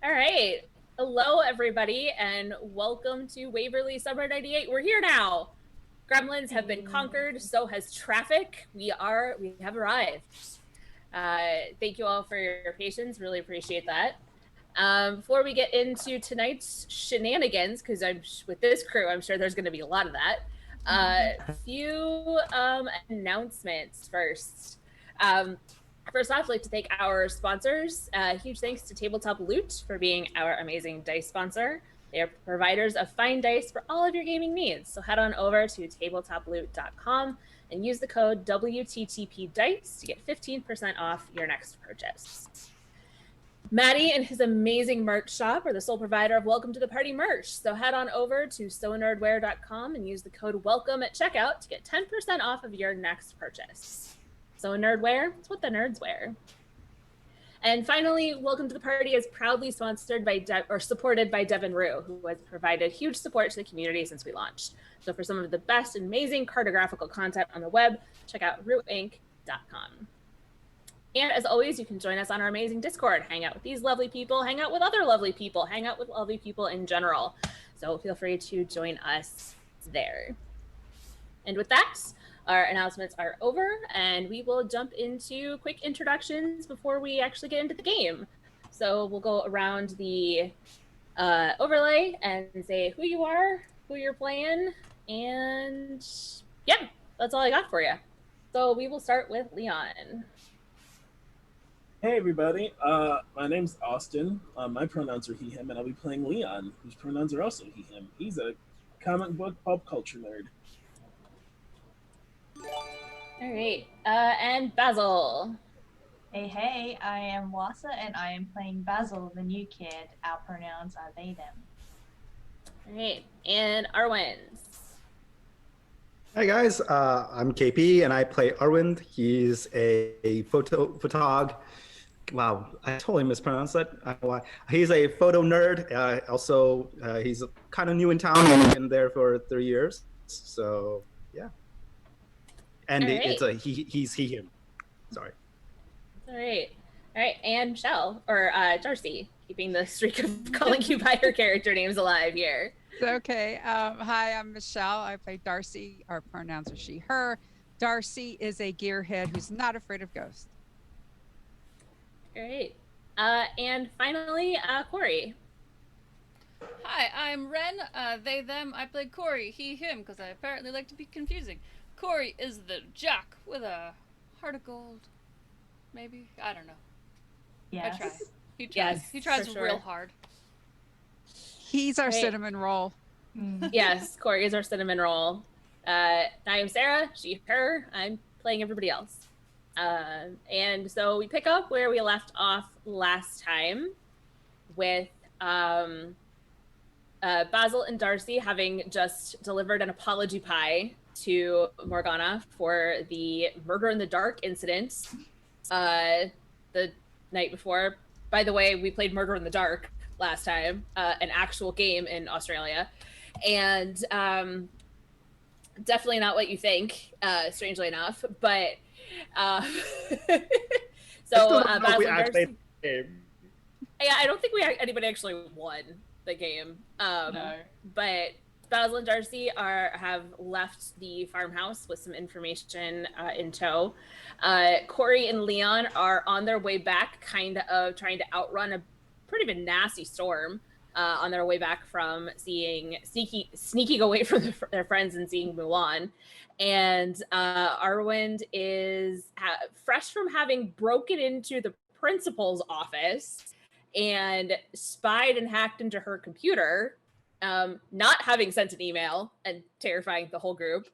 All right. Hello, everybody, and welcome to Waverly Summer 98. We're here now. Gremlins have been conquered, so has traffic. We have arrived. Thank you all for your patience. Really appreciate that. Before we get into tonight's shenanigans, because I'm with this crew, I'm sure there's going to be a lot of that. Few announcements first. First off, I'd like to thank our sponsors. Huge thanks to Tabletop Loot for being our amazing dice sponsor. They are providers of fine dice for all of your gaming needs. So head on over to tabletoploot.com and use the code WTTPDICE to get 15% off your next purchase. Maddie and his amazing merch shop are the sole provider of Welcome to the Party merch. So head on over to sonerdwear.com and use the code WELCOME at checkout to get 10% off of your next purchase. So nerdwear, it's what the nerds wear. And finally, Welcome to the Party is proudly sponsored by supported by Devin Rue, who has provided huge support to the community since we launched. So for some of the best amazing cartographical content on the web, check out rueinc.com. And as always, you can join us on our amazing Discord, hang out with these lovely people, hang out with other lovely people, hang out with lovely people in general. So feel free to join us there. And with that, our announcements are over, and we will jump into quick introductions before we actually get into the game. So we'll go around the overlay and say who you are, who you're playing, and yeah, that's all I got for you. So we will start with Leon. Hey everybody, my name's Austin. My pronouns are he, him, and I'll be playing Leon, whose pronouns are also he, him. He's a comic book pop culture nerd. All right, and Basil. Hey, I am Wasa, and I am playing Basil, the new kid. Our pronouns are they, them. All right, and Arwen. Hi guys, I'm KP and I play Arwind. He's a photog. Wow, I totally mispronounced that. I don't know why. He's a photo nerd. He's kind of new in town and been there for 3 years. So yeah. And All right. it's he's he him. Sorry. All right, and Michelle or Darcy, keeping the streak of calling you by her character names alive here. Okay. Hi, I'm Michelle. I play Darcy. Our pronouns are she, her. Darcy is a gearhead who's not afraid of ghosts. Great. And finally, Corey. Hi, I'm Ren. They, them. I play Corey. He, him, because I apparently like to be confusing. Corey is the jock with a heart of gold. Maybe? I don't know. Yes. I try. He tries. Yes, he tries for sure. real hard. He's our cinnamon roll. Yes, Corey is our cinnamon roll. I am Sarah, she, her. I'm playing everybody else. And so we pick up where we left off last time with Basil and Darcy having just delivered an apology pie to Morgana for the murder in the dark incident the night before. By the way, we played Murder in the Dark last time, an actual game in Australia, and definitely not what you think, strangely enough, but so Basil and Darcy, yeah, I don't think anybody actually won the game. No. But Basil and Darcy have left the farmhouse with some information in tow. Corey and Leon are on their way back, kind of trying to outrun a pretty nasty storm on their way back from sneaking away from their friends and seeing Mulan. And Arwind is fresh from having broken into the principal's office and spied and hacked into her computer, not having sent an email and terrifying the whole group,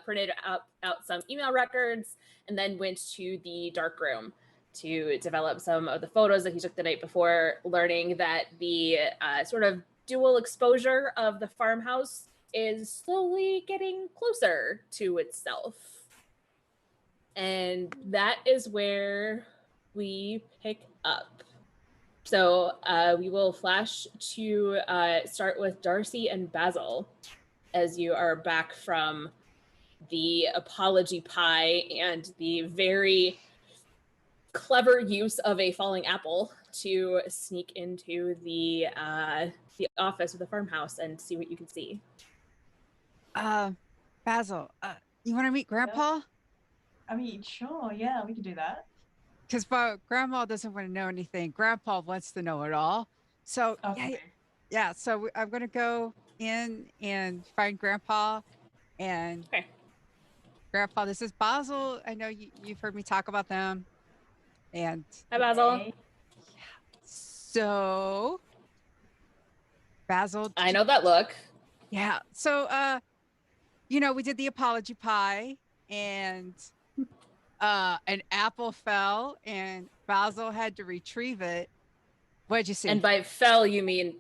printed out some email records, and then went to the dark room to develop some of the photos that he took the night before, learning that the sort of dual exposure of the farmhouse is slowly getting closer to itself. And that is where we pick up. So we will flash to start with Darcy and Basil as you are back from the apology pie and the very clever use of a falling apple to sneak into the office of the farmhouse and see what you can see. Basil, you want to meet Grandpa? I mean, sure, yeah, we can do that. Because Grandma doesn't want to know anything. Grandpa wants to know it all. So Okay. yeah. So I'm gonna go in and find Grandpa. And Okay. Grandpa, this is Basil. I know you've heard me talk about them. And Hi, Basil. Okay. so Basil, I know that look. yeah. So we did the apology pie, and an apple fell, and Basil had to retrieve it. What'd you see? And by fell, you mean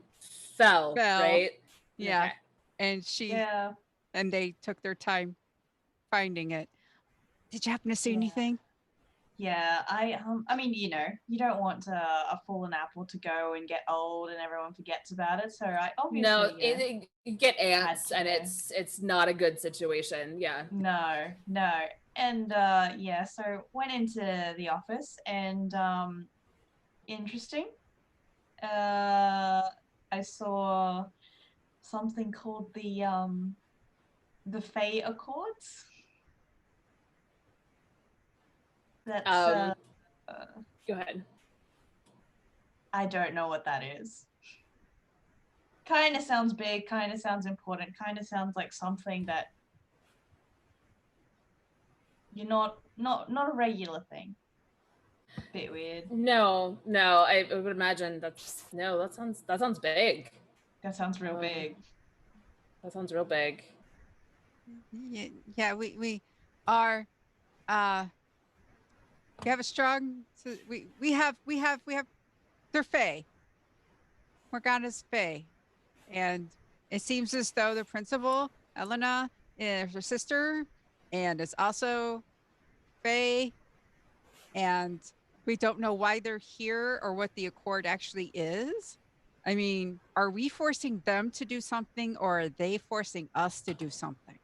fell, Fell. right? Yeah. Okay. And Yeah. and they took their time finding it. Did you happen to see Yeah. anything? Yeah, I mean, you don't want a fallen apple to go and get old and everyone forgets about it. So I obviously No, you know, you get ants, had and to. it's not a good situation. Yeah. No, and yeah, so went into the office and interesting. I saw something called the Fey Accords. That's Go ahead. I don't know what that is. Kind of sounds big, kind of sounds important, kind of sounds like something that you're not a regular thing. Bit weird. No, I would imagine that sounds big. That sounds real big. That sounds real big. Yeah, we are we have a strong we have they're Fae. Morgana's Fae. And it seems as though the principal, Elena, is her sister, and is also Fae. And we don't know why they're here or what the Accord actually is. I mean, are we forcing them to do something, or are they forcing us to do something?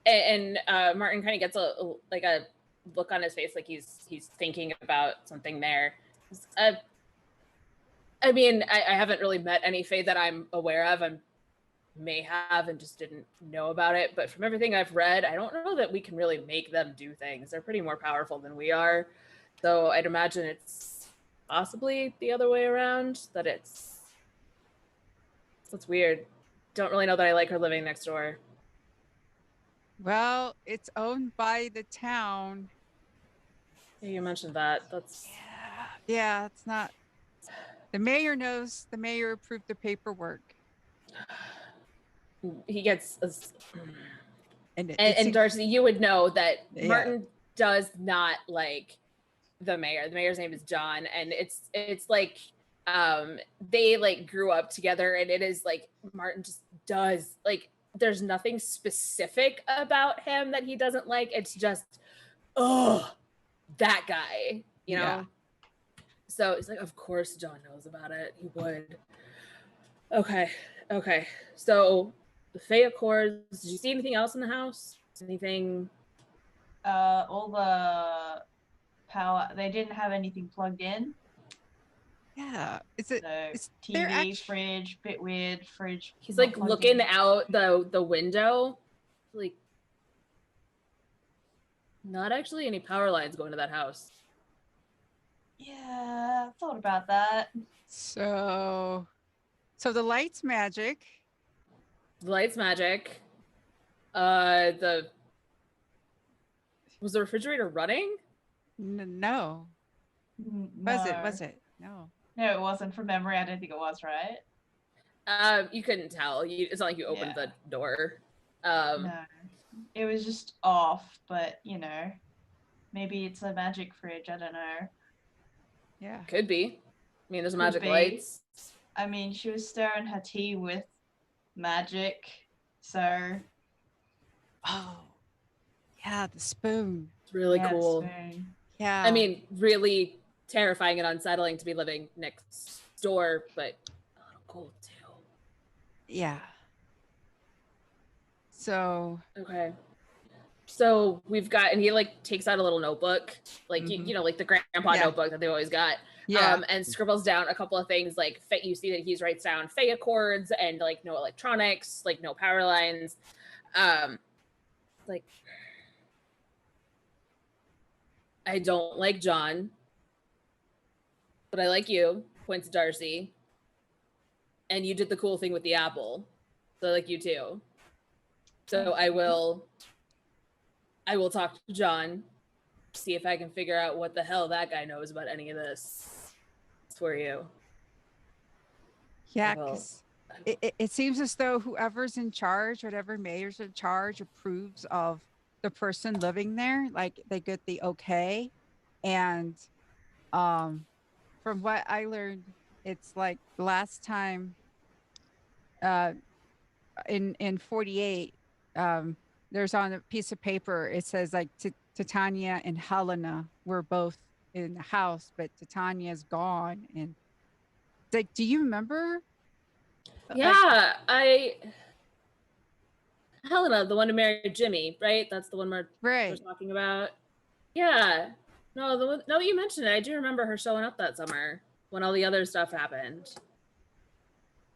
And Martin kind of gets a look on his face, like he's thinking about something there. I mean, I haven't really met any Fae that I'm aware of. I may have and just didn't know about it. But from everything I've read, I don't know that we can really make them do things. They're pretty more powerful than we are. So I'd imagine it's possibly the other way around, that it's weird. Don't really know that I like her living next door. Well, it's owned by the town. Yeah, you mentioned that. That's Yeah, it's not. The mayor knows. The mayor approved the paperwork. He gets And Darcy, you would know that Yeah. Martin does not like the mayor. The mayor's name is John, and it's like they like grew up together, and it is like Martin just does like there's nothing specific about him that he doesn't like. It's just that guy, you know. Yeah. So it's like, of course John knows about it. He would. Okay. So the Fey Accords. Did you see anything else in the house? Anything? All the power. They didn't have anything plugged in. Yeah. Is it? So Is TV, fridge, bit weird. Fridge. He's not like plugged looking in. out the window. Like, not actually any power lines going to that house. Yeah, thought about that. So the light's magic. The light's magic. Was the refrigerator running? No. No. Was it? No. No, it wasn't. From memory, I don't think it was, right? You couldn't tell. It's not like you opened the door. No. It was just off, but maybe it's a magic fridge. I don't know. Yeah. Could be. I mean, there's Could magic be. lights. I mean, she was stirring her tea with magic, so. Oh. Yeah, the spoon. It's really yeah, cool. spoon. Yeah. I mean, really terrifying and unsettling to be living next door, but a little cool too. Yeah. So. Okay. so we've got, and he like takes out a little notebook, like Mhm. you know, like the grandpa Yeah. notebook that they've always got. Yeah. And scribbles down a couple of things like you see that he writes down Fey cords and like no electronics, like no power lines. Like I don't like John, but I like you, points to Darcy. And you did the cool thing with the apple. So I like you too. So I will talk to John, see if I can figure out what the hell that guy knows about any of this for you. Yeah, Well, because it seems as though whoever's in charge, whatever mayor's in charge, approves of the person living there. Like they get the okay. And from what I learned, it's like the last time in 48, there's on a piece of paper, it says like Titania and Helena were both in the house, but Titania's gone. And like, do you remember? Yeah, Helena, the one who married Jimmy, right? That's the one we're Right. talking about. Yeah. No, no, you mentioned it. I do remember her showing up that summer when all the other stuff happened.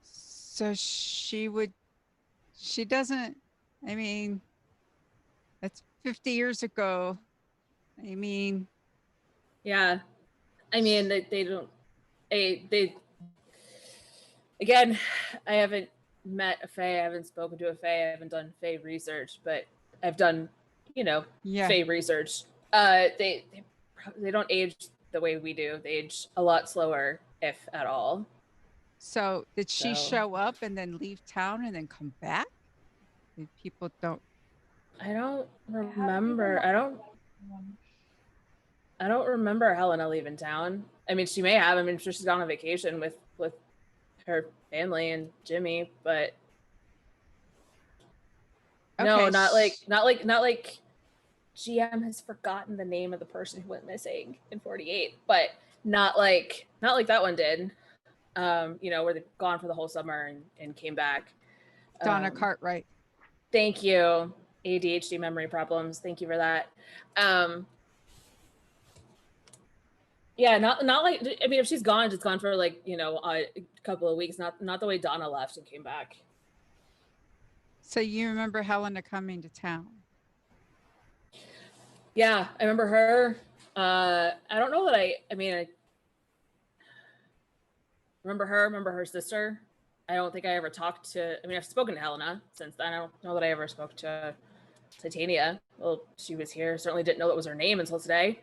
So she doesn't, I mean, that's 50 years ago. I mean, yeah. I mean, they don't, they again, I haven't met a Fae, I haven't spoken to a Fae, I haven't done Fae research, but I've done, you know, Fae research. They don't age the way we do. They age a lot slower, if at all. So did she show up and then leave town and then come back? People don't. I don't remember. I don't remember Helena leaving town. I mean, she may have. I mean, I'm sure she's gone on vacation with her family and Jimmy, but no, not like GM has forgotten the name of the person who went missing in 48, but not like that one did. You know, where they've gone for the whole summer and came back. Donna Cartwright. Thank you. ADHD memory problems. Thank you for that. Yeah, not like, I mean, if she's gone, she's gone for like, you know, a couple of weeks, not the way Donna left and came back. So you remember Helena coming to town? Yeah, I remember her. I don't know that I remember her sister. I don't think I ever talked to, I mean, I've spoken to Helena since then. I don't know that I ever spoke to Titania. Well, she was here. Certainly didn't know that was her name until today.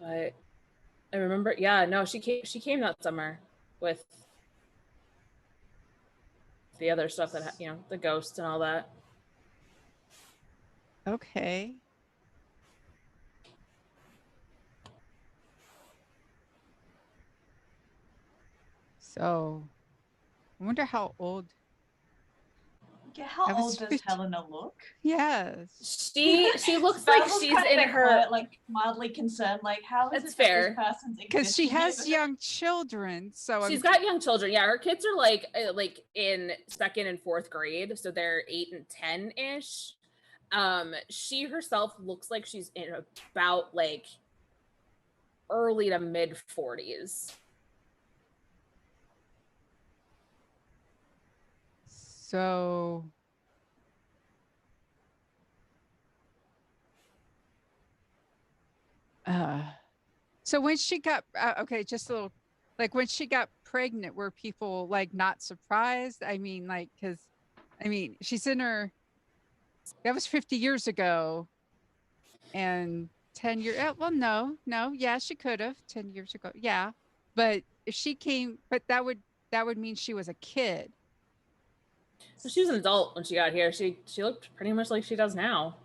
But I remember, yeah, no, she came that summer with the other stuff that, you know, the ghosts and all that. Okay. So I wonder how old. Yeah, how old does Helena look? Yes. She looks like she's in her like mildly concerned. Like, how is it's it fair that this person's because she has young children. So she's got young children. Yeah, her kids are like in 2nd and 4th grade, so they're 8 and 10-ish. She herself looks like she's in about like early to mid 40s. So so when she got okay, just a little, like when she got pregnant, were people like not surprised? I mean, like, because I mean, she's in her, that was 50 years ago, and 10 years, well, no, yeah, she could have 10 years ago, yeah, but if she came, but that would mean she was a kid. So she was an adult when she got here. She looked pretty much like she does now.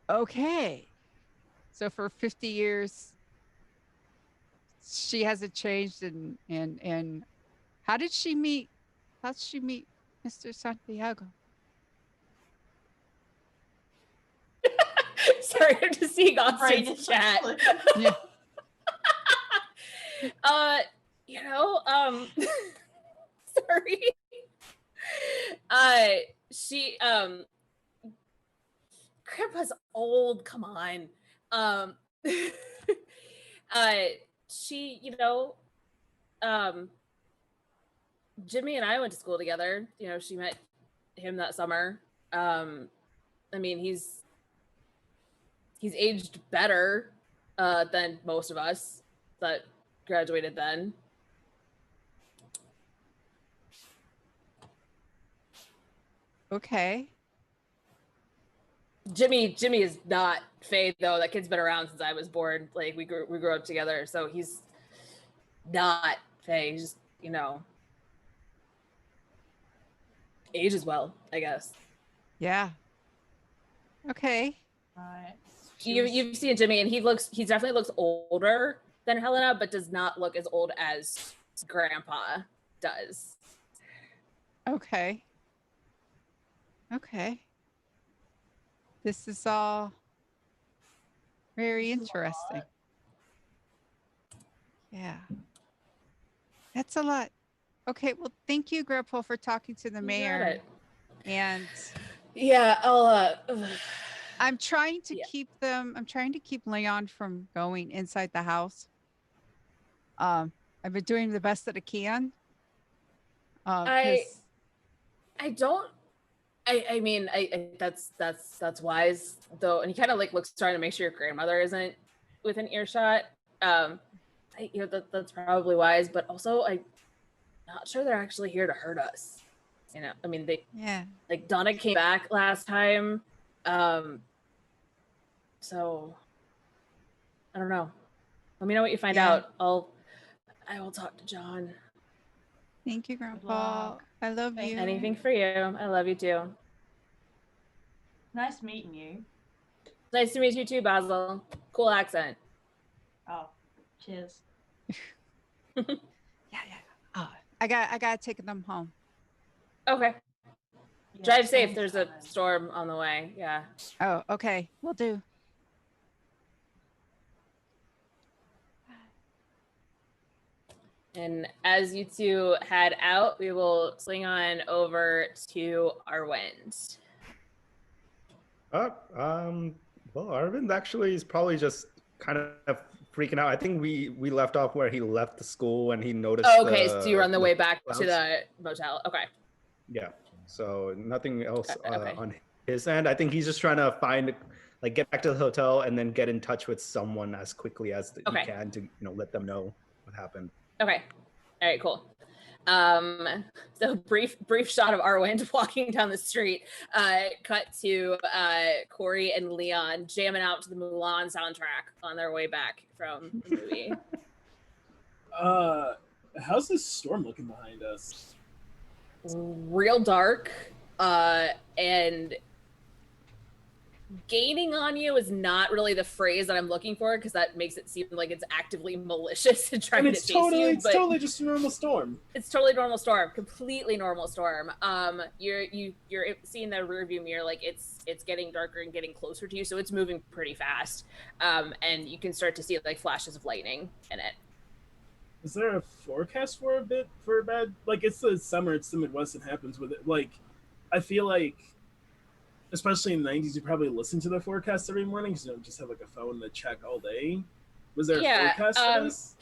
Okay. So for 50 years, she hasn't changed. And how did she meet Mr. Santiago? Sorry, I'm just seeing Austin's chat. Yeah. You know, sorry. She Grandpa's old, come on. She, Jimmy and I went to school together. She met him that summer. I mean, he's aged better than most of us that graduated then. Okay. Jimmy is not Faye though. That kid's been around since I was born. Like we grew up together, so he's not Faye. He's just ages well, I guess. Yeah. Okay. Right. You've seen Jimmy, and he definitely looks older than Helena, but does not look as old as Grandpa does. Okay. Okay. This is all very interesting. Yeah. That's a lot. Okay, well, thank you, Grandpa, for talking to the mayor. And yeah, I'll I'm trying to keep Leon from going inside the house. I've been doing the best that I can. I mean, that's wise though, and he kind of looks trying to make sure your grandmother isn't within earshot. That's probably wise, but also I'm not sure they're actually here to hurt us. I mean, like Donna came back last time, so I don't know. Let me know what you find out. I will talk to John. Thank you, Grandpa. I love you. Anything for you. I love you too. Nice meeting you. Nice to meet you too, Basil. Cool accent. Oh, cheers. Yeah. Oh, I gotta take them home. Okay. Yeah, Drive safe. storm's There's a coming. storm on the way. Yeah. Oh, okay. Will do. And as you two head out, we will swing on over to Arwind. Well, Arvind actually is probably just kind of freaking out. I think we left off where he left the school and he noticed. Oh, okay, so you're on the way back clouds. to the motel. Okay. Yeah. So nothing else Okay. on his end. I think he's just trying to get back to the hotel and then get in touch with someone as quickly as he can to let them know what happened. Okay. All right, cool. So brief shot of Arwind walking down the street. Cut to Corey and Leon jamming out to the Mulan soundtrack on their way back from the movie. How's this storm looking behind us? Real dark, and gaining on you is not really the phrase that I'm looking for, because that makes it seem like it's actively malicious and trying to chase you. It's totally just a normal storm. It's totally normal storm, completely normal storm. You're seeing the rearview mirror, like it's getting darker and getting closer to you, so it's moving pretty fast. And you can start to see like flashes of lightning in it. Is there a forecast for a bad? Like, it's the summer, it's the Midwest, it happens with it. Like, I feel like, especially in the 90s, you probably listen to the forecast every morning because you don't just have like a phone to check all day. Was there a forecast for this?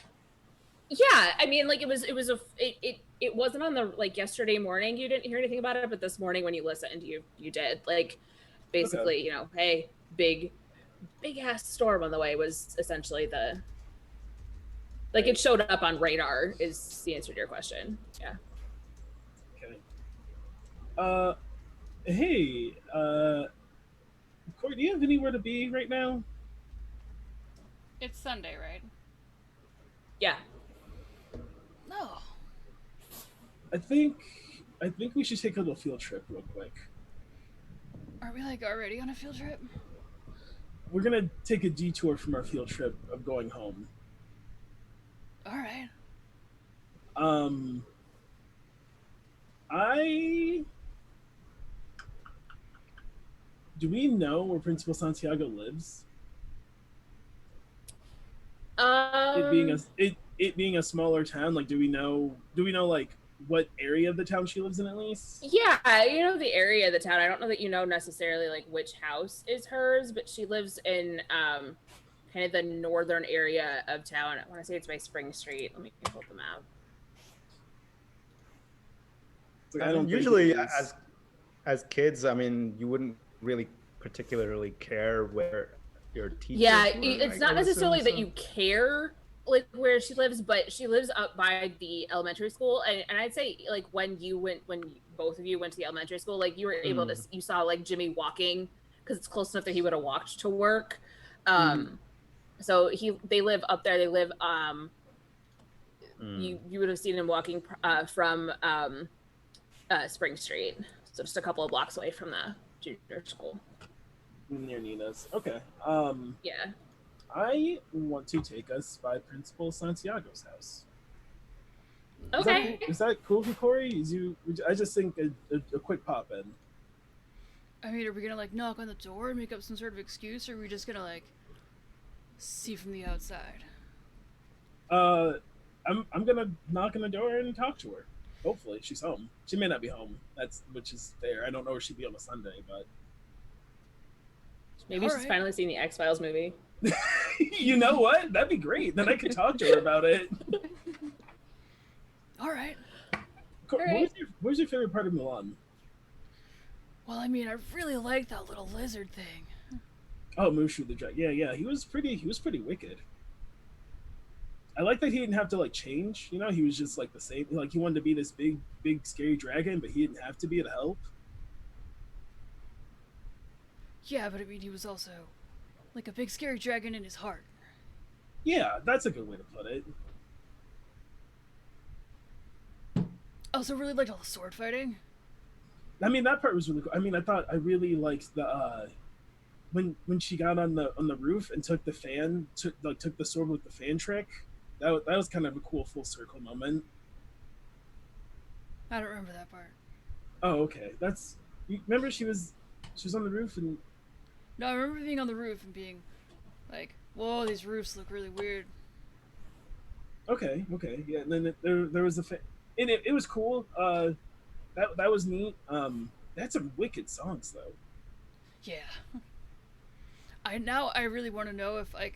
Yeah, I mean, like it wasn't on the yesterday morning. You didn't hear anything about it, but this morning when you listened, you did. Like, basically, hey, big ass storm on the way was essentially the. Like, it showed up on radar is the answer to your question. Yeah. Okay. Hey, Corey, do you have anywhere to be right now? It's Sunday, right? Yeah. No. I think we should take a little field trip real quick. Are we already on a field trip? We're gonna take a detour from our field trip of going home. All right. Do we know where Principal Santiago lives? It being a smaller town, like, do we know like what area of the town she lives in at least? Yeah, you know the area of the town. I don't know that you know necessarily like which house is hers, but she lives in kind of the northern area of town. I want to say it's by Spring Street. Let me pull the map. Like, I mean, think usually it is. as kids, I mean, you wouldn't really particularly care where your teachers Yeah, were, it's I not would assume, necessarily that so. you care like where she lives, but she lives up by the elementary school, and I'd say like when both of you went to the elementary school, like you were able to you saw like Jimmy walking because it's close enough that he would have walked to work. So they live up there. They live you would have seen him walking from Spring Street, so just a couple of blocks away from the junior school. Near Nina's. Okay. Yeah. I want to take us by Principal Santiago's house. Okay. Is that cool for Corey? I just think a quick pop in. I mean, are we gonna like knock on the door and make up some sort of excuse, or are we just gonna like see from the outside? I'm gonna knock on the door and talk to her. Hopefully she's home. She may not be home. Which is fair. I don't know where she'd be on a Sunday, but maybe she's finally seen the X-Files movie. You know what? That'd be great. Then I could talk to her about it. All right. What was your favorite part of Milan? Well, I mean, I really like that little lizard thing. Oh, Mushu the dragon. Yeah. He was pretty wicked. I like that he didn't have to like change. You know, he was just like the same. Like he wanted to be this big, scary dragon, but he didn't have to be to help. Yeah, but I mean, he was also like a big scary dragon in his heart. Yeah, that's a good way to put it. I also really liked all the sword fighting. I mean, that part was really cool. I mean, I really liked the when she got on the roof and took the sword with the fan trick. That was kind of a cool full circle moment. I don't remember that part. Oh, okay. Remember she was on the roof and. No, I remember being on the roof and being like, "Whoa, these roofs look really weird." Okay, yeah. And then there was and it was cool. That was neat. They had some wicked songs though. Yeah. I really want to know if I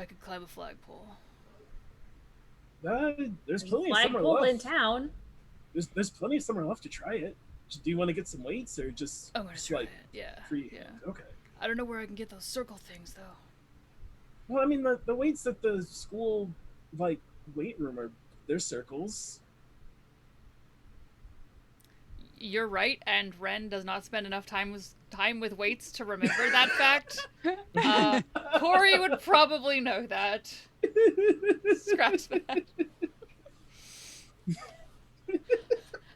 could climb a flagpole. There's plenty of summer flagpole left in town. There's plenty of summer left to try it. Do you want to get some weights or just? I'm gonna try it. Yeah. Free? Yeah. Okay. I don't know where I can get those circle things though. Well, I mean the weights at the school like weight room they're circles. You're right, and Ren does not spend enough time with weights to remember that fact. Corey would probably know that. Scratch that.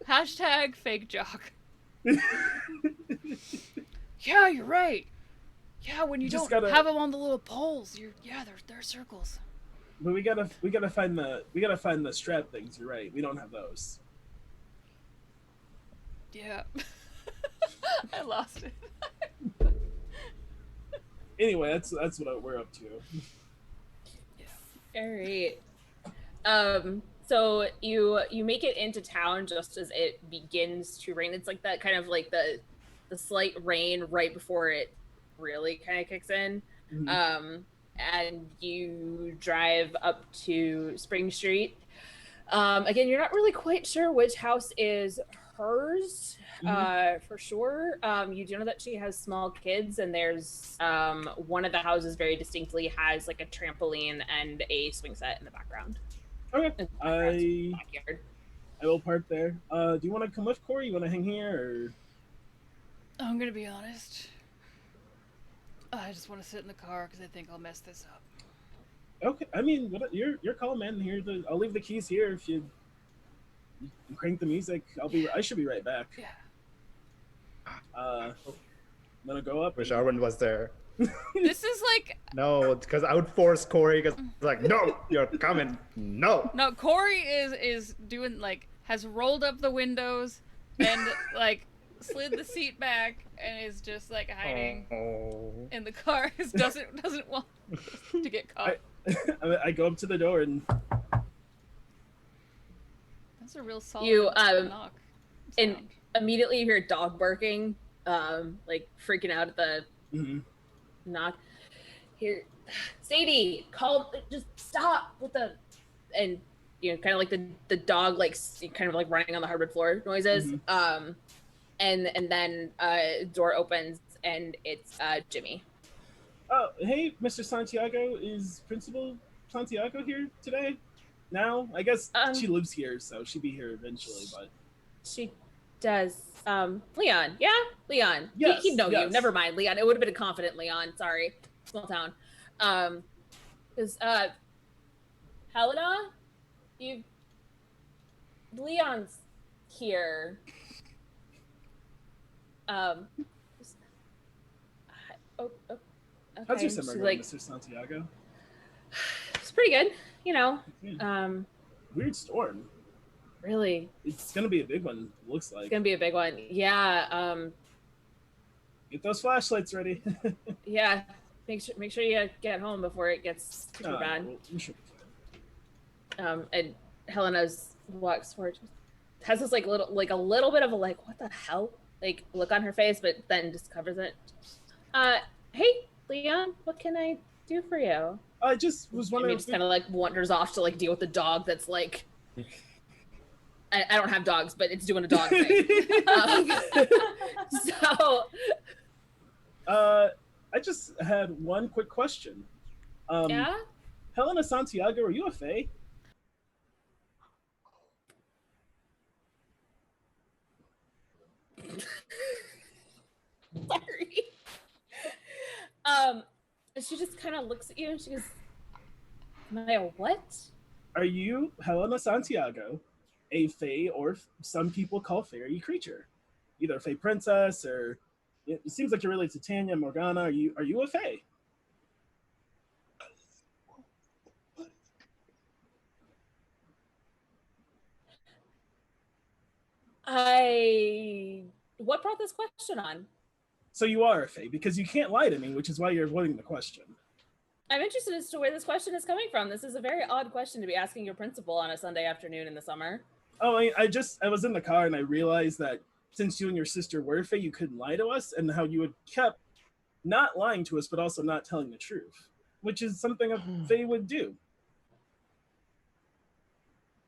Hashtag fake jock. Yeah, you're right. Yeah, when you don't have them on the little poles, they're circles. But we gotta find the strap things. You're right. We don't have those. Yeah. I lost it. Anyway, that's what we're up to. Yeah. All right. So you make it into town just as it begins to rain. It's like that kind of like the slight rain right before it really kind of kicks in. Mm-hmm. And you drive up to Spring Street. Again, you're not really quite sure which house is hers, for sure. You do know that she has small kids, and there's one of the houses very distinctly has like a trampoline and a swing set in the background. Okay. I will park there. Do you want to come with Corey? You want to hang here, or? I'm gonna be honest. I just want to sit in the car because I think I'll mess this up. Okay. I mean, your call, man. I'll leave the keys here if you crank the music. I should be right back. Yeah. I'm gonna go up. Wish Arwen was there. This is like no, because I would force Corey. Because like, no, you're coming. No. No, Corey is doing like has rolled up the windows and like slid the seat back and is just like hiding in the car. Doesn't want to get caught. I go up to the door and. That's a real solid You knock. and sound. immediately you hear a dog barking, like freaking out at the Mhm. knock. Here, Sadie, call. Just stop with the and kind of like the dog like kind of like running on the hardwood floor noises. Mhm. And then door opens and it's Jimmy. Oh, hey, Mr. Santiago, is Principal Santiago here today? Now, I guess she Um, lives here, so she'll be here eventually. But she does. Leon, yeah, Leon. He'd yes, know you. yes. Never mind, Leon. It would have been a confident Leon. Sorry, small town. Because Helena, you Leon's here. Um, oh, okay. How's your summer She's going, like, Mr. Santiago? it's pretty good, you know. Yeah. Weird storm. Really, It's gonna be a big one. Looks it's like. gonna be a big one. Yeah. Get those flashlights ready. Yeah. Make sure you get home before it gets too bad. Well, we should be fine. And Helena's walks forward, has this like a little bit of a like what the hell like look on her face, but then just covers it. Hey Leon, what can I do for you? I just was Jimmy wondering. just kind of like wanders off to like deal with the dog that's like. I don't have dogs, but it's doing a dog thing. So. I just had one quick question. Yeah. Helena Santiago, are you a fae? Sorry. She just kind of looks at you and she goes, "Am I a what?" Are you Helena Santiago, a fae, or some people call fairy creature? Either a fae princess or it seems like you're related to Tanya Morgana. Are you a fae? What brought this question on? So you are a fae because you can't lie to me, which is why you're avoiding the question. I'm interested as to where this question is coming from. This is a very odd question to be asking your principal on a Sunday afternoon in the summer. Oh, I was in the car and I realized that since you and your sister were fae, you couldn't lie to us, and how you had kept not lying to us, but also not telling the truth, which is something a fae would do.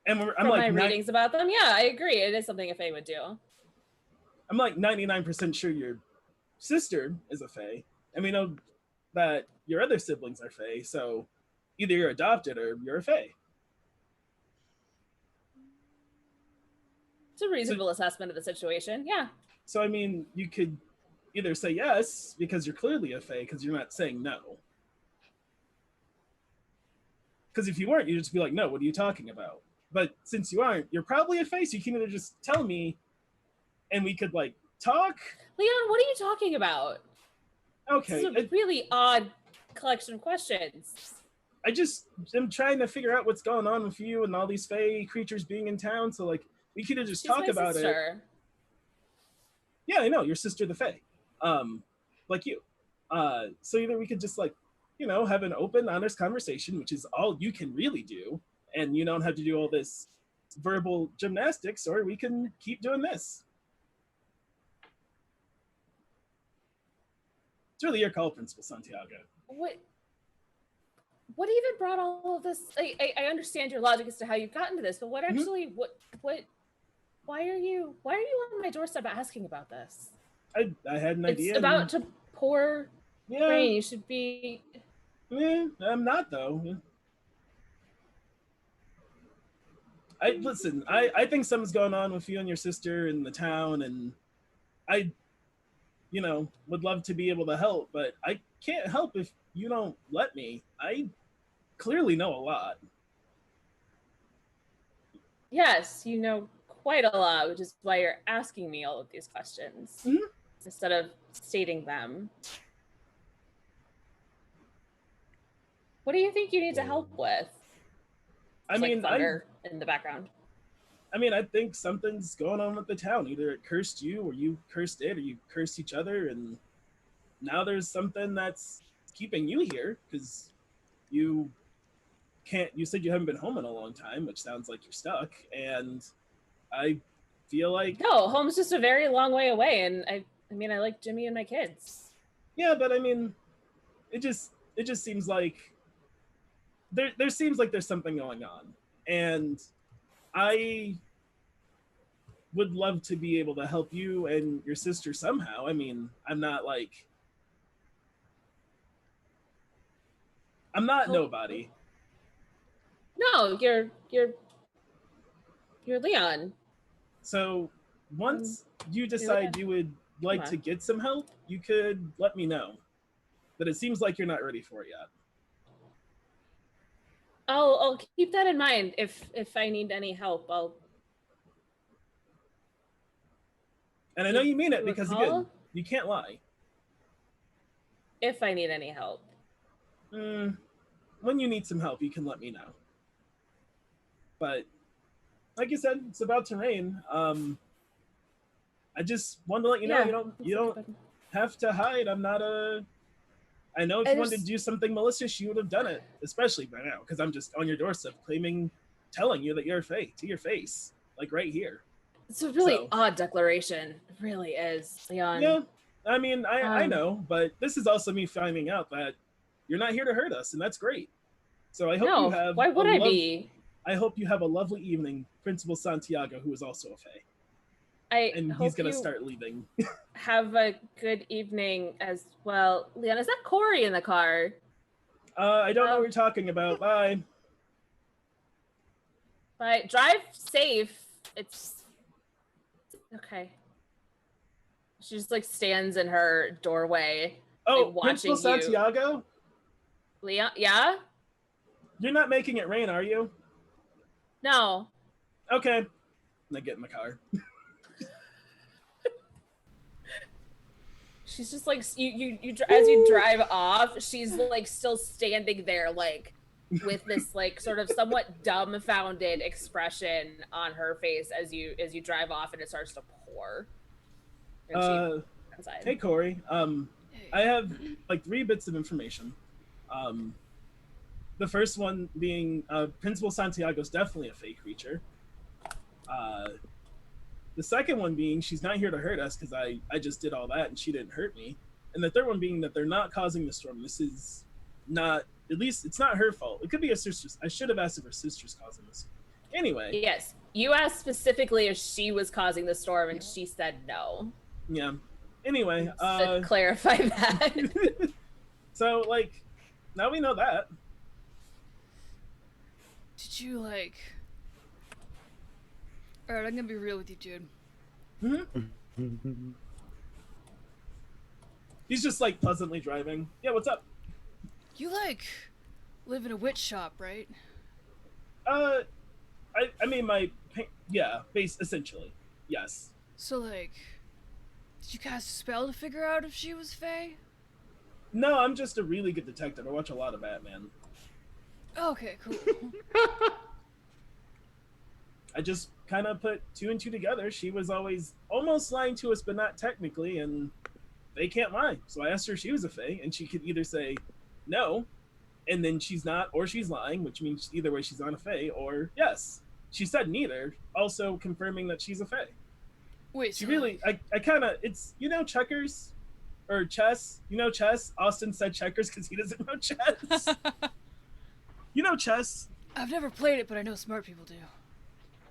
And I'm From like my readings about them, yeah, I agree. It is something a fae would do. I'm like 99% sure your sister is a fae, and we know that your other siblings are fae, so either you're adopted or you're a fae. It's a reasonable assessment of the situation, yeah. So I mean, you could either say yes because you're clearly a fae because you're not saying no. Because if you weren't, you'd just be like, no, what are you talking about? But since you aren't, you're probably a fae, so you can either just tell me and we could like talk. Leon, what are you talking about? Okay. This is a really odd collection of questions. I just am trying to figure out what's going on with you and all these fae creatures being in town, so like we could just She's talk my about sister. it. Yeah, I know, your sister the fae. Like you. So either we could just like, have an open, honest conversation, which is all you can really do, and you don't have to do all this verbal gymnastics, or we can keep doing this. It's really your call, Principal Santiago. What even brought all of this? I understand your logic as to how you've gotten to this, but what actually, why are you on my doorstep asking about this? I had an idea. It's about to pour rain. You should be. I'm not though. I think something's going on with you and your sister in the town, and I would love to be able to help, but I can't help if you don't let me. I clearly know a lot. Yes, you know quite a lot, which is why you're asking me all of these questions instead of stating them. What do you think you need to help with? I mean, thunder in the background. I mean, I think something's going on with the town. Either it cursed you, or you cursed it, or you cursed each other, and now there's something that's keeping you here because you can't. You said you haven't been home in a long time, which sounds like you're stuck. And I feel like No, home's just a very long way away, and I mean, I like Jimmy and my kids. yeah, but I mean, it just seems like there seems like there's something going on, and I would love to be able to help you and your sister somehow. I mean, I'm not nobody. No, you're Leon. So once you decide you would like to get some help, you could let me know. But it seems like you're not ready for it yet. I'll keep that in mind. If I need any help, I'll. And I know you mean it You because recall? again, you can't lie. If I need any help. When you need some help, you can let me know. But like you said, it's about to rain. I just wanted to let you know you don't have to hide. I'm not a. I know if you wanted to do something malicious, you would have done it, especially by now, because I'm just on your doorstep telling you that you're a fae to your face, like right here. It's a really odd declaration. It really is, Leon. Yeah, I mean, I know, but this is also me finding out that you're not here to hurt us, and that's great. So I hope you have. Why would I be? I hope you have a lovely evening, Principal Santiago, who is also a fae. And he's gonna start leaving. Have a good evening as well. Leon, is that Corey in the car? I don't know what you're talking about. Bye. Bye. Drive safe. It's okay. She just like stands in her doorway. Oh, like, watching Principal Santiago? Leon, yeah? You're not making it rain, are you? No. Okay. And I get in the car. She's just like you as you drive off, she's like still standing there like with this like sort of somewhat dumbfounded expression on her face as you drive off and it starts to pour. Hey Corey. I have like 3 bits of information. The first one being Principal Santiago's definitely a fake creature. The second one being she's not here to hurt us because I just did all that and she didn't hurt me. And the third one being that they're not causing the storm. This is not, at least it's not her fault. It could be her sister's. I should have asked if her sister's causing this. Anyway. Yes. You asked specifically if she was causing the storm and she said no. Yeah. Anyway. To clarify that. So, like, now we know that. Did you, like... Alright, I'm gonna be real with you, dude. Mm-hmm. He's just, like, pleasantly driving. Yeah, what's up? You, like, live in a witch shop, right? I mean, essentially. Yes. So, like, did you cast a spell to figure out if she was fae? No, I'm just a really good detective. I watch a lot of Batman. Okay, cool. I just kind of put 2 and 2 together. She was always almost lying to us, but not technically, and they can't lie. So I asked her if she was a fae, and she could either say no, and then she's not, or she's lying, which means either way she's not a fae, or yes. She said neither, also confirming that she's a fae. Wait, she really, I kind of, it's, checkers? Or chess? Chess? Austin said checkers because he doesn't know chess. Chess? I've never played it, but I know smart people do.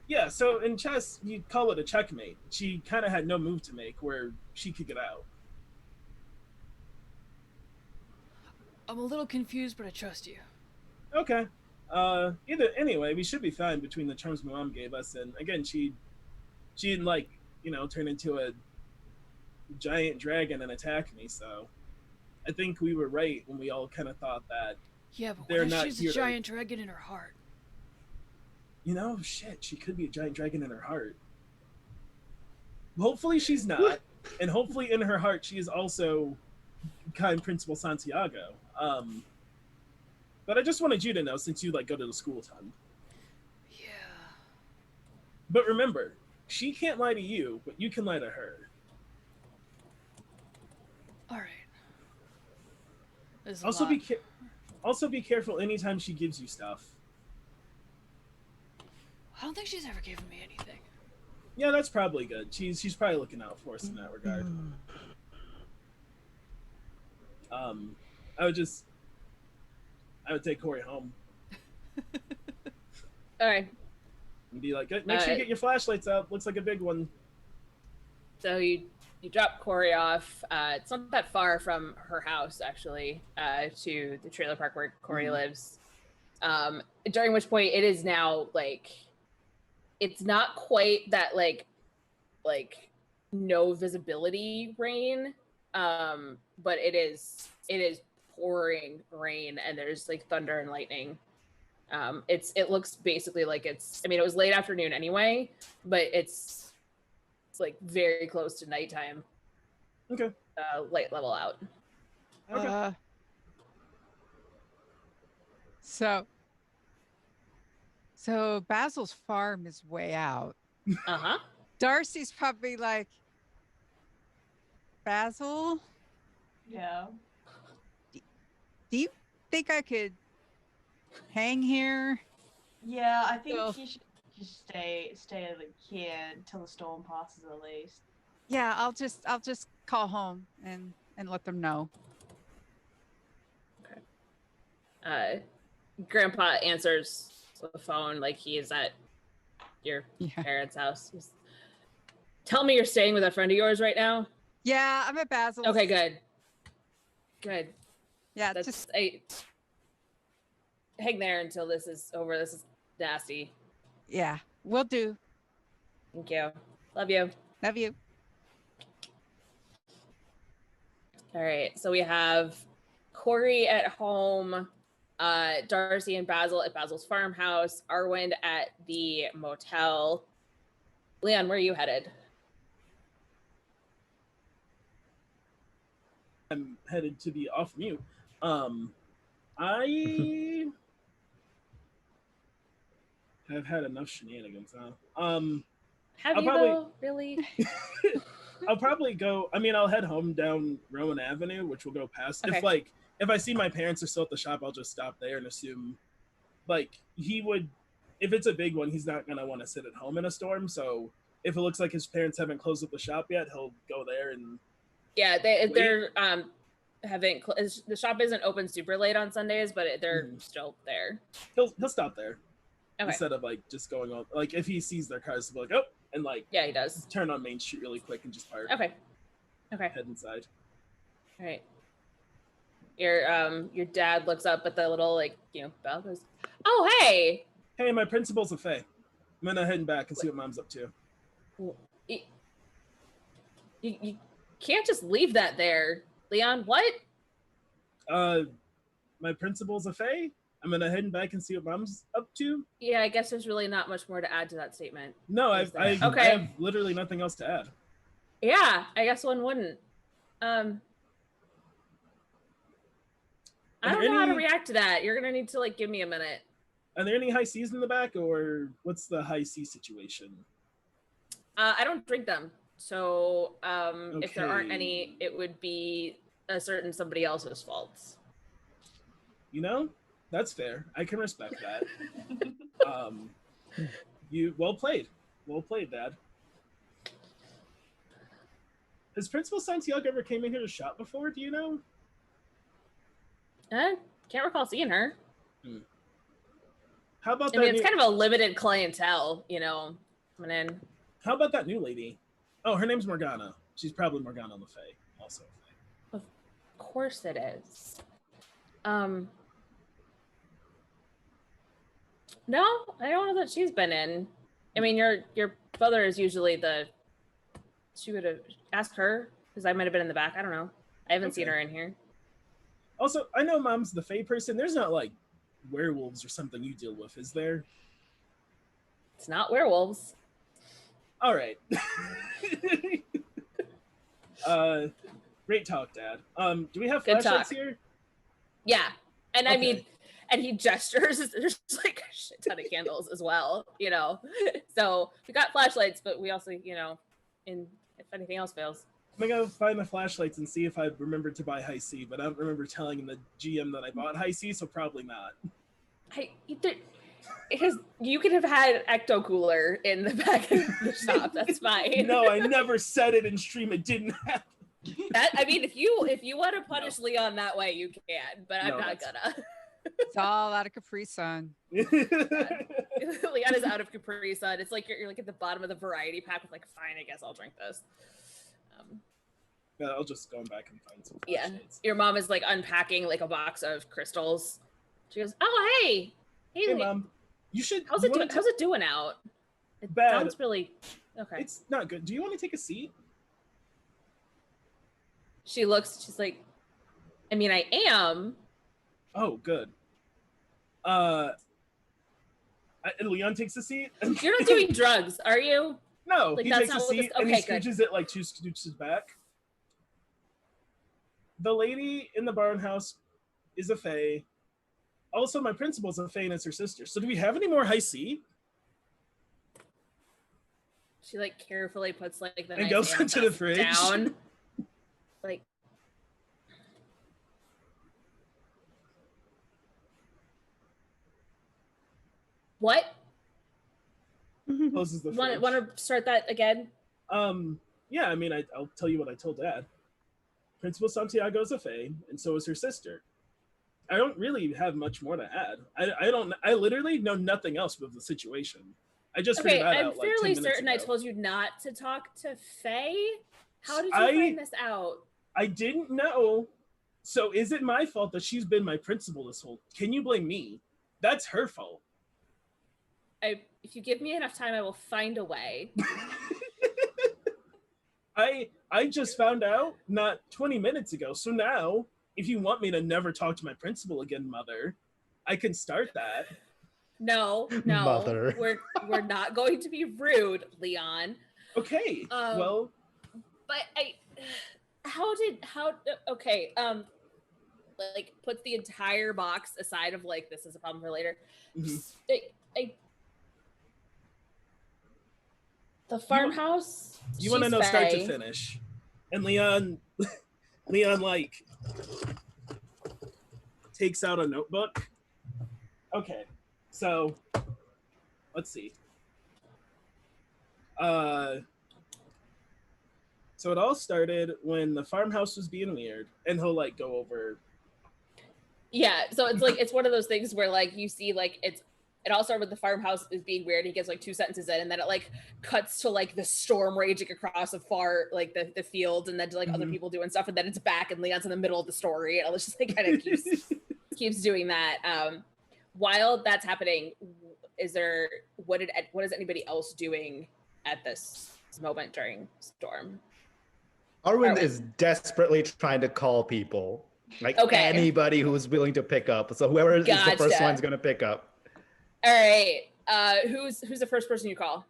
Yeah, so in chess, you'd call it a checkmate. She kind of had no move to make where she could get out. I'm a little confused, but I trust you. Okay. Anyway, we should be fine between the terms my mom gave us, and again, she didn't turn into a giant dragon and attack me, so I think we were right when we all kind of thought that. Yeah, but what if she's a giant dragon in her heart? Shit, she could be a giant dragon in her heart. Hopefully she's not, and hopefully in her heart she is also kind Principal Santiago. But I just wanted you to know, since you go to the school ton. Yeah. But remember, she can't lie to you, but you can lie to her. All right. Also be careful anytime she gives you stuff. I don't think she's ever given me anything. Yeah, that's probably good. She's probably looking out for us in that regard. I would take Corey home All right. and be like, make sure you get your flashlights out. Looks like a big one. So you drop Corey off. It's not that far from her house, actually, to the trailer park where Corey lives. During which point it is now like, it's not quite that like no visibility rain, but it is pouring rain, and there's like thunder and lightning. It looks basically like it's, I mean, it was late afternoon anyway, but it's like very close to nighttime. Okay. Light level out. Okay. So Basil's farm is way out. Uh-huh. Darcy's probably like, Basil, Yeah. do you think I could hang here? Yeah, I think So- you should just stay like here until the storm passes at least. Yeah, I'll just call home and let them know. Grandpa answers the phone like he is at your parents' house. Tell me you're staying with a friend of yours right now? Yeah, I'm at Basil's. Okay, good. Good. Yeah, That's just hang there until this is over. This is nasty. yeah, will do. Thank you. Love you. Love you. All right. So we have Corey at home, Darcy and Basil at Basil's farmhouse, Arwind at the motel. Leon, where are you headed? I'm headed to the off mute. I have had enough shenanigans, huh? Have I'll you probably- though? Really? I'll probably go. I mean, I'll head home down Rowan Avenue, which will go past. Okay. If I see my parents are still at the shop, I'll just stop there and assume, like, he would. If it's a big one, he's not gonna want to sit at home in a storm. So if it looks like his parents haven't closed up the shop yet, he'll go there and. Yeah, they're having the shop isn't open super late on Sundays, but they're still there. He'll stop there Okay. instead of like just going on. Like if he sees their cars, he'll be like, oh, and like Yeah, he does. turn on Main Street really quick and just park. Okay. Head inside. All right. Your dad looks up at the little bell, goes, "Oh, hey." Hey, my principal's a Fae. I'm gonna head back and see what Mom's up to. You can't just leave that there, Leon. What? My principal's a Fae. I'm gonna head back and see what Mom's up to. Yeah, I guess there's really not much more to add to that statement. No, I Okay. have literally nothing else to add. Yeah, I guess one wouldn't. I don't know how to react to that. You're gonna need to give me a minute. Are there any high seas in the back, or what's the high sea situation? I don't drink them, so if there aren't Okay. any, it would be a certain somebody else's fault. You know, that's fair. I can respect that. You well played, Dad. Has Principal Santiago ever came in here to shop before? Do you know? Can't recall seeing her. How about I that? mean, it's kind of a limited clientele, coming in. How about that new lady? Oh, her name's Morgana. She's probably Morgana Le Fay, also. Of course it is. No, I don't know that she's been in. I mean, your brother is usually she would have asked her, because I might have been in the back. I don't know. I haven't seen Okay. her in here. Also, I know Mom's the Fae person. There's not like werewolves or something you deal with, is there? It's not werewolves. All right. Great talk, Dad. Do we have Good flashlights talk. here? Yeah. And I Okay. mean, and he gestures. There's a shit ton of candles as well, So we got flashlights, but we also, if anything else fails. I'm gonna go find the flashlights and see if I remember to buy High C, but I don't remember telling the GM that I bought High C, so probably not. You could have had Ecto Cooler in the back of the shop. That's fine. No, I never said it in stream. It didn't happen. I mean, if you want to punish Leon that way, you can, but I'm not gonna. It's all out of Capri Sun. Leon is out of Capri Sun. It's like you're like at the bottom of the variety pack with like, fine, I guess I'll drink this. Yeah, I'll just go back and find some. Yeah, flashlights. your mom is like unpacking like a box of crystals. She goes, "Oh, hey, Hey, Mom. You should. How's it doing out? It Bad. sounds really okay." It's not good. Do you want to take a seat? She looks. She's like, "I mean, I am." Oh, good. Leon takes a seat. You're not doing drugs, are you? No, Like, he that's takes a not what this- seat and he okay, good. scooches it like 2 scooches back. The lady in the barn house is a fae. Also, my principal's a fae and it's her sister. So do we have any more high C? She like carefully puts like the And nice goes into the amethyst fridge. down. Like, what? Closes the fridge. Want to start that again? Yeah, I mean, I'll tell you what I told Dad. Principal Santiago is a fae, and so is her sister. I don't really have much more to add. I literally know nothing else about the situation. I just Okay, figured that I'm out like 10 fairly minutes certain I ago. told you not to talk to Faye. How did you I- find this out? I didn't know. So is it my fault that she's been my principal this whole? Can you blame me? That's her fault. If you give me enough time, I will find a way. I just found out not 20 minutes ago. So now, if you want me to never talk to my principal again, Mother, I can start that. No, Mother. we're not going to be rude, Leon. Okay. Well, But okay, like puts the entire box aside of like, this is a problem for later. mhm. The farmhouse. You want to she's know start to Faye. finish. And Leon like takes out a notebook. Okay. So let's see. So it all started when the farmhouse was being weird, and he'll like go over. Yeah, so it's like it's one of those things where like you see like it all started with the farmhouse is being weird. He gets like 2 sentences in, and then it like cuts to like the storm raging across like the field, and then to like other Mhm. people doing stuff, and then it's back, and Leon's in the middle of the story, and it's just like kind of keeps doing that. While that's happening, what is anybody else doing at this moment during storm? Arwen Arwen. is desperately trying to call people, like Okay. anybody who's willing to pick up. So whoever is the first Gotcha. one's gonna pick up. All right, who's the first person you call?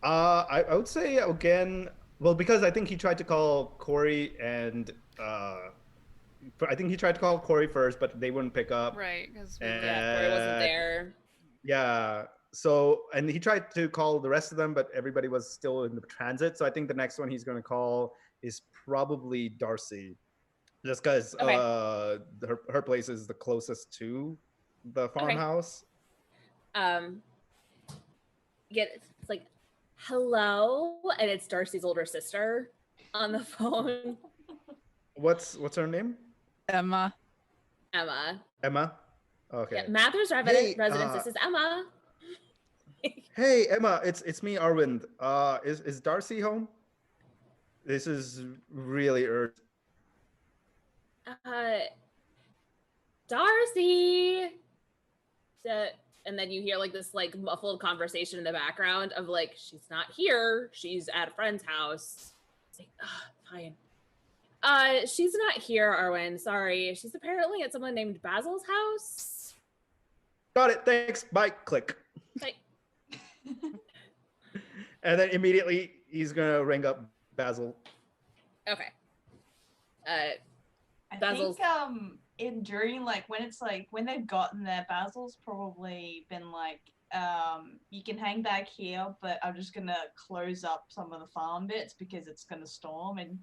I would say again, well, because I think he tried to call Corey and I think he tried to call Corey first, but they wouldn't pick up. Right, because Yeah, Corey wasn't there. Yeah. So, and he tried to call the rest of them, but everybody was still in the transit. So I think the next one he's going to call is probably Darcy, just because Okay. her place is the closest to the farmhouse. It's like, hello, and it's Darcy's older sister on the phone. What's her name? Emma. Emma. Emma. Okay. Yeah, Mathers Hey, residence. This is Emma. Hey Emma, it's me, Arwind. Is Darcy home? This is really urgent. Darcy. And then you hear like this like muffled conversation in the background of like, she's not here. She's at a friend's house. It's like, fine. She's not here, Arwen. Sorry. She's apparently at someone named Basil's house. Got it. Thanks. Bye. Click. Like, And then immediately he's gonna ring up Basil. okay. I Basil's- think during like when they've gotten there, Basil's probably been like, you can hang back here, but I'm just gonna close up some of the farm bits because it's gonna storm, and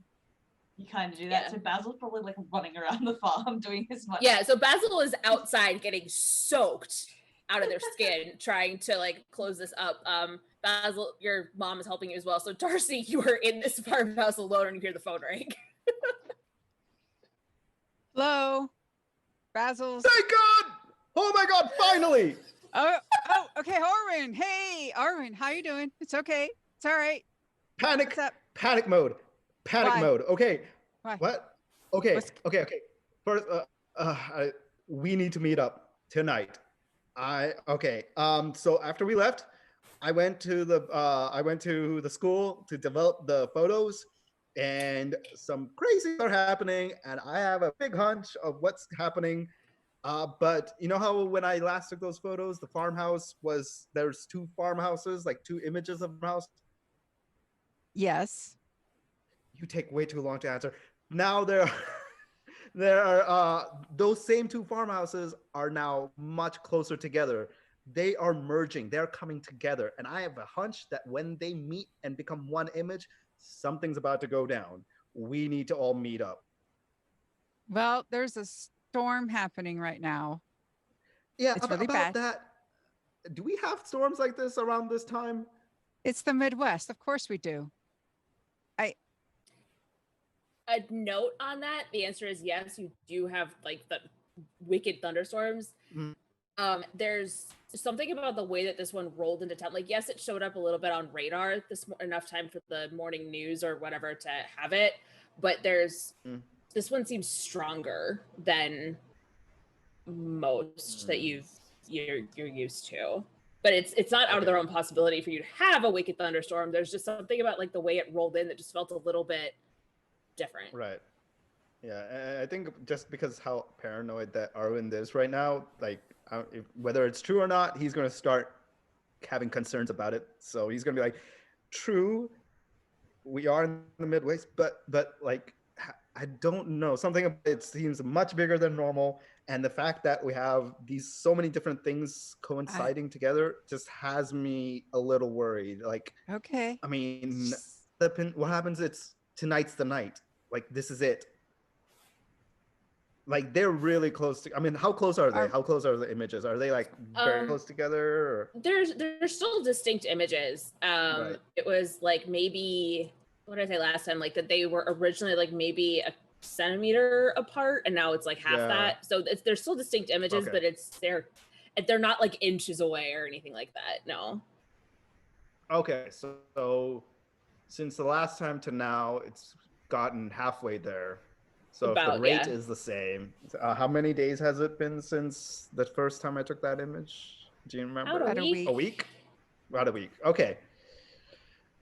you kind of do that. Yeah. So Basil's probably like running around the farm doing as much. Yeah, so Basil is outside getting soaked. out of their skin trying to like close this up. Basil, your mom is helping you as well. So Darcy, you are in this farmhouse alone and you hear the phone ring. Hello, Basil's. Thank God! Oh my God! Finally! Oh, okay, Arwen. Hey, Arwen, how you doing? It's okay. It's all right. Panic! What's up? Panic mode! Panic Why? mode! Okay. Why? What? Okay. What's- Okay. First, we need to meet up tonight. So after we left, I went to the school to develop the photos, and some crazy things are happening, and I have a big hunch of what's happening. But you know how when I last took those photos, the farmhouse there's two farmhouses, like two images of the house. Yes. You take way too long to answer. Now there are those same two farmhouses are now much closer together. They are merging. They're coming together, and I have a hunch that when they meet and become one image, something's about to go down. We need to all meet up. Well, there's a storm happening right now. Yeah, It's really about bad. that. Do we have storms like this around this time? It's the Midwest. Of course we do. A note on that, the answer is yes, you do have like the wicked thunderstorms. Mm. There's something about the way that this one rolled into town. Like, yes, it showed up a little bit on radar enough time for the morning news or whatever to have it, but this one seems stronger than most that you're used to. But it's not out of the realm possibility for you to have a wicked thunderstorm. There's just something about like the way it rolled in that just felt a little bit different. Right. Yeah, and I think just because how paranoid that Arwen is right now, like whether it's true or not, he's going to start having concerns about it. So he's going to be like, "True, we are in the Midwest, but like I don't know. Something about it seems much bigger than normal, and the fact that we have so many different things coinciding together just has me a little worried. Like, Okay. I mean, what happens? Tonight's the night. Like, this is it. Like, they're really close to. I mean, how close are they? How close are the images? Are they like very close together? Or? There's still distinct images. Right. It was like maybe, what did I say last time? Like that they were originally like maybe a centimeter apart, and now it's like half that. So they're still distinct images, but they're not like inches away or anything like that. No. Okay, so since the last time to now, it's gotten halfway there. So if the rate is the same, how many days has it been since the first time I took that image? Do you remember? About a week. A week? About a week. Okay.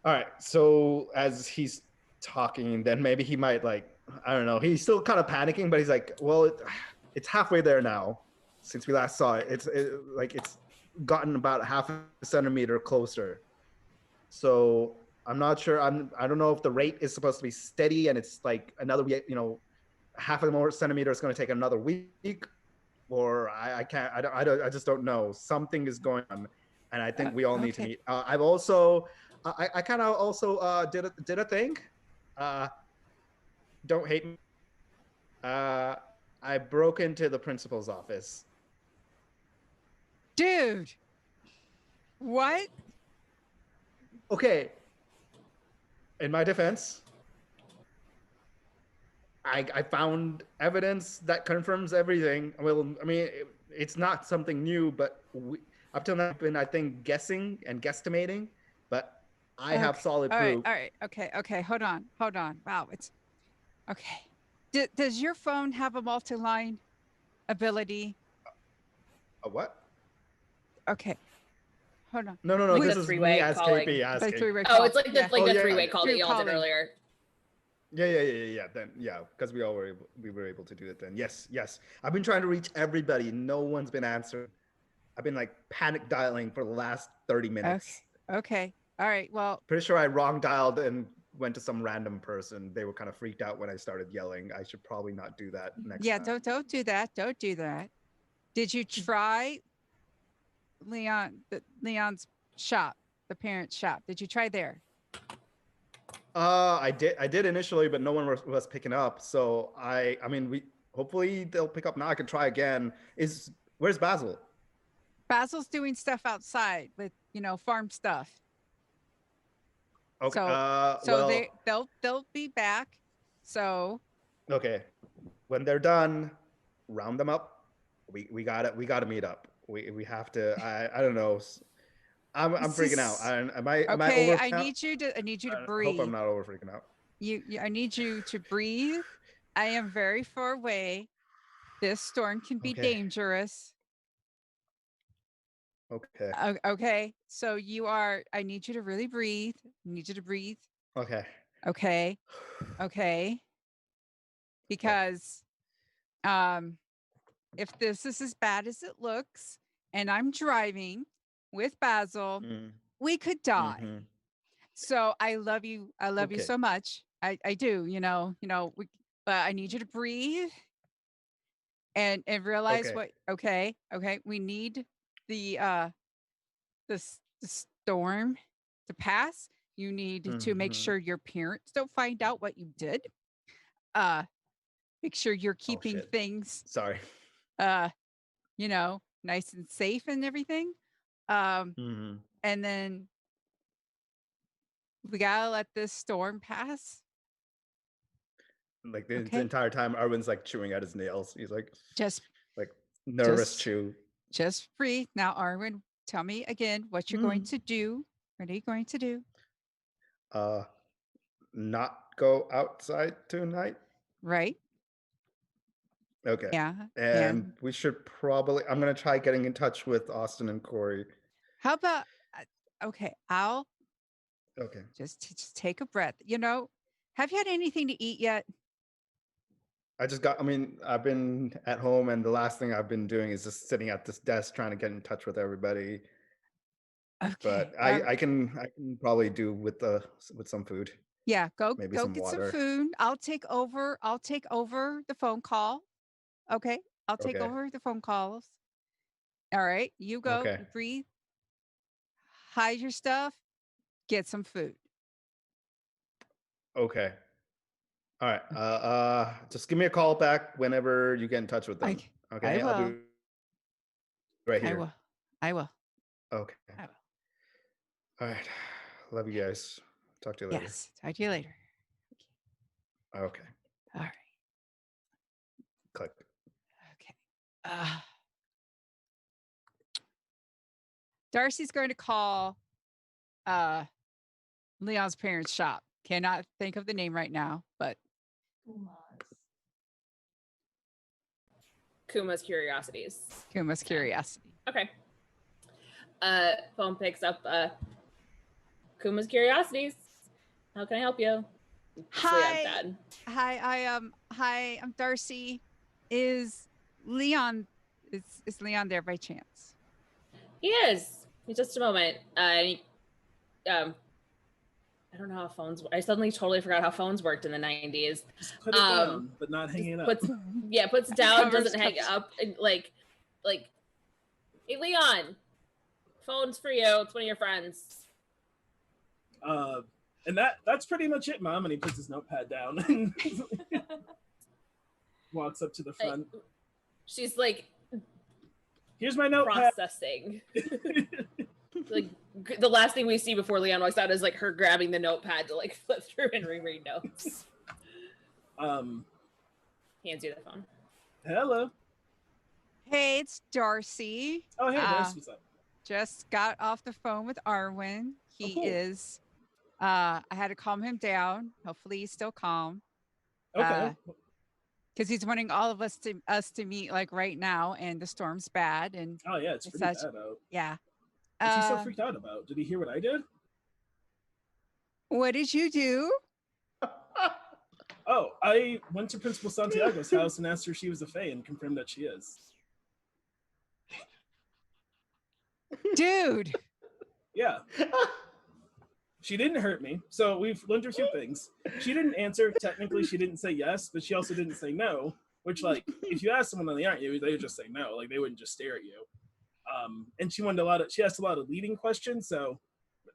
All right. So as he's talking, then maybe he might like, I don't know. He's still kind of panicking, but he's like, well, it's halfway there now since we last saw it. It's gotten about half a centimeter closer. So I'm not sure. I don't know if the rate is supposed to be steady and it's like another, half a more centimeter is going to take another week, or I just don't know. Something is going on, and I think we all need to meet. I've also, I kind of also did a thing. Don't hate me. I broke into the principal's office. Dude. What? Okay. In my defense, I found evidence that confirms everything. Well, I mean, it's not something new, but up till now, I've been, I think, guessing and guesstimating, but I have solid proof. All right. Okay. Hold on. Wow. It's okay. Does your phone have a multi-line ability? A what? Okay. Hold on. No. This is me as KP asking. It's like the three-way call that y'all did earlier. Yeah. Then because we were able to do it then. Yes. I've been trying to reach everybody. No one's been answering. I've been like panic dialing for the last 30 minutes. Okay. All right. Well, pretty sure I wrong dialed and went to some random person. They were kind of freaked out when I started yelling. I should probably not do that next time. Yeah, don't do that. Don't do that. Did you try Leon's shop, the parent's shop? Did you try there? I did initially, but no one was picking up. So I mean, hopefully they'll pick up now. I can try again. Where's Basil? Basil's doing stuff outside with, farm stuff. Okay. So they'll be back. So okay. When they're done, round them up. We gotta meet up. We have to. I don't know. I'm freaking out. Am I okay. over? I need you to I breathe. hope I'm not over freaking out. I need you to breathe. I am very far away. This storm can be Okay. dangerous. Okay. Okay. So I need you to really breathe. I need you to breathe. Okay. Okay. Okay. Because if this is as bad as it looks and I'm driving with Basil, we could die. Mm-hmm. So I love you. I love you Okay. so much. I do, but I need you to breathe and realize Okay. okay. We need the storm to pass. You need to make sure your parents don't find out what you did. Make sure you're keeping shit. things Sorry. nice and safe and everything. And then we gotta let this storm pass. Like the entire time, Arwen's like chewing at his nails. He's like just nervous chew. Just breathe. Now, Arwen, tell me again what you're going to do. What are you going to do? Not go outside tonight. Right. Okay. Yeah. And we should probably. I'm gonna try getting in touch with Austin and Corey. How about? Okay, I'll. Okay. Just take a breath. Have you had anything to eat yet? I've been at home, and the last thing I've been doing is just sitting at this desk trying to get in touch with everybody. Okay. But I can probably do with some food. Yeah, go Maybe go some get water. some food. I'll take over the phone call. Okay. I'll take over the phone calls. All right. You go. Okay. You breathe. Hide your stuff. Get some food. Okay. All right. Just give me a call back whenever you get in touch with them. Okay. I will. I'll be right here. I will. Okay. I will. All right. Love you guys. Talk to you later. Yes. Talk to you later. Okay. All right. Click. Okay. Darcy's going to call Leon's parents' shop. Cannot think of the name right now, but Kuma's Curiosities. Kuma's Curiosity. Okay. Phone picks up Kuma's Curiosities. How can I help you? Hi. Hi, I'm Darcy. Is Leon there by chance? He is. In just a moment. I don't know how phones work. I suddenly totally forgot how phones worked in the 90s. Just put it down, but not hanging up. Puts down, doesn't hang up. And like, hey, Leon, phone's for you. It's one of your friends. And that's pretty much it, Mom. And he puts his notepad down and walks up to the front. She's like, here's my notepad. Processing. Like the last thing we see before Leon walks out is like her grabbing the notepad to like flip through and reread notes. Hands you the phone. Hello. Hey, it's Darcy. Oh, hey, Darcy, what's up? Just got off the phone with Arwen. He is. I had to calm him down. Hopefully, he's still calm. Okay. Because he's wanting all of us to meet like right now, and the storm's bad. And oh yeah, it's pretty bad out. Yeah. What's he so freaked out about? Did he hear what I did? What did you do? Oh, I went to Principal Santiago's house and asked her if she was a fae and confirmed that she is. Dude. Yeah. She didn't hurt me. So we've learned a few things. She didn't answer. Technically, she didn't say yes, but she also didn't say no, which, like, if you ask someone on the interview, they would just say no. Like, they wouldn't just stare at you. And she asked a lot of leading questions, so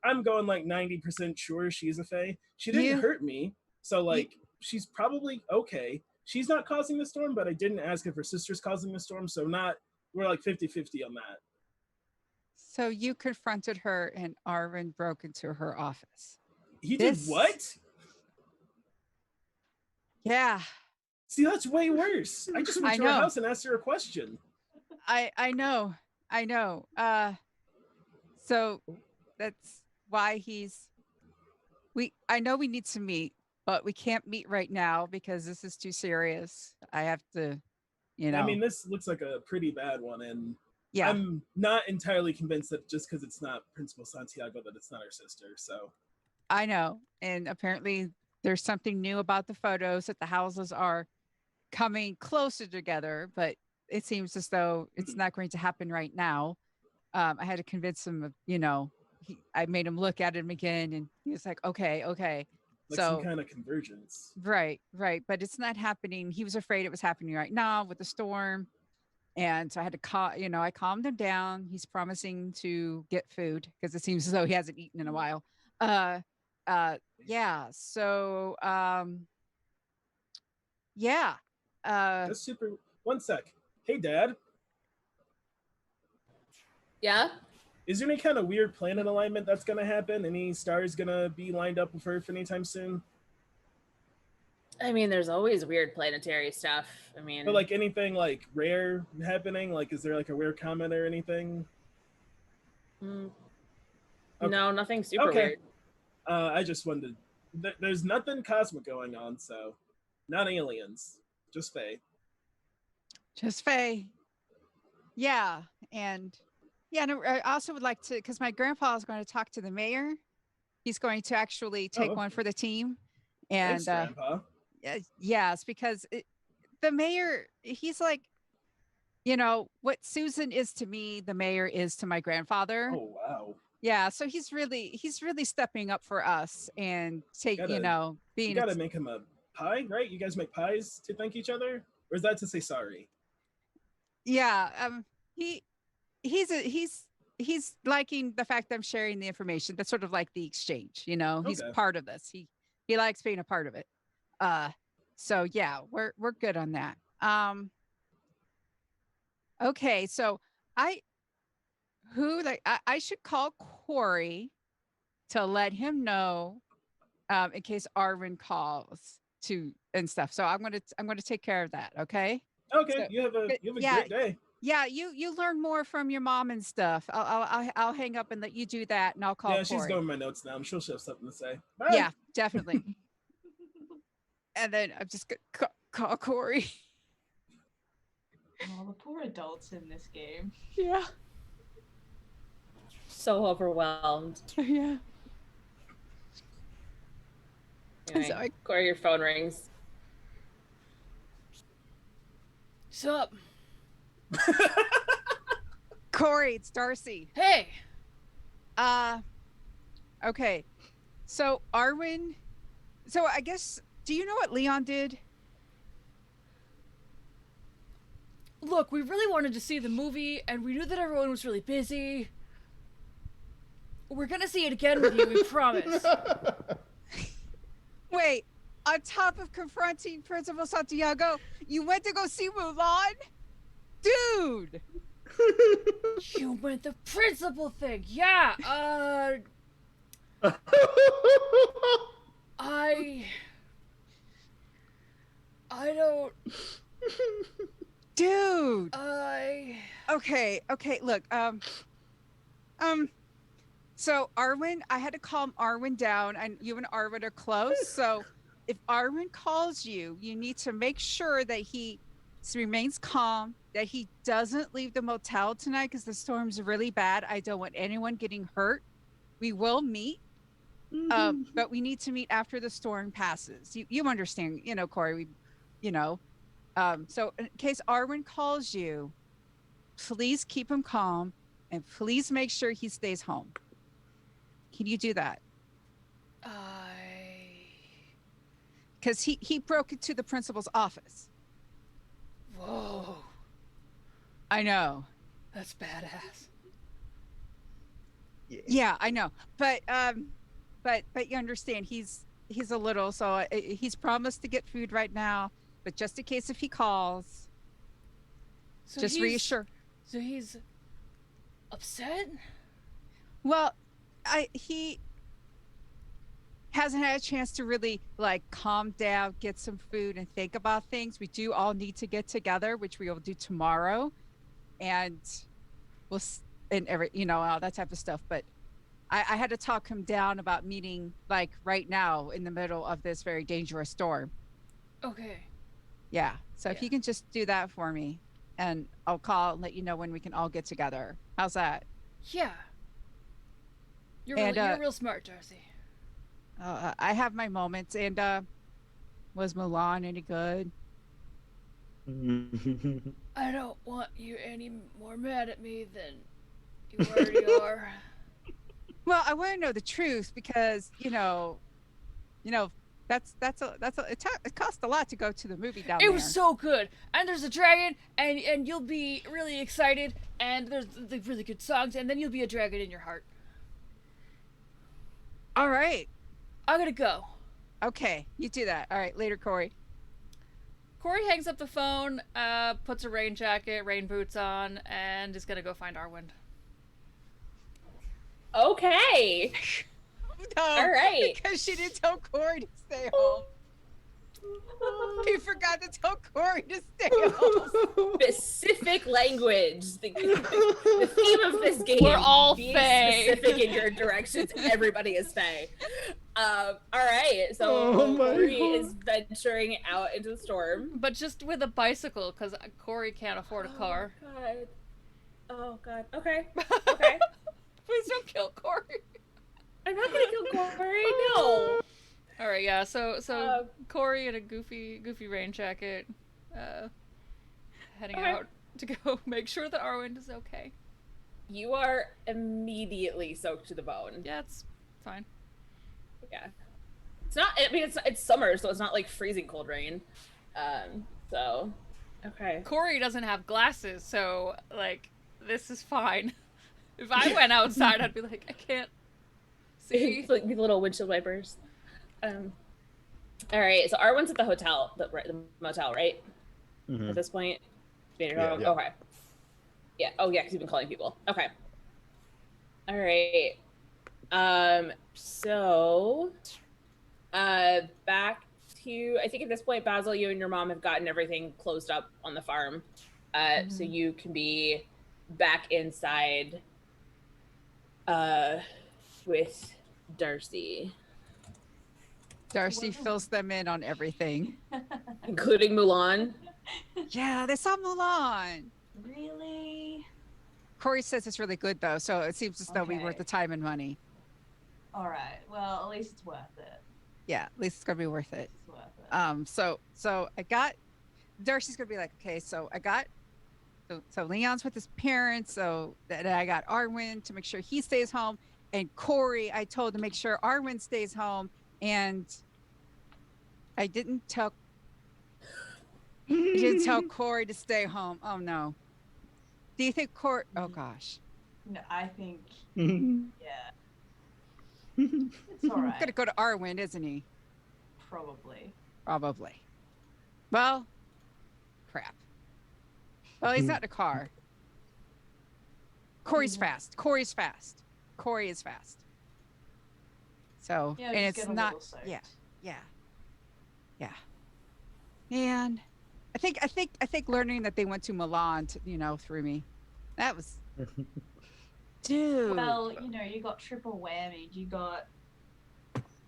I'm going like 90% sure she's a fae. She didn't hurt me, so like she's probably okay. She's not causing the storm, but I didn't ask if her sister's causing the storm, so we're like 50-50 on that. So you confronted her and Arwen broke into her office. He This- did what? Yeah, See, that's way worse. I just went I to her know. house and asked her a question. I know. I know. So that's why I know we need to meet, but we can't meet right now because this is too serious. I have to, I mean, this looks like a pretty bad one, and yeah. I'm not entirely convinced that just because it's not Principal Santiago that it's not her sister. So I know. And apparently there's something new about the photos that the houses are coming closer together, but it seems as though it's not going to happen right now. I had to convince him of, I made him look at him again and he was like, okay. like So some kind of convergence. right. But it's not happening. He was afraid it was happening right now with the storm. And so I had to I calmed him down. He's promising to get food because it seems as though he hasn't eaten in a while. Yeah. So, yeah. That's super. One sec. Hey, Dad. Yeah? Is there any kind of weird planet alignment that's gonna happen? Any stars gonna be lined up with Earth anytime soon? I mean, there's always weird planetary stuff. I mean, But like anything like rare happening? Like, is there like a rare comet or anything? mm, Okay. no, nothing super Okay. weird. I just wanted. There's nothing cosmic going on, so not aliens, just Fae. Just Faye. Yeah. And yeah, no, I also would like to, because my grandpa is going to talk to the mayor. He's going to actually take one okay. for the team. And Thanks, Grandpa. yes, because the mayor, he's like, what Susan is to me, the mayor is to my grandfather. Oh wow. Yeah, so he's really stepping up for us and being You gotta make him a pie, right? You guys make pies to thank each other, or is that to say sorry? yeah, he's liking the fact that I'm sharing the information. That's sort of like the exchange, he's Okay. part of this. He likes being a part of it. So yeah, we're good on that. Okay, so I should call Corey to let him know in case Arwen calls and stuff. So I'm gonna take care of that. Okay. Okay, So, you have a yeah, great day. Yeah, you learn more from your mom and stuff. I'll hang up and let you do that, and I'll call. Yeah, she's Corey. going my notes now. I'm sure she'll have something to say. Bye. Yeah, definitely. And then I'm just gonna call Corey. Oh, the poor adults in this game. Yeah. So overwhelmed. Yeah. Anyway, Corey, your phone rings. Sup? Corey, it's Darcy. Hey! Okay. So Arwen, so I guess, do you know what Leon did? Look, we really wanted to see the movie, and we knew that everyone was really busy. We're gonna see it again with you, we promise. Wait, on top of confronting Principal Santiago, you went to go see Mulan? Dude! You meant the principal thing, yeah, I don't... Dude! Okay, look, so Arwen, I had to calm Arwen down, and you and Arwen are close, so if Arwen calls you, you need to make sure that he remains calm, that he doesn't leave the motel tonight because the storm's really bad. I don't want anyone getting hurt. We will meet, but we need to meet after the storm passes. You understand, Corey, so in case Arwen calls you, please keep him calm and please make sure he stays home. Can you do that? Because he broke into the principal's office. Whoa. I know. That's badass. Yeah, I know. But you understand, he's a little, so he's promised to get food right now, but just in case if he calls, So just reassure. So he's upset? Well, he hasn't had a chance to really like calm down, get some food, and think about things. We do all need to get together, which we will do tomorrow, and and all that type of stuff. But I had to talk him down about meeting like right now in the middle of this very dangerous storm. Okay. Yeah. So if you can just do that for me, and I'll call and let you know when we can all get together. How's that? Yeah. You're real smart, Darcy. I have my moments. And was Mulan any good? I don't want you any more mad at me than you already are. Well, I want to know the truth because it costs a lot to go to the movie down there. It was so good, and there's a dragon, and you'll be really excited, and there's the really good songs, and then you'll be a dragon in your heart. All right. I'm gonna go. Okay, you do that. All right, later, Corey. Corey hangs up the phone, puts a rain jacket, rain boots on, and is gonna go find Arwen. Okay. No, all right. Because she didn't tell Corey to stay home. He forgot to tell Corey to stay home. Specific language. The theme of this game. We're all being fae. specific in your directions. Everybody is fae. All right. So Corey is venturing out into the storm, but just with a bicycle because Corey can't afford a car. Oh God. Okay. Okay. Please don't kill Corey. I'm not gonna kill Corey. No. All right, yeah. So Corey in a goofy rain jacket, heading out to go make sure that Arwen is okay. You are immediately soaked to the bone. Yeah, it's fine. Yeah, it's not. I mean, it's summer, so it's not like freezing cold rain. So, okay. Corey doesn't have glasses, so like this is fine. If I went outside, I'd be like, I can't see. Like these little windshield wipers. All right, so Arwen's at the hotel, the motel, right? Mm-hmm. At this point? Yeah. Okay. Yeah, oh yeah, because you've been calling people. Okay. All right. So, back to, I think at this point, Basil, you and your mom have gotten everything closed up on the farm. So you can be back inside with Darcy. Darcy fills them in on everything. Including Mulan. Yeah, they saw Mulan. Really? Corey says it's really good though, so it seems as though we worth the time and money. All right. Well, at least it's worth it. Yeah, at least it's gonna be worth it. It's worth it. So I got Darcy's gonna be like, okay, so I got so Leon's with his parents, so that I got Arwen to make sure he stays home, and Corey I told to make sure Arwen stays home, and I didn't tell Corey to stay home. Oh no. Do you think Corey? Oh gosh. No, I think. Yeah. It's all right. Gonna go to Arwen, isn't he? Probably. Well, crap. Well, he's not in a car. Corey's fast. Corey is fast. So, Yeah, and just it's get a not. little soaked. Yeah. And I think learning that they went to Milan, threw me. That was, dude. Well, you got triple whammy. You got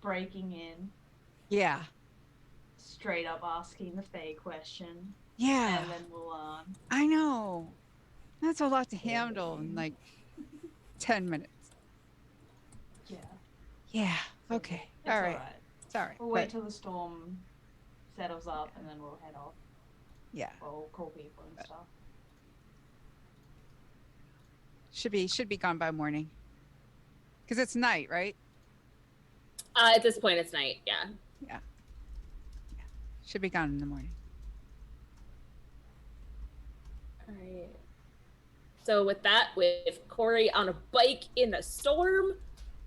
breaking in. Yeah. Straight up asking the Faye question. Yeah. And then Mulan. I know. That's a lot to handle in like 10 minutes. Yeah. Yeah. Okay. It's All right. It's all right. We'll wait till the storm settles up and then we'll head off. Yeah. We'll call people and stuff. Should be gone by morning. Because it's night, right? At this point, it's night. Yeah. Yeah. Should be gone in the morning. All right. So with that, with Corey on a bike in a storm,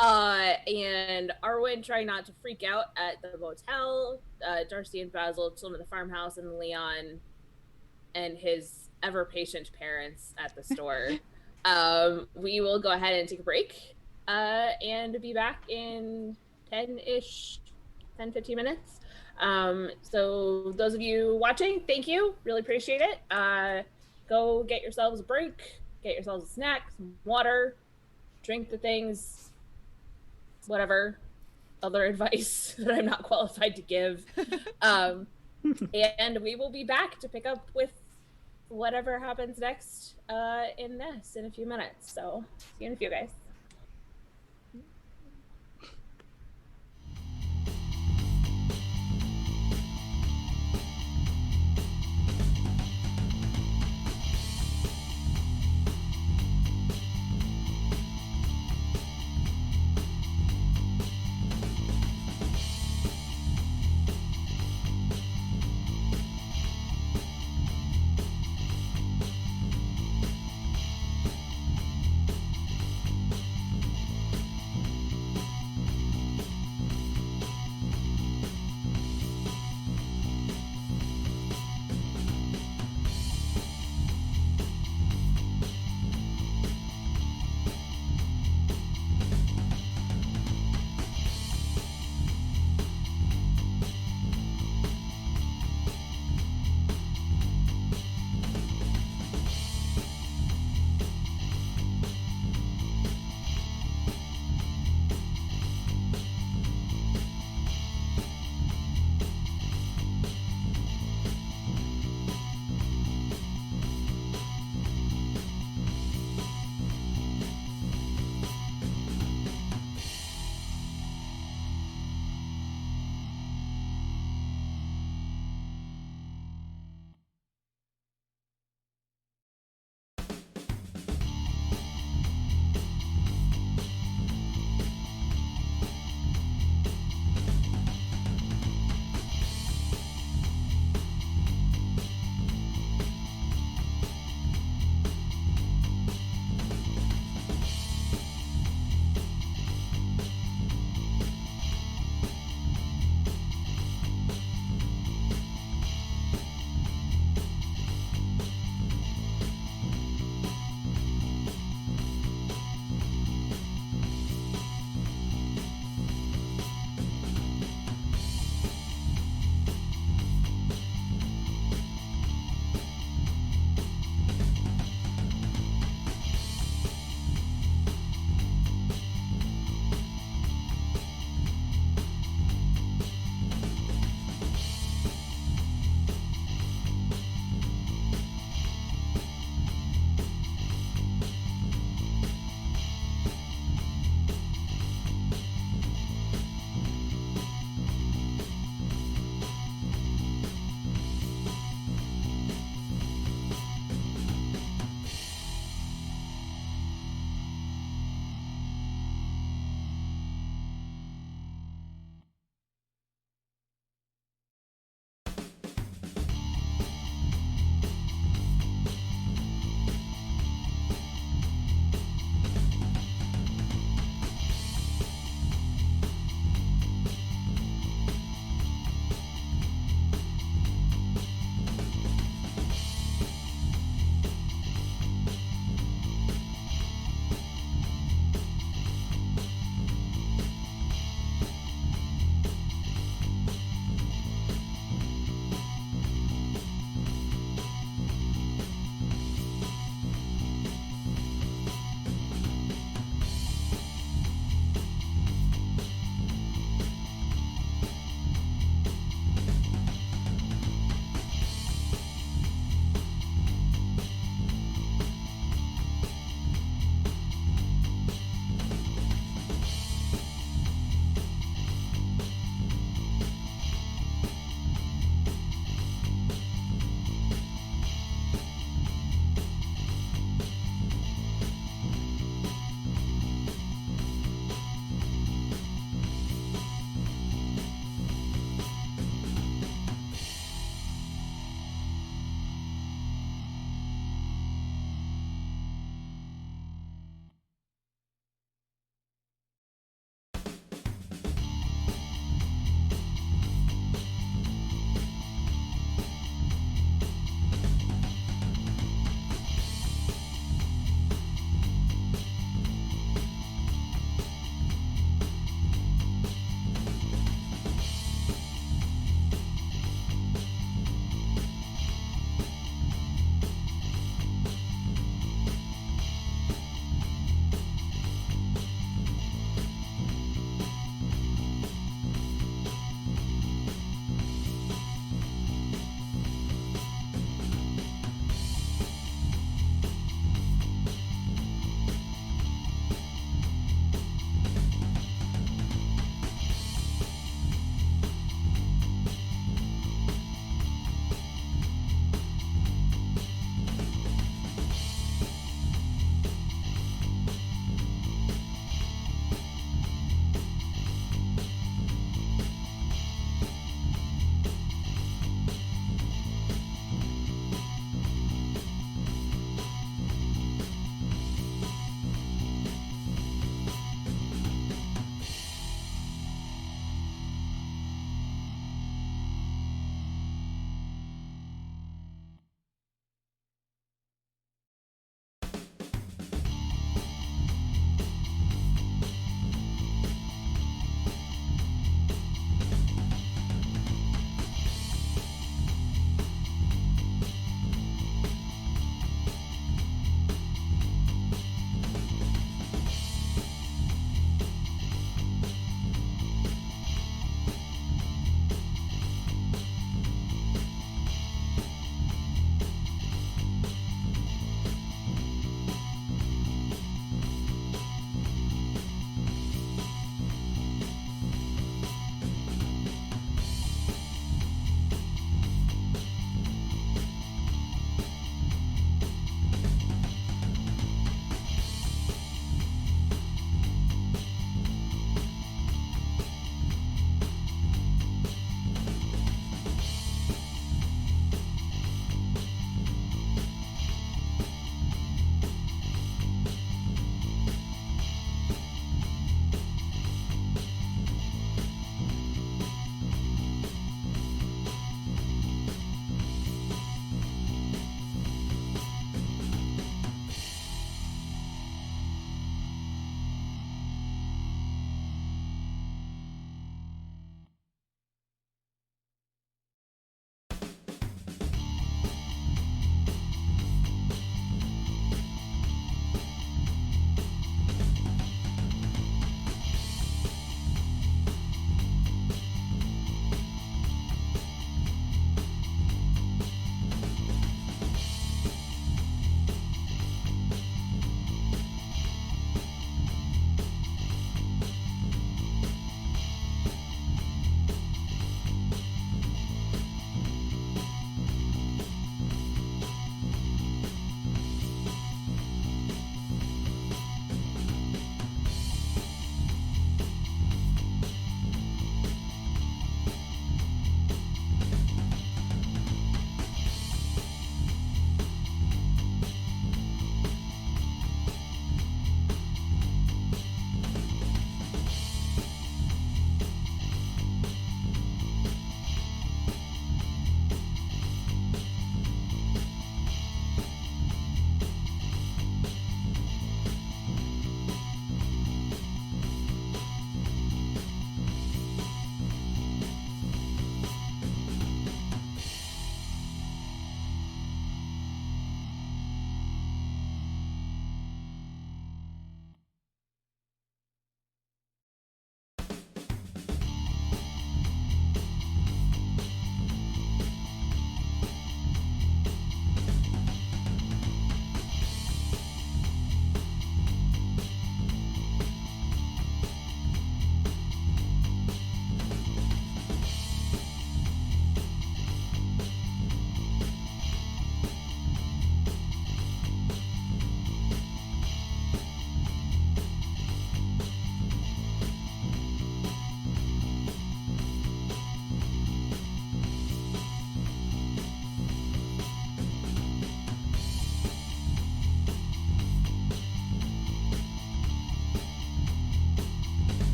and Arwen trying not to freak out at the motel, Darcy and Basil chilling at the farmhouse, and Leon and his ever patient parents at the store. We will go ahead and take a break, and be back in 10-ish, 10, 15 minutes. So those of you watching, thank you. Really appreciate it. Go get yourselves a break, get yourselves a snack, some water, drink the things, whatever other advice that I'm not qualified to give. And we will be back to pick up with whatever happens next in this in a few minutes. So see you in a few, guys.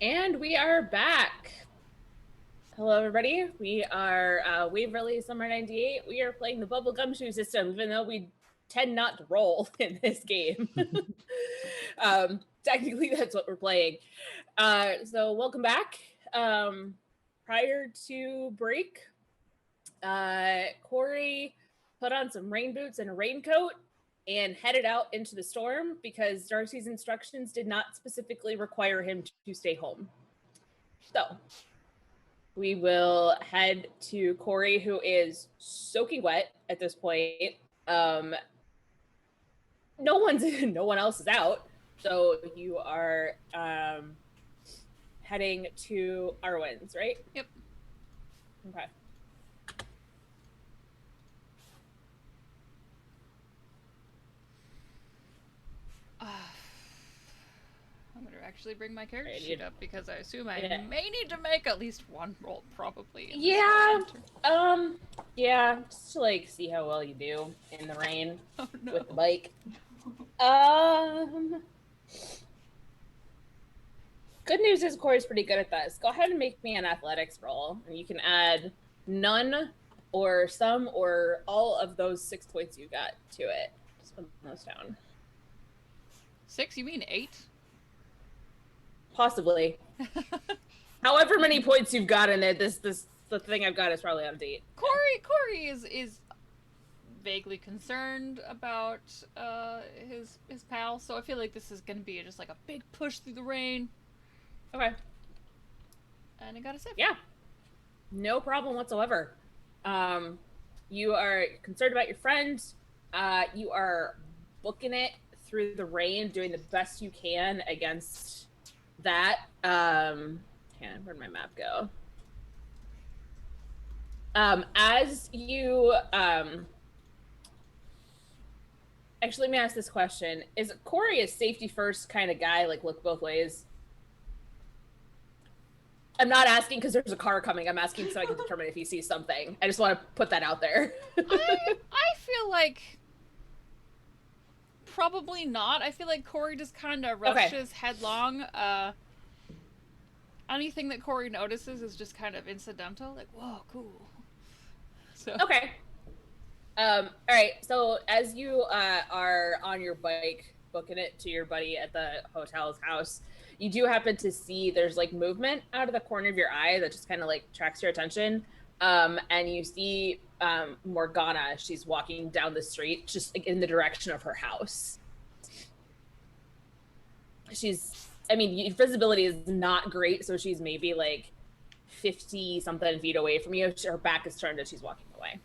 And we are back. Hello, everybody. We are Waverly Summer 98. We are playing the Bubblegumshoe system, even though we tend not to roll in this game. Technically, that's what we're playing. So welcome back. Prior to break, Corey put on some rain boots and a raincoat and headed out into the storm because Darcy's instructions did not specifically require him to stay home. So we will head to Corey, who is soaking wet at this point. No one else is out, so you are heading to Arwen's, right? Yep. Okay. I'm gonna actually bring my character Right, sheet up because I assume I Yeah. may need to make at least one roll, probably. in this Yeah. encounter. Yeah, just to like see how well you do in the rain Oh no. with the bike. Good news is Corey's pretty good at this. Go ahead and make me an athletics roll, and you can add none or some or all of those 6 points you got to it. Just put those down. 6? You mean 8? Possibly. However many points you've got in it, the thing I've got is probably out of date. Corey is vaguely concerned about his pal, so I feel like this is gonna be just like a big push through the rain. Okay. And I gotta say, Yeah. No problem whatsoever. You are concerned about your friend. You are booking it through the rain, doing the best you can against that. Where'd my map go? As you actually, let me ask this question: is Corey a safety first kind of guy? Like, look both ways. I'm not asking because there's a car coming. I'm asking so I can determine if he sees something. I just want to put that out there. I feel like probably not. I feel like Corey just kind of rushes headlong. Anything that Corey notices is just kind of incidental. Like, whoa, cool. So. Okay. All right. So as you are on your bike, booking it to your buddy at the hotel's house, you do happen to see there's like movement out of the corner of your eye that just kind of like tracks your attention. And you see Morgana. She's walking down the street, just like, in the direction of her house. Visibility is not great, so she's maybe like 50 something feet away from you. Her back is turned and she's walking away.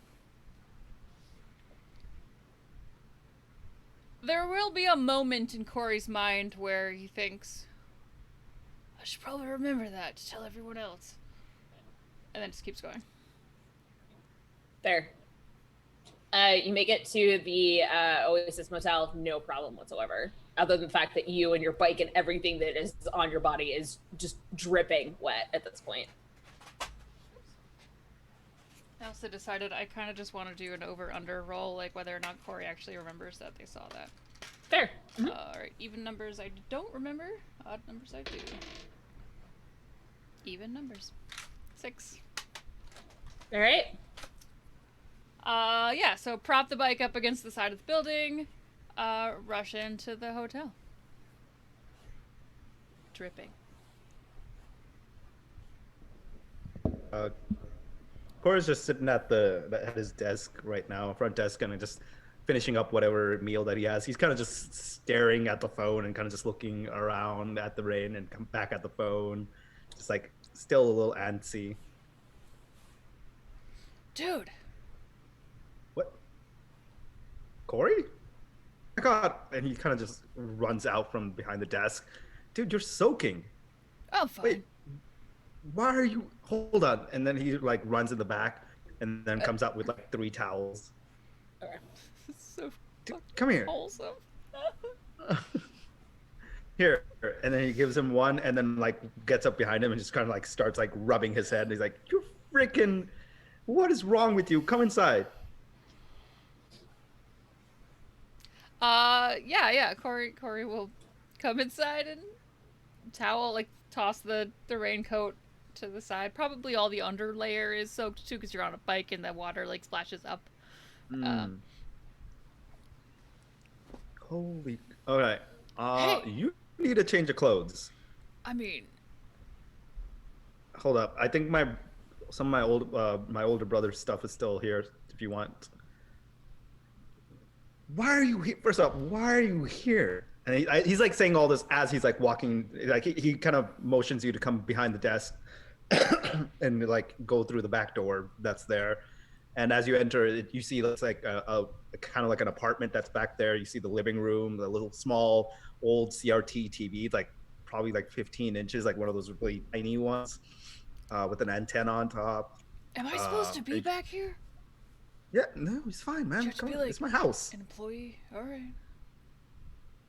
There will be a moment in Corey's mind where he thinks, I should probably remember that to tell everyone else. And then just keeps going. There. You make it to the Oasis Motel, no problem whatsoever. Other than the fact that you and your bike and everything that is on your body is just dripping wet at this point. I also decided I kind of just want to do an over-under roll, like whether or not Corey actually remembers that they saw that. Fair. Mm-hmm. Alright, even numbers I don't remember, odd numbers I do. Even numbers. 6. All right. Yeah, so prop the bike up against the side of the building, rush into the hotel. Dripping. Cora's just sitting at his desk right now, front desk, and just finishing up whatever meal that he has. He's kind of just staring at the phone and kind of just looking around at the rain and come back at the phone, just like still a little antsy. Dude. What? Corey? My God! And he kind of just runs out from behind the desk. Dude, you're soaking. I'm fine. Wait. Why are you? Hold on. And then he like runs in the back and then comes out with like 3 towels. Okay. So Dude, come here. wholesome. Here. And then he gives him one and then like gets up behind him and just kind of like starts like rubbing his head. And he's like, you freaking, what is wrong with you? Come inside. Yeah. Corey will come inside and towel, like toss the raincoat to the side. Probably all the under layer is soaked too, because you're on a bike and the water like splashes up. Holy. All right. Hey. You need to change your clothes. I mean, Hold up. I think some of my older brother's stuff is still here. If you want. Why are you here? First off, why are you here? And he's like saying all this as he's like walking. Like he kind of motions you to come behind the desk and like go through the back door that's there. And as you enter, you see it's like a kind of like an apartment that's back there. You see the living room, the little small old CRT TV, like probably like 15 inches, like one of those really tiny ones with an antenna on top. am I supposed to be back here? Yeah, no, it's fine, man. You have to Come be on. like It's my house. an employee. All right.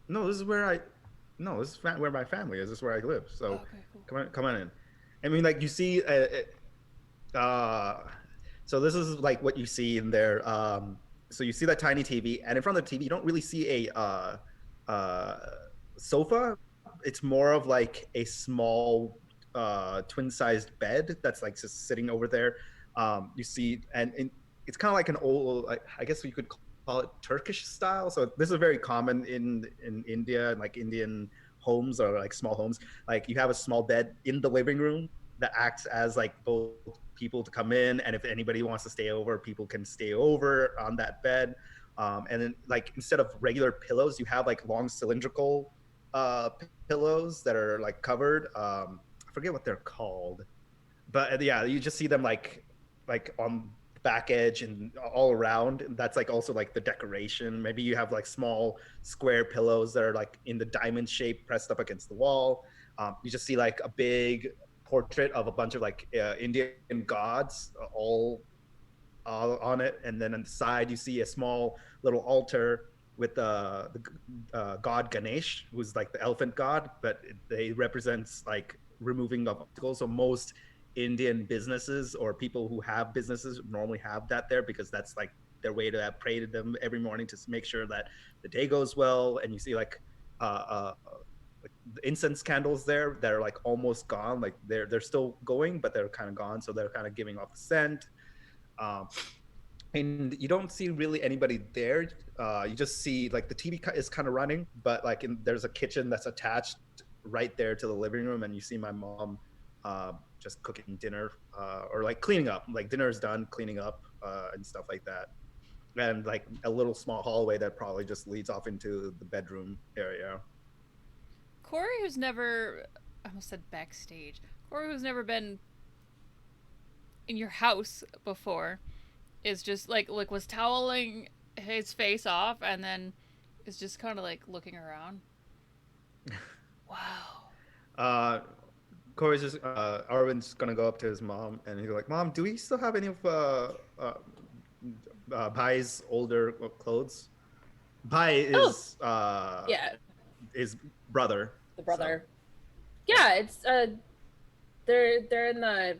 No, this is where where my family is. This is where I live. So Okay, cool. come on in. I mean, like you see, so this is like what you see in there. So you see that tiny TV, and in front of the TV, you don't really see a sofa. It's more of like a small twin-sized bed that's like just sitting over there. You see, and it's kind of like an old, I guess you could call it Turkish style. So this is very common in India, and like Indian homes or like small homes. Like you have a small bed in the living room that acts as like both people to come in, and if anybody wants to stay over, people can stay over on that bed. And then like instead of regular pillows, you have like long cylindrical pillows that are like covered. I forget what they're called, but yeah, you just see them like on the back edge and all around. And that's like also like the decoration. Maybe you have like small square pillows that are like in the diamond shape pressed up against the wall. You just see like a big portrait of a bunch of like Indian gods all on it, and then on the side you see a small little altar with the god Ganesh, who's like the elephant god, but they represents like removing obstacles. So most Indian businesses or people who have businesses normally have that there, because that's like their way to pray to them every morning to make sure that the day goes well. And you see like the incense candles there that are like almost gone, like they're still going, but they're kind of gone, so they're kind of giving off the scent. And you don't see really anybody there. You just see like the TV is kind of running, but like there's a kitchen that's attached right there to the living room, and you see my mom just cooking dinner or like cleaning up, like dinner is done, cleaning up and stuff like that. And like a little small hallway that probably just leads off into the bedroom area. Corey, who's never, I almost said backstage. Corey, who's never been in your house before, is just like was toweling his face off, and then is just kind of like looking around. Wow. Corey's just Arwen's gonna go up to his mom, and he's like, "Mom, do we still have any of Bai's older clothes?" Bai is Yeah, his brother. the brother. So. Yeah, it's they're in the.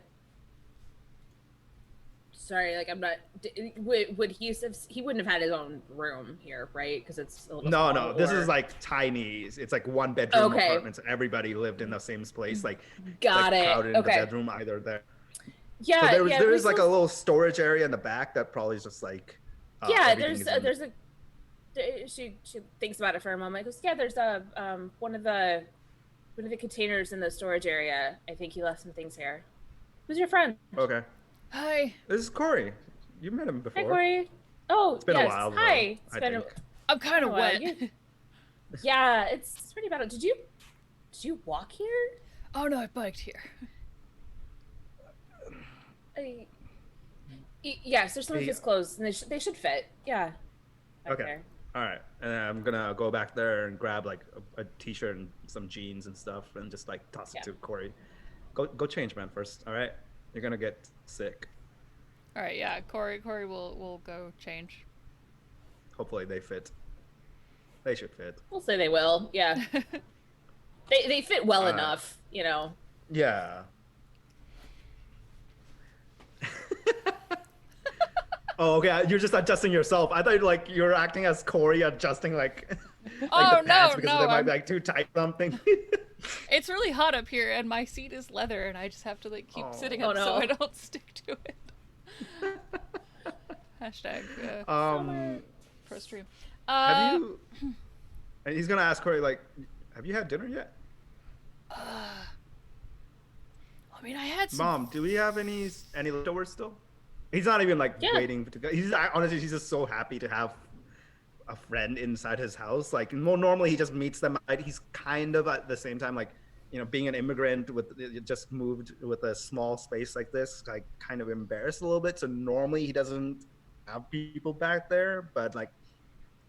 Sorry, like I'm not. Would he wouldn't have had his own room here, right? Because it's a little No, small, this is like tiny. It's like one bedroom apartments, and everybody lived in the same place. Like got it. Crowded in Okay. the bedroom either there. Yeah, so yeah. there is like a little storage area in the back that probably is just like. Yeah, there's a. She thinks about it for a moment. Goes, yeah, there's a one of the containers in the storage area. I think he left some things here. Who's your friend? Okay. Hi. This is Corey. You met him before. Hi, Corey. Oh, It's been yes. a while. Hi. Though, I think. I'm kind of wet. Yeah, it's pretty bad. Did you walk here? Oh no, I biked here. Yes, there's some of his clothes, and they should fit. Yeah. Okay. There. All right, and I'm gonna go back there and grab like a t-shirt and some jeans and stuff, and just like toss it to Corey. Go change, man. First, all right? You're gonna get sick. All right, yeah. Corey will go change. Hopefully they fit. They should fit. We'll say they will. Yeah. they fit well enough, you know. Yeah. Oh, okay. You're just adjusting yourself. I thought like you were acting as Corey, adjusting like, like Oh, the pants no, because no, they might I'm- be like too tight or something. It's really hot up here, and my seat is leather, and I just have to like keep sitting up so I don't stick to it. Hashtag pro stream. Have you? And he's gonna ask Corey like, have you had dinner yet? I mean, I had some. Mom, do we have any leftovers still? He's not even like waiting to go. Honestly, he's just so happy to have a friend inside his house. Like more normally, he just meets them. He's kind of at the same time like, you know, being an immigrant just moved with a small space like this, like kind of embarrassed a little bit. So normally he doesn't have people back there, but like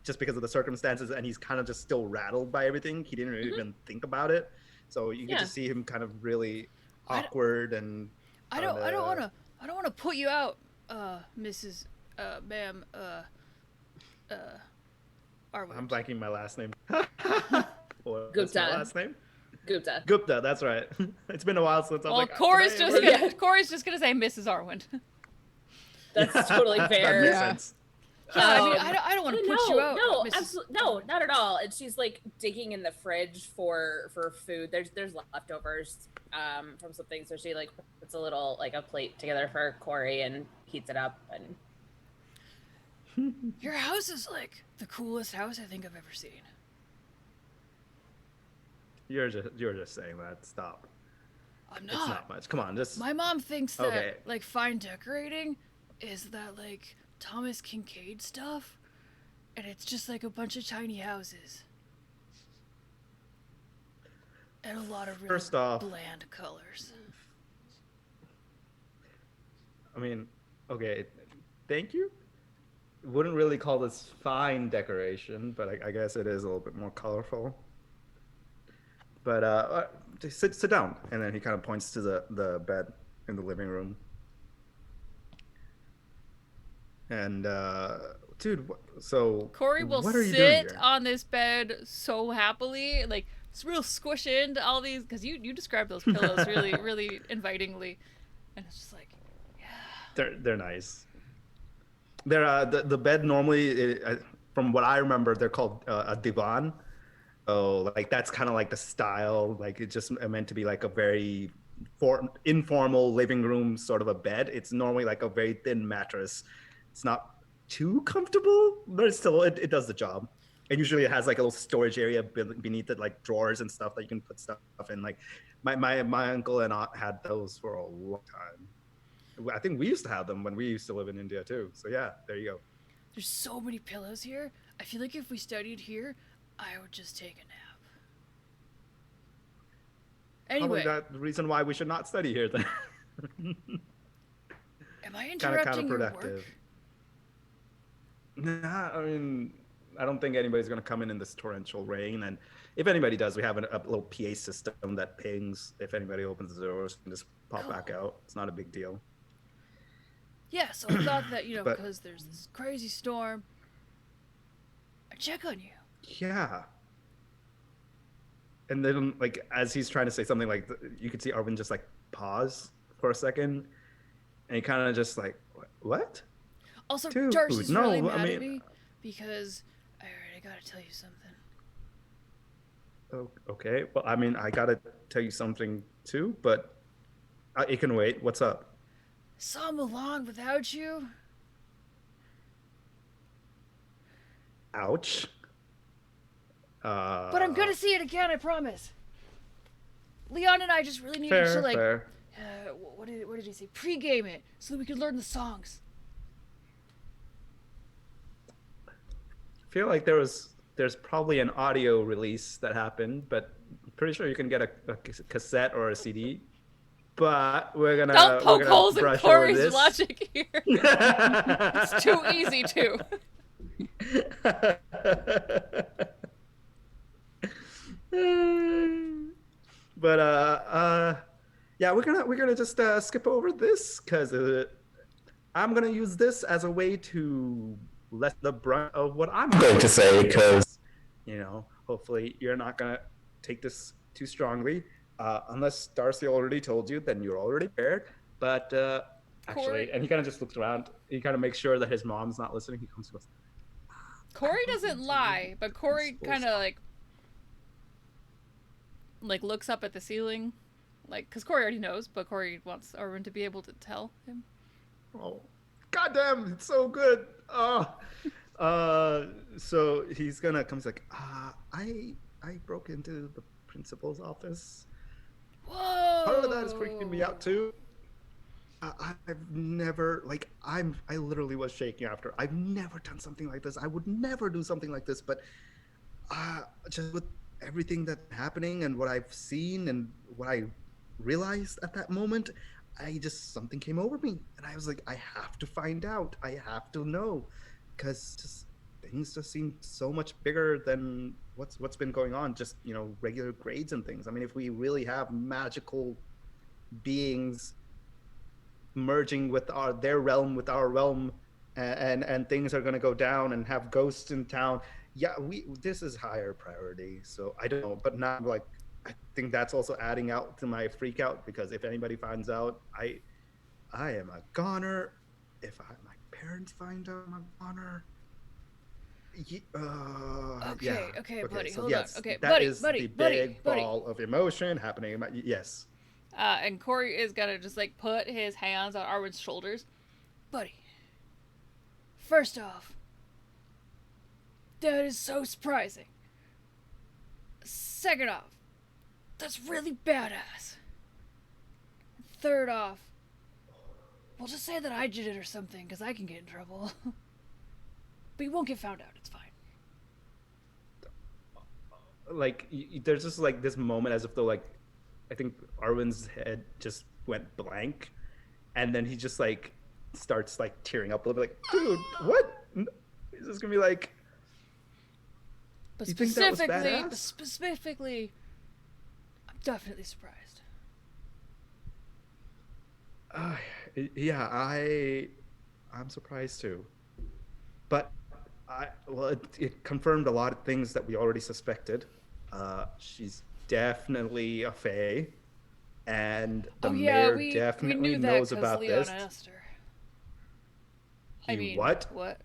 just because of the circumstances, and he's kind of just still rattled by everything. He didn't really even think about it. So you get to see him kind of really awkward and. I don't want to put you out, Mrs. Ma'am. Arwen. I'm blanking my last name. What's my last name? Gupta. Gupta, that's right. It's been a while since I was like. Corey's just gonna say Mrs. Arwen. That's totally fair. That makes sense. Yeah, I mean, I don't want to put you out. No, Mrs. absolutely, no, not at all. And she's like digging in the fridge for food. There's leftovers from something, so she like puts a little like a plate together for Corey and heats it up. And your house is like the coolest house I think I've ever seen. You're just saying that. Stop. I'm not. It's not much. Come on, just. My mom thinks that like fine decorating is that like Thomas Kincaid stuff, and it's just like a bunch of tiny houses and a lot of really First off, bland colors. I mean, okay, thank you. Wouldn't really call this fine decoration, but I guess it is a little bit more colorful. But just sit down, and then he kind of points to the bed in the living room. And dude, so Corey will sit on this bed so happily, like it's real squish into all these, because you described those pillows really really invitingly, and it's just like, yeah, they're nice. They're the bed normally, from what I remember, they're called a divan. So like that's kind of like the style, like it's just meant to be like a very informal living room sort of a bed. It's normally like a very thin mattress. It's not too comfortable, but it's still it does the job. And usually it has like a little storage area beneath it, like drawers and stuff that you can put stuff in. Like my uncle and aunt had those for a long time. I think we used to have them when we used to live in India too. So yeah, there you go. There's so many pillows here. I feel like if we studied here, I would just take a nap. Anyway, probably not the reason why we should not study here then. Am I interrupting your work? Nah, I mean, I don't think anybody's going to come in this torrential rain. And if anybody does, we have a little PA system that pings if anybody opens the doors and just pop back out. It's not a big deal. Yeah, so I thought that, you know, because there's this crazy storm, I'd check on you. Yeah. And then, like, as he's trying to say something, like, you could see Arvin just, like, pause for a second. And he kind of just, like, what? Also, Darcy's really mad at me because I gotta tell you something. Oh, okay. Well, I mean, I gotta tell you something too, but it can wait. What's up? Saw Milan without you. Ouch. But I'm gonna see it again, I promise. Leon and I just really needed to, like, what did he say? Pre-game it so that we could learn the songs. I feel like there's probably an audio release that happened, but I'm pretty sure you can get a cassette or a CD. But we're gonna don't poke holes in Corey's logic here. It's too easy to. But yeah, we're gonna just skip over this because I'm gonna use this as a way to lessen the brunt of what I'm going to say, because you know, hopefully you're not gonna take this too strongly. Unless Darcy already told you, then you're already prepared. But actually, and he kind of just looks around. He kind of makes sure that his mom's not listening. He comes to us. Corey doesn't lie, but Corey kind of like looks up at the ceiling, like because Corey already knows, but Corey wants Arwen to be able to tell him. Oh, goddamn! It's so good. So he's gonna come. He's like, I broke into the principal's office. Whoa! Part of that is freaking me out too. I've never I literally was shaking after. I've never done something like this. I would never do something like this. But just with everything that's happening and what I've seen and what I realized at that moment, something came over me, and I was like, I have to find out. I have to know, because just things just seem so much bigger than what's been going on. Just regular grades and things. I mean, if we really have magical beings merging with their realm with our realm, and things are going to go down and have ghosts in town, this is higher priority. So I don't know, but now I think that's also adding out to my freak out, because if anybody finds out I am a goner, if my parents find out I'm a goner, Okay, buddy, so hold yes, on. Okay, that buddy, is buddy, the buddy, big buddy. ball of emotion happening in my, yes. And Corey is gonna just like put his hands on Arwen's shoulders. Buddy, first off, that is so surprising. Second off, that's really badass. Third off, we'll just say that I did it or something, because I can get in trouble. But you won't get found out, it's fine. There's just this moment as if though I think Arwen's head just went blank, and then he just starts tearing up a little bit, dude, what? He's just gonna be like, But you think that was specifically, I'm definitely surprised. Yeah, I'm surprised too, but it confirmed a lot of things that we already suspected. She's definitely a fae, and the mayor definitely we knew that knows about Leon this. Asked her. What? What?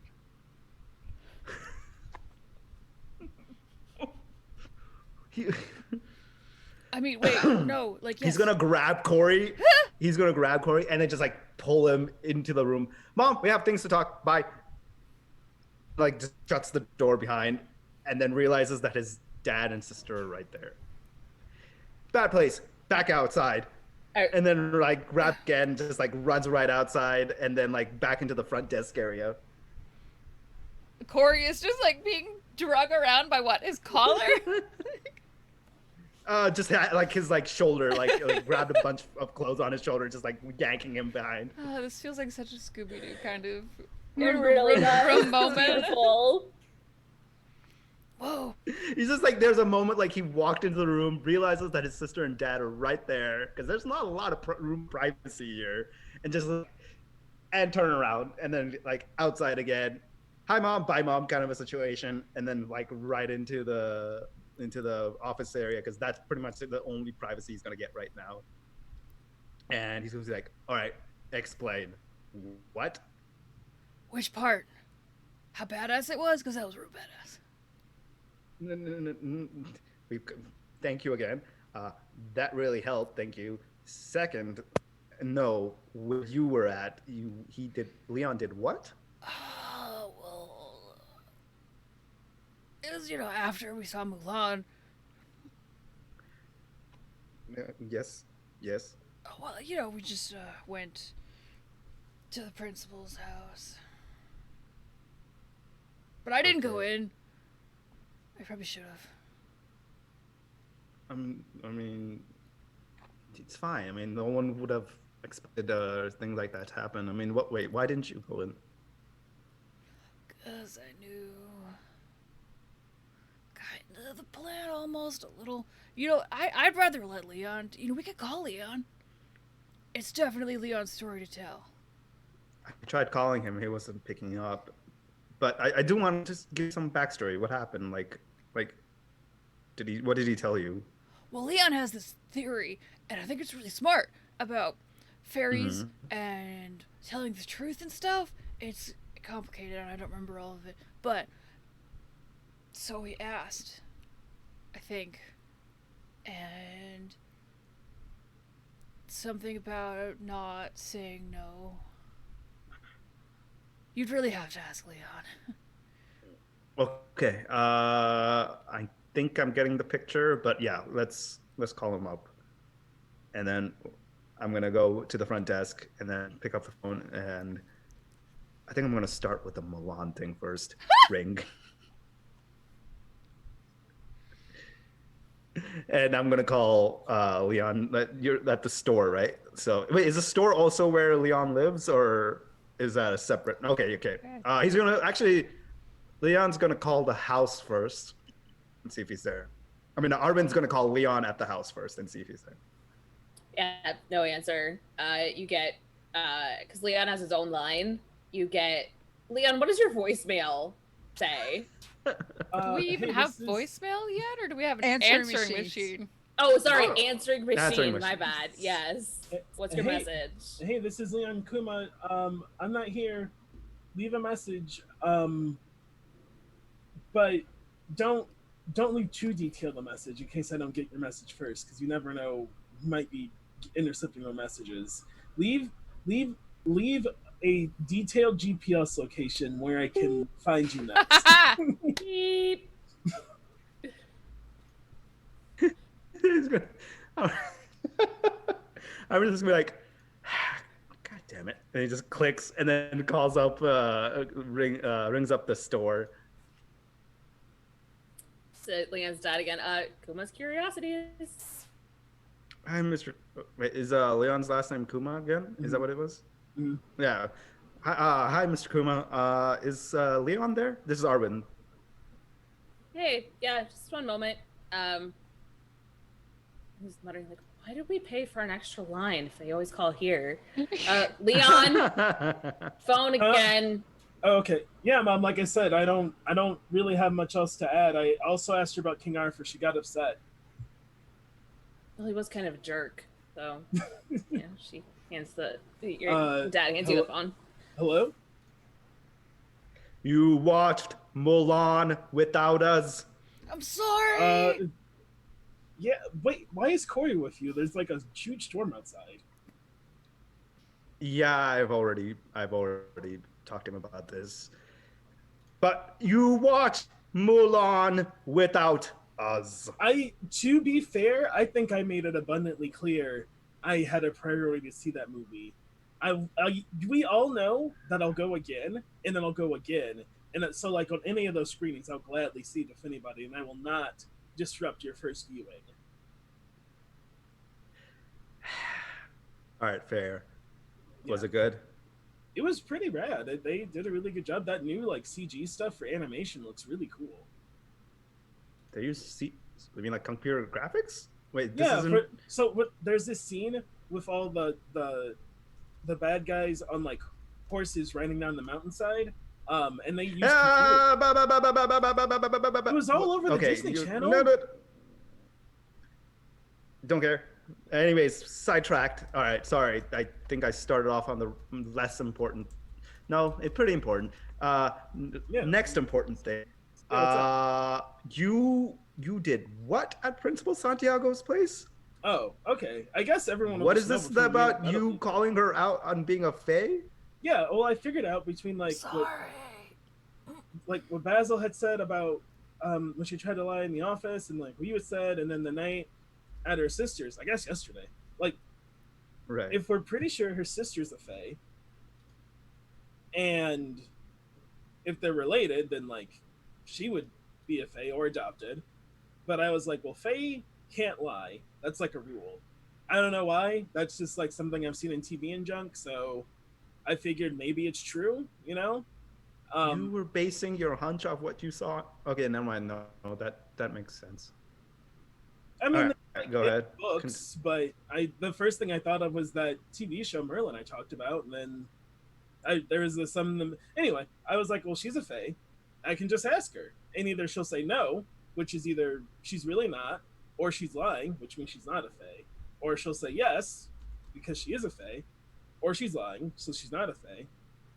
Wait, no, yes. He's gonna grab Corey. He's gonna grab Corey and then just pull him into the room. Mom, we have things to talk. Bye. Just shuts the door behind, and then realizes that his dad and sister are right there. Bad place. Back outside. And then grabs again, just runs right outside, and then back into the front desk area. Corey is just being drug around by what? His collar? Just his shoulder, grabbed a bunch of clothes on his shoulder, just yanking him behind. This feels like such a Scooby-Doo kind of It really does. moment. Beautiful. Whoa. He's just there's a moment he walked into the room, realizes that his sister and dad are right there, because there's not a lot of room privacy here, and just and turn around, and then outside again, hi mom, bye mom, kind of a situation, and then right into the office area, because that's pretty much the only privacy he's gonna get right now. And he's gonna be all right, explain. What? Which part? How badass it was? Because that was real badass. Thank you again. That really helped. Thank you. Second, no, where you were at, Leon did what? Oh, well, it was, after we saw Mulan. Yes. Well, we just went to the principal's house. But I didn't go in. I probably should have. I mean, it's fine. I mean, no one would have expected things like that to happen. I mean, wait, why didn't you go in? Because I knew kind of the plan almost a little. I'd rather let Leon, we could call Leon. It's definitely Leon's story to tell. I tried calling him. He wasn't picking up. But I do want to just give some backstory. What happened? What did he tell you? Well, Leon has this theory, and I think it's really smart, about fairies and telling the truth and stuff. It's complicated, and I don't remember all of it. But, so he asked, I think, and something about not saying no. You'd really have to ask Leon. Okay. I think I'm getting the picture, but yeah, let's call him up. And then I'm gonna go to the front desk and then pick up the phone, and I think I'm gonna start with the Milan thing first. Ring. And I'm gonna call Leon. You're at the store, right? So wait, is the store also where Leon lives, or is that a separate? Okay. He's gonna actually. Leon's gonna call the house first and see if he's there. I mean, Arvin's gonna call Leon at the house first and see if he's there. Yeah, no answer. You get, because Leon has his own line, you get, Leon, what does your voicemail say? Do we even have voicemail yet, or do we have an answering Answering machine? Oh, sorry, Oh. answering machine, Answering my machine. bad. Yes. What's your Hey. message? Hey, this is Leon Kuma. I'm not here. Leave a message. But don't leave too detailed a message in case I don't get your message first, because you never know who might be intercepting my messages. Leave a detailed GPS location where I can find you next. Beep. He's gonna, I'm just gonna be like, God damn it! And he just clicks and then calls up, rings up the store. So Leon's dad again. Kuma's Curiosities. Hi, Mr. Wait, is Leon's last name Kuma again? Is that what it was? Mhm. Yeah. Hi, Mr. Kuma. Is Leon there? This is Arvin. Hey, yeah, just one moment. Who's muttering like, why did we pay for an extra line if they always call here? Leon, phone again. Oh, okay. Yeah, Mom, like I said, I don't really have much else to add. I also asked her about King Arthur. She got upset. Well, he was kind of a jerk, so yeah, she hands your dad hands you the phone. Hello? You watched Mulan without us. I'm sorry. Yeah, wait, why is Corey with you? There's like a huge storm outside. Yeah, I've already talked to him about this. But you watched Mulan without us. To be fair, I think I made it abundantly clear I had a priority to see that movie. We all know that I'll go again, and then I'll go again. And so like on any of those screenings, I'll gladly see it if anybody, and I will not disrupt your first viewing. All right, fair. Was Yeah. it good? It was pretty rad. They did a really good job. That new like CG stuff for animation looks really cool. They use you mean like computer graphics? Wait, this Yeah. isn't... There's this scene with all the bad guys on like horses riding down the mountainside. And they used computer. It was all over the Disney Channel. No. Don't care. Anyways, sidetracked. All right, sorry. I think I started off on the less important. No, it's pretty important. Next important thing. You did what at Principal Santiago's place? Oh, okay. I guess everyone. What will is just this know before we about? meet You people. calling her out on being a fae? Yeah. Well, I figured out between like what Basil had said about when she tried to lie in the office, and like what you had said, and then the night at her sister's. I guess yesterday. Like, Right. if we're pretty sure her sister's a fae, and if they're related, then like she would be a fae or adopted. But I was like, well, fae can't lie. That's like a rule. I don't know why. That's just like something I've seen in TV and junk. So I figured maybe it's true. You know. You were basing your hunch off what you saw. Okay, never mind. No, that makes sense. I mean, All right, go ahead. books, but the first thing I thought of was that TV show Merlin I talked about, and then there was anyway. I was like, well, she's a fae. I can just ask her, and either she'll say no, which is either she's really not, or she's lying, which means she's not a fae, or she'll say yes because she is a fae, or she's lying, so she's not a fae,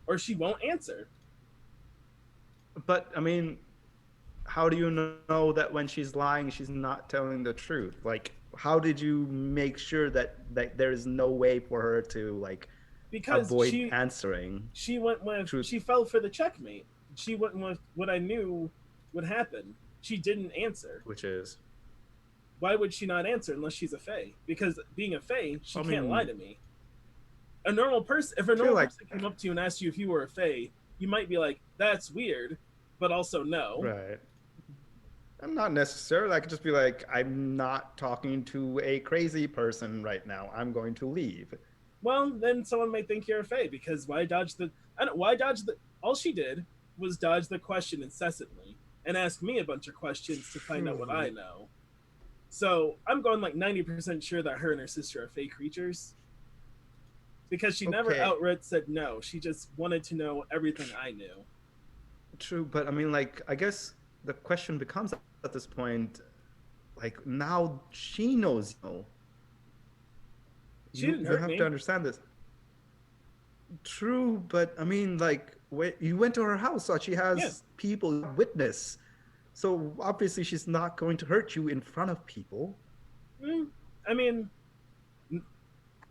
or she won't answer. But I mean, how do you know that when she's lying, she's not telling the truth? Like, how did you make sure that there is no way for her to like Because avoid answering? she went with Truth. she fell for the checkmate. She went with what I knew would happen. She didn't answer. Which is, Why would she not answer unless she's a fae? Because being a fae, she I can't mean, lie to me. A normal person, if a feel normal like- person came up to you and asked you if you were a fae, you might be like, "That's weird," but also no. right. I'm not necessarily. I could just be like, I'm not talking to a crazy person right now. I'm going to leave. Well, then someone may think you're a fae because why dodge the? I don't. Why dodge the? All she did was dodge the question incessantly and ask me a bunch of questions to find out what I know. So I'm going like 90% sure that her and her sister are fae creatures. Because she never Okay. outright said no. She just wanted to know everything I knew. True, but I mean, like, I guess the question becomes at this point, like, now she knows you. She didn't You hurt have me. to understand this. True, but I mean, like, you went to her house, so she has Yeah. people witness. So obviously, she's not going to hurt you in front of people. I mean,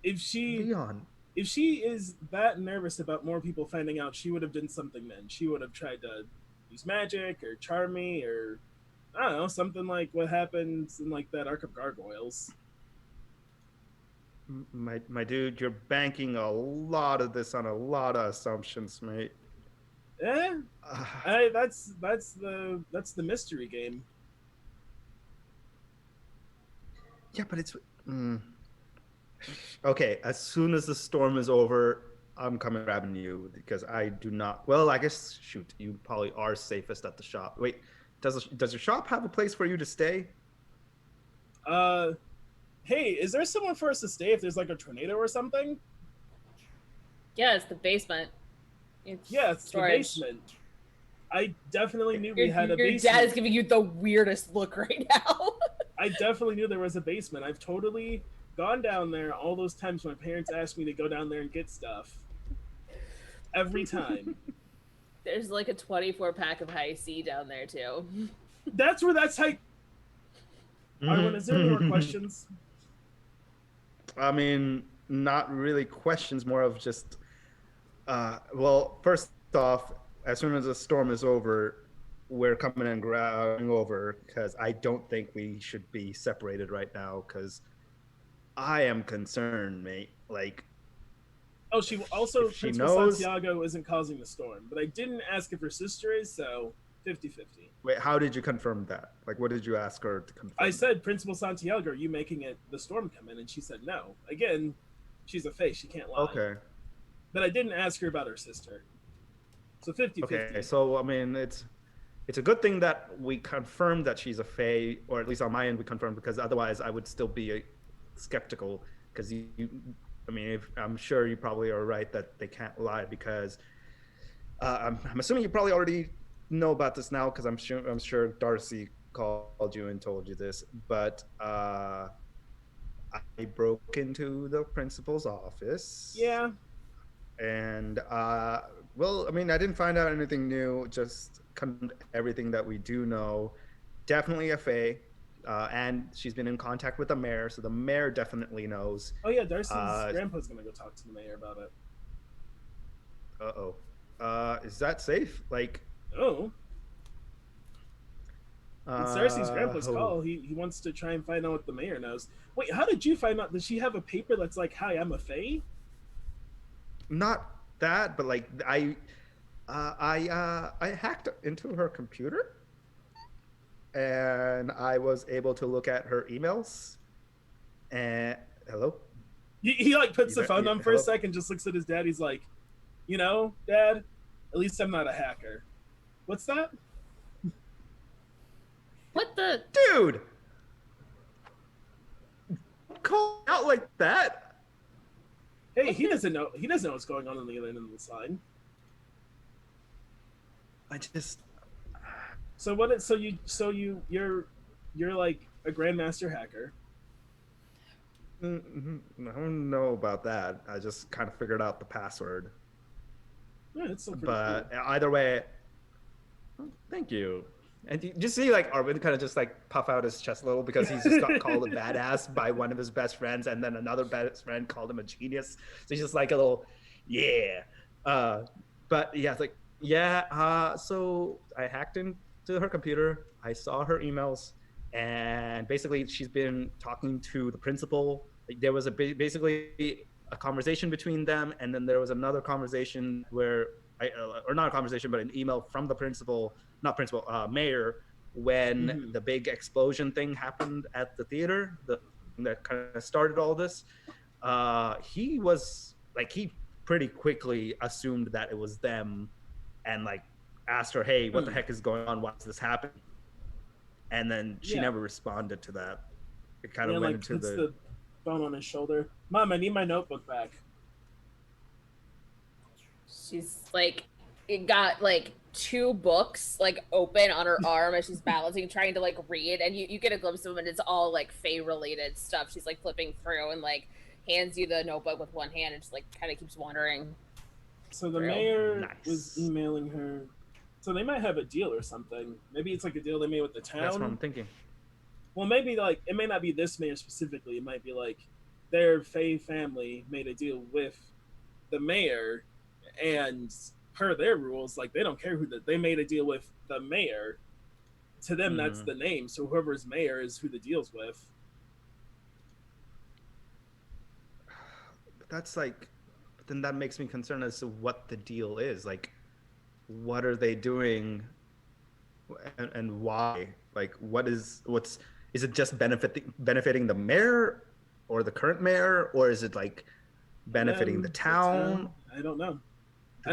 if she Leon. is that nervous about more people finding out, she would have done something then. She would have tried to use magic or charm me or I don't know, something like what happens in like that Ark of Gargoyles. My dude, you're banking a lot of this on a lot of assumptions, mate. Yeah, that's the mystery game. Yeah, but it's okay. As soon as the storm is over, I'm coming grabbing you because I do not. Well, I guess shoot, you probably are safest at the shop. Wait, does your shop have a place for you to stay? Hey, is there somewhere for us to stay if there's like a tornado or something? Yeah, it's the basement. It's Yeah, it's storage. the basement. I definitely knew we Your, had a your basement. dad is giving you the weirdest look right now. I definitely knew there was a basement. I've totally gone down there all those times my parents asked me to go down there and get stuff. Every time. There's like a 24 pack of high C down there too. That's where that's how. Arwen, is there any more questions? I mean, not really questions, more of just. Well, first off, as soon as the storm is over, we're coming and grabbing over because I don't think we should be separated right now because I am concerned, mate. Like, Oh, she also If she Principal knows- Santiago isn't causing the storm, but I didn't ask if her sister is, so 50-50. wait, how did you confirm that? Like, what did you ask her to confirm? I said, Principal Santiago, are you making it the storm come in? And she said no. Again, she's a face, she can't lie. Okay. But I didn't ask her about her sister. So 50-50. Okay. So I mean, it's a good thing that we confirmed that she's a fae, or at least on my end we confirmed, because otherwise I would still be skeptical. Because I mean, I'm sure you probably are right that they can't lie because I'm assuming you probably already know about this now because I'm sure Darcy called you and told you this, but I broke into the principal's office. Yeah. And well, I mean, I didn't find out anything new. Just everything that we do know. Definitely a fae, and she's been in contact with the mayor, so the mayor definitely knows. Oh yeah, Darcy's grandpa's gonna go talk to the mayor about it. Is that safe? Like, Oh. It's Darcy's grandpa's oh. call. He wants to try and find out what the mayor knows. Wait, how did you find out? Does she have a paper that's like, "Hi, I'm a fae"? Not that, but like I hacked into her computer, and I was able to look at her emails. And hello. He like puts the You- phone you- down for a hello? second, just looks at his dad. He's like, you know, Dad, at least I'm not a hacker. What's that? What the? Dude, call out like that. Hey, he doesn't know. He doesn't know what's going on the other end of the sign. I just So what? You're like a grandmaster hacker. I don't know about that. I just kind of figured out the password. Yeah, it's still pretty But cool. either way, thank you. And you just see like Arwen kind of just like puff out his chest a little because he's just got called a badass by one of his best friends, and then another best friend called him a genius. So he's just like a little, yeah. But yeah, it's like, yeah. So I hacked into her computer. I saw her emails, and basically she's been talking to the principal. Like, there was basically a conversation between them, and then there was another conversation where or not a conversation, but an email from the principal, not principal, mayor, when the big explosion thing happened at the theater, that kind of started all this. He was like, he pretty quickly assumed that it was them, and like asked her, "Hey, what the heck is going on? Why is this happening?" And then she never responded to that. It kind of went into the phone on his shoulder. Mom, I need my notebook back. She's like, it got like 2 books like open on her arm as she's balancing, trying to like read, and you get a glimpse of them, and it's all like Fae related stuff. She's like flipping through and like hands you the notebook with one hand and just like kind of keeps wandering. So the mayor was emailing her. So they might have a deal or something. Maybe it's like a deal they made with the town. That's what I'm thinking. Well, maybe like it may not be this mayor specifically. It might be like their Fae family made a deal with the mayor, and per their rules, like they don't care who they made a deal with the mayor. To them, that's the name. So whoever's mayor is who the deal's with. That's like, then that makes me concerned as to what the deal is. Like, what are they doing, and why? Like, is it just benefiting the mayor or the current mayor, or is it like benefiting the town? I don't know.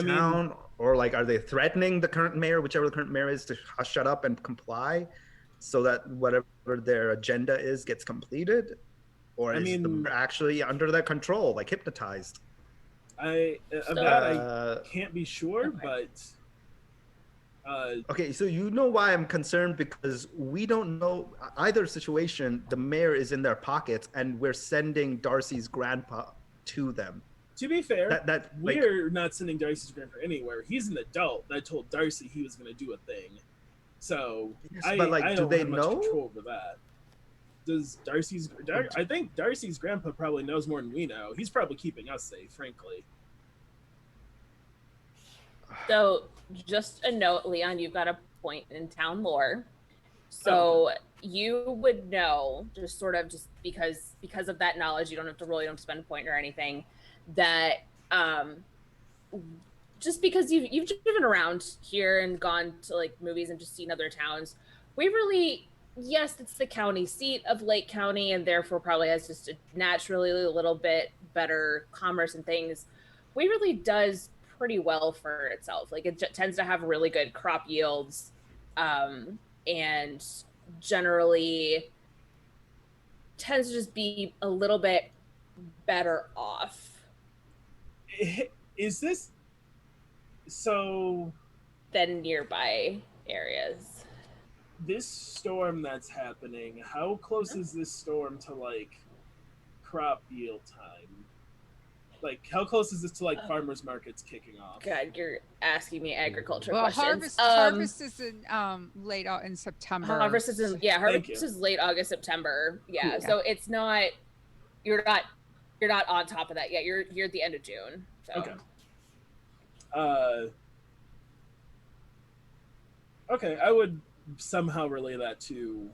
Town, or like, are they threatening the current mayor, whichever the current mayor is, to shut up and comply, so that whatever their agenda is gets completed, or is it actually under their control, like hypnotized? I can't be sure, but okay, so you know why I'm concerned, because we don't know either situation. The mayor is in their pockets, and we're sending Darcy's grandpa to them. To be fair, we're not sending Darcy's grandpa anywhere. He's an adult that told Darcy he was going to do a thing. So yes, I don't have much control over that. Does I think Darcy's grandpa probably knows more than we know. He's probably keeping us safe, frankly. So just a note, Leon, you've got a point in town lore. So you would know, just because of that knowledge, you don't have to roll, you don't have to spend a point or anything, that just because you've driven around here and gone to like movies and just seen other towns, Waverly, yes, it's the county seat of Lake County, and therefore probably has just a naturally a little bit better commerce and things. Waverly does pretty well for itself. Like, it tends to have really good crop yields, and generally tends to just be a little bit better off. Is this so than nearby areas? This storm that's happening, how close is this storm to like crop yield time? Like, how close is this to like farmers markets kicking off? God, you're asking me agriculture well, questions. Harvest is in late in September. Harvest is late August, September. Yeah, so it's not. You're not on top of that yet. You're at the end of June. So. Okay. Okay, I would somehow relay that to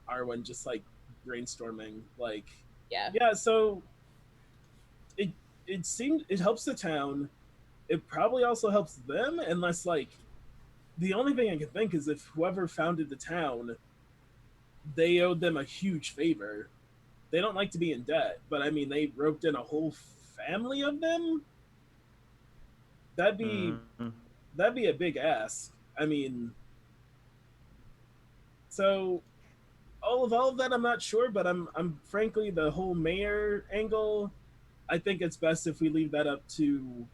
Arwen, just like brainstorming. Like, yeah. So it seemed it helps the town. It probably also helps them, unless like the only thing I can think is if whoever founded the town, they owed them a huge favor. They don't like to be in debt, but I mean, they roped in a whole family of them. That'd be a big ask. I mean, so all of that I'm not sure, but I'm frankly, the whole mayor angle, I think it's best if we leave that up to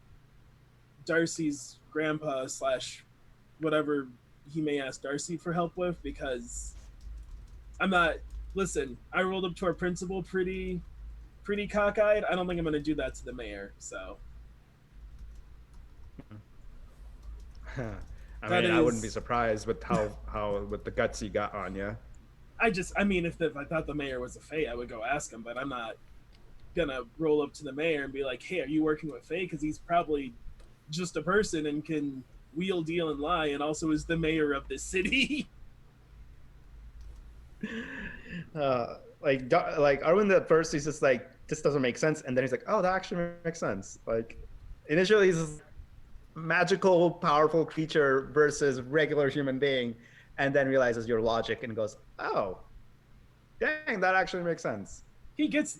Darcy's grandpa / whatever he may ask Darcy for help with, because I'm not. Listen, I rolled up to our principal pretty cockeyed. I don't think I'm going to do that to the mayor. So, That I wouldn't be is- surprised with how with the guts he got on you. I mean, if I thought the mayor was a Fae, I would go ask him, but I'm not gonna roll up to the mayor and be like, "Hey, are you working with Fae?" Because he's probably just a person and can wheel, deal, and lie, and also is the mayor of this city. Like Arwen at first he's just like, this doesn't make sense, and then he's like, oh, that actually makes sense. Like initially he's this magical, powerful creature versus regular human being, and then realizes your logic and goes, oh, dang, that actually makes sense. He gets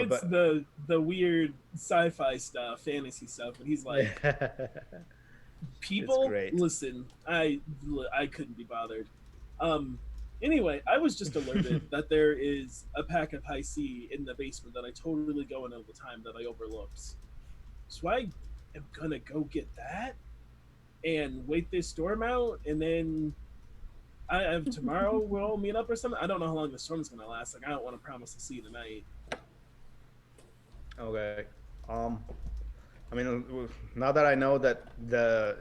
But- the weird sci-fi stuff, fantasy stuff, and he's like, people, great. listen, I couldn't be bothered. Anyway, I was just alerted that there is a pack of high C in the basement that I totally go in all the time that I overlooked. So I am gonna go get that and wait this storm out, and then I have tomorrow we'll meet up or something. I don't know how long the storm's gonna last. Like I don't want to promise to see tonight. Okay. I mean, now that I know that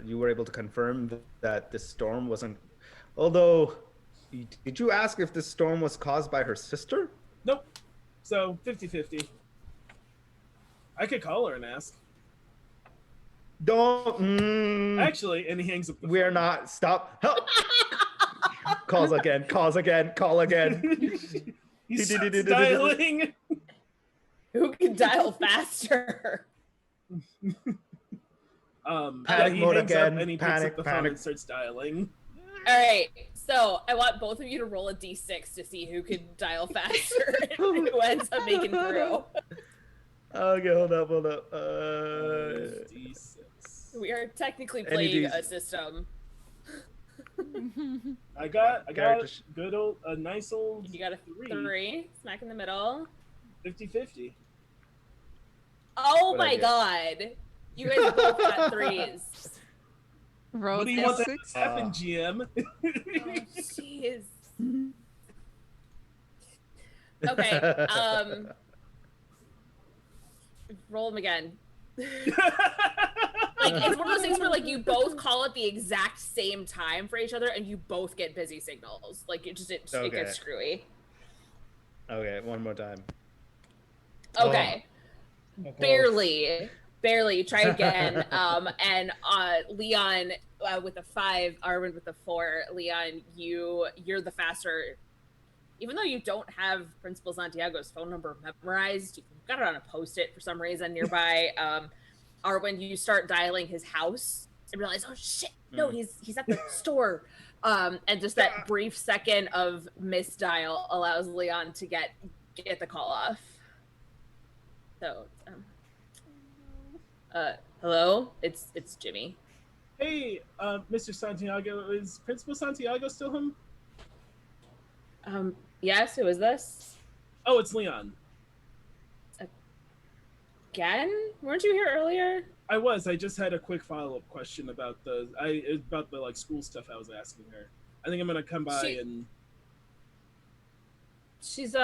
you were able to confirm that this storm wasn't, although, did you ask if this storm was caused by her sister? Nope. So 50-50. I could call her and ask. Don't. Actually, and he hangs up the We're phone. not. Stop. Help. Calls again. Calls again. Call again. He starts dialing. Who can dial faster? Panic he mode hangs again. up and he Panic, picks up the phone panic. and starts dialing. All right, so I want both of you to roll a d6 to see who can dial faster and who ends up making through. Okay, hold up. D6. We are technically Any playing a D6. system. I got Character sh- a nice old You got a 3, smack in the middle. 50-50. Oh Good my idea. god, you guys both got 3s. Roll What do you want that D6. to happen, GM? Oh, jeez. Okay, roll them again. Like it's one of those things where like you both call at the exact same time for each other, and you both get busy signals. Like it Okay. gets screwy. Okay, one more time. Okay, barely. Try again. And Leon with a 5, Arwen with a 4. Leon, you're the faster. Even though you don't have Principal Santiago's phone number memorized, you've got it on a post-it for some reason nearby. Arwen, you start dialing his house and realize, oh shit, no, he's at the store. And just that brief second of misdial allows Leon to get the call off. So, hello, it's Jimmy. Hey, Mr. Santiago, is Principal Santiago still home? Yes, who is this? Oh, it's Leon. Again? Weren't you here earlier? I was. I just had a quick follow-up question about the like school stuff I was asking her. I think I'm gonna come by and. She's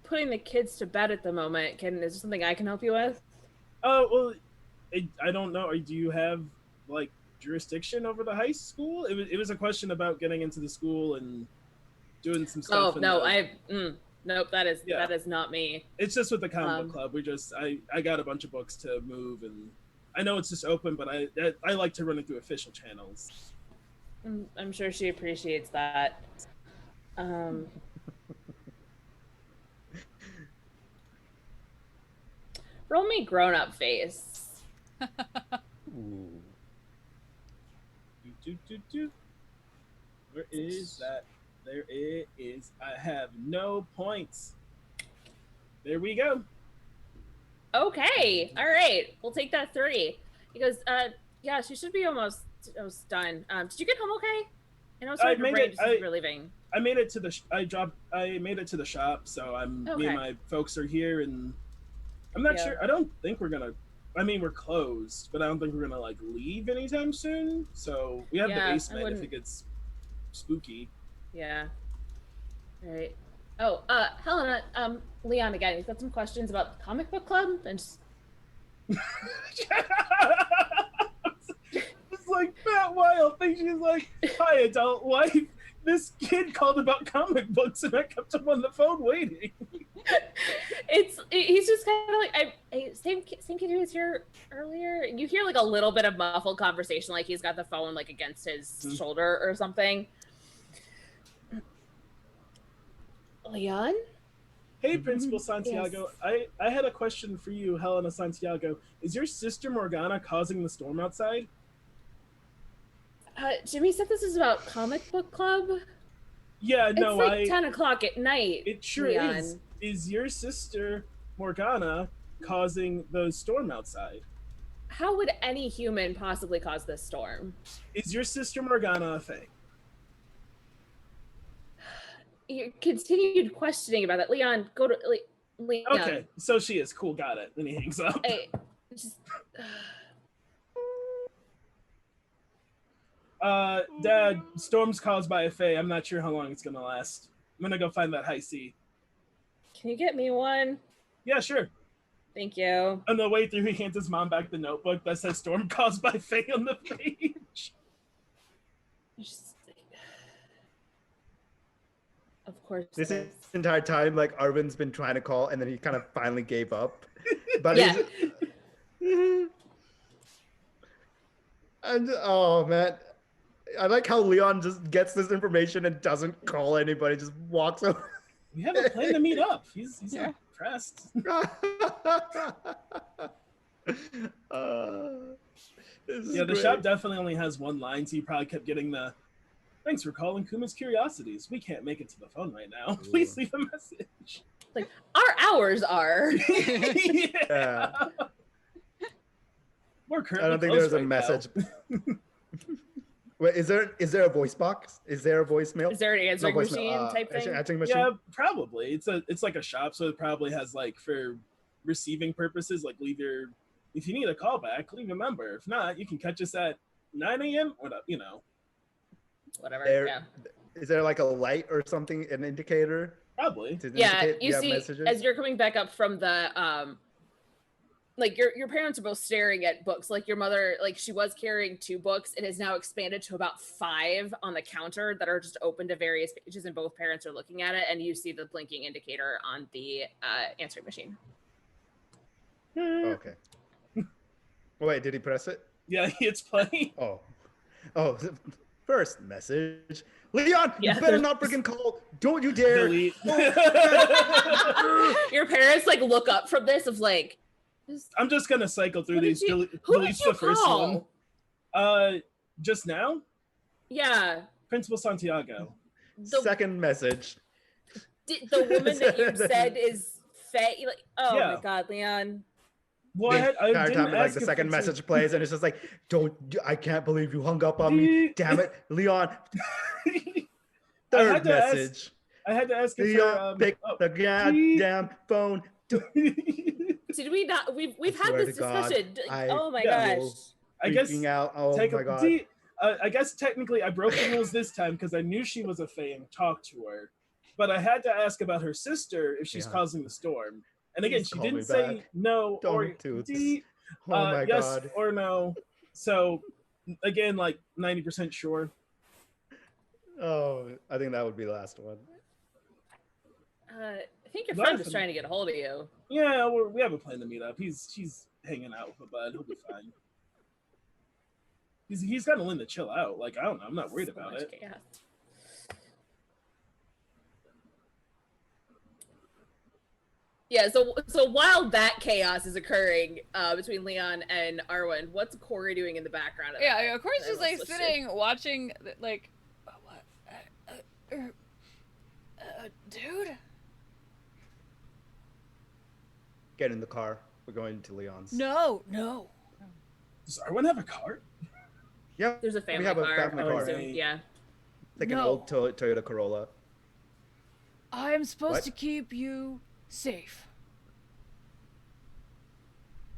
putting the kids to bed at the moment. Is there something I can help you with? Oh well, I don't know. Do you have like jurisdiction over the high school? It was a question about getting into the school and doing some stuff. Oh no, nope. That is not me. It's just with the comic book club. I got a bunch of books to move, and I know it's just open, but I like to run it through official channels. I'm sure she appreciates that. Roll me grown-up face. Ooh. Where is that? There it is. I have no points. There we go. Okay, all right. We'll take that 3. He goes, yeah, she should be almost done. Did you get home okay? I know it's hard to made brain it- just as we're leaving. I made it to I made it to the shop, so me Okay. and my folks are here, and I'm not Yeah. sure. I don't think we're gonna. I mean, we're closed, but I don't think we're gonna like leave anytime soon. So we have Yeah, I the basement if wouldn't- it gets spooky. Yeah. All right. Oh, Helena, Leon again. He's got some questions about the comic book club, and just It's like, Matt, wild thing. She's like, "Hi, adult wife. This kid called about comic books, and I kept him on the phone waiting." He's just kind of like same kid who was here earlier. You hear like a little bit of muffled conversation, like he's got the phone like against his shoulder or something. Leon? Hey, Principal Santiago. Yes. I had a question for you, Helena Santiago. Is your sister Morgana causing the storm outside? Jimmy said this is about comic book club. Yeah, no, it's like 10 o'clock at night. It sure Leon. is. Is your sister Morgana causing the storm outside? How would any human possibly cause this storm? Is your sister Morgana a fae? Your continued questioning about that. Leon, go to Leon. Okay, so she is. Cool, got it. Then he hangs up. Hey, just, Dad, storm's caused by a fae. I'm not sure how long it's gonna last. I'm gonna go find that high C. can you get me one? Yeah, sure. Thank you. On the way through, he hands his mom back the notebook that says storm caused by fae on the page. Just, of course. This there's- entire time, like Arvin's been trying to call, and then he kind of finally gave up. But Yeah. and oh man, I like how Leon just gets this information and doesn't call anybody, just walks over. We have a plan to meet up. He's Yeah. impressed. Yeah, the shop definitely only has one line, so you probably kept getting the "Thanks for calling Kuma's Curiosities. We can't make it to the phone right now. Please leave a message." Like, our hours are. Yeah. We're currently I don't think closed there's a right message. Wait, is there a voice box? Is there a voicemail? Is there an answering voicemail, machine type thing? Answering now. machine? Yeah, probably. It's like a shop, so it probably has like for receiving purposes, like if you need a call back, leave a number. If not, you can catch us at 9 a.m. or Whatever. There- Yeah. Is there like a light or something, an indicator? probably. To Yeah, indicate you have see, messages? as you're coming back up from the like your parents are both staring at books. Like your mother, like she was carrying 2 books. It has now expanded to about 5 on the counter that are just open to various pages, and both parents are looking at it. And you see the blinking indicator on the answering machine. Okay. Wait, did he press it? Yeah, it's playing. Oh, first message. Leon, Yeah, you better there's- not freaking call. Don't you dare. Delete. Your parents like look up from this of like, I'm just gonna cycle through Who did these. you- Delete who did you the first call? one. Just now, yeah, Principal Santiago. the Second message. the woman that you said is Faye. Like, oh Yeah. my God, Leon. Well, The I entire didn't time, like ask the if second it's a- message plays, and it's just like, I can't believe you hung up on me. Damn it, Leon. Third had to ask- message. I had to ask if Leon, pick the goddamn phone. Did we not? We've I had swear this to God, discussion. I Oh my Yeah, gosh. I guess Freaking out. Oh take my a, God. see, I guess technically I broke the rules this time because I knew she was a fae and talked to her, but I had to ask about her sister if she's Yeah. causing the storm. And again, Please she call didn't me say back. no or Don't do this. D, Oh my yes God. or no. So again, like 90% sure. Oh, I think that would be the last one. I think your Well, friend is that's- trying to get a hold of you. Yeah, we have a plan to meet up. She's hanging out with a bud. He'll be fine. He's got to learn to chill out. Like I don't know. I'm not worried So about much it. chaos. Yeah, so while that chaos is occurring between Leon and Arwen, what's Corey doing in the background? Of that? Yeah, of course, I just must like have sitting, watching, like, what, dude. Get in the car. We're going to Leon's. No. Does Arwen have a car? Yeah, There's a family have a car. family I car. assume, yeah. like an No. old Toyota Corolla. I am supposed What? to keep you safe.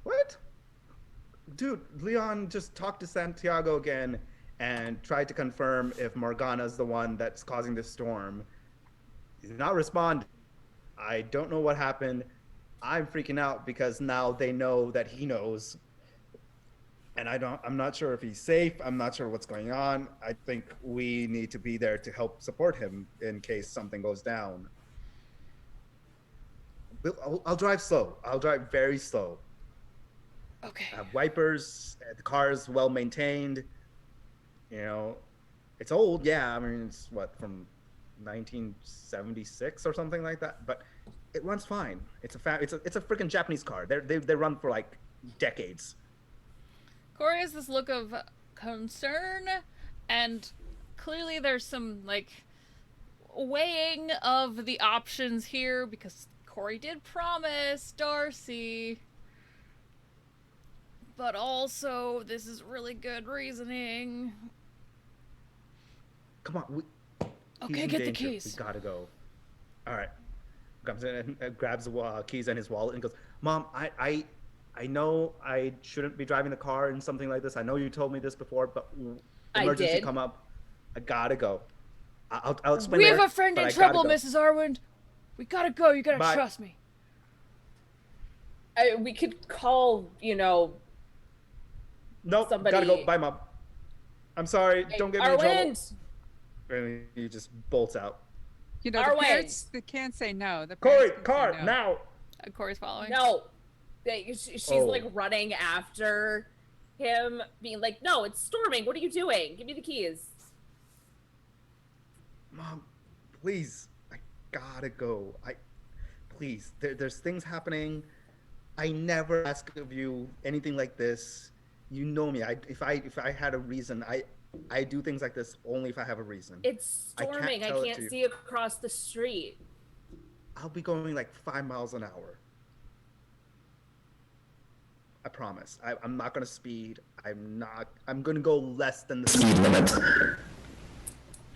What? Dude, Leon just talked to Santiago again and tried to confirm if Morgana's the one that's causing the storm. He's not responding. I don't know what happened. I'm freaking out because now they know that he knows. and I'm not sure if he's safe. I'm not sure what's going on. I think we need to be there to help support him in case something goes down. I'll drive slow. I'll drive very slow. Okay. I have wipers. The car is well maintained. You know, it's old. Yeah, I mean, it's what, from 1976 or something like that. But it runs fine. It's a freaking Japanese car. They run for like decades. Corey has this look of concern, and clearly there's some like weighing of the options here because Corey did promise Darcy. But also, this is really good reasoning. Come on, Okay, get the keys. We gotta go. All right. Comes in and grabs the keys and his wallet and goes, Mom, I know I shouldn't be driving the car in something like this. I know you told me this before, but emergency come up. I gotta go. I'll explain. We have a friend in trouble, Mrs. Arwind. We gotta go. You gotta trust me. We could call, Nope, somebody. Gotta go. Bye, Mom. I'm sorry. Hey, Don't get me in trouble. Arwind! And he just bolts out. You know, the parents, they can't say no. The Corey, parents car, say no. now! Corey's following. No. She's like running after him, being like, no, it's storming. What are you doing? Give me the keys. Mom, please. I gotta go. Please. There's things happening. I never ask of you anything like this. You know me. If I had a reason, I do things like this only if I have a reason. It's storming. I can't see across the street. I'll be going like 5 miles an hour. I promise. I'm not gonna speed. I'm gonna go less than the speed limit.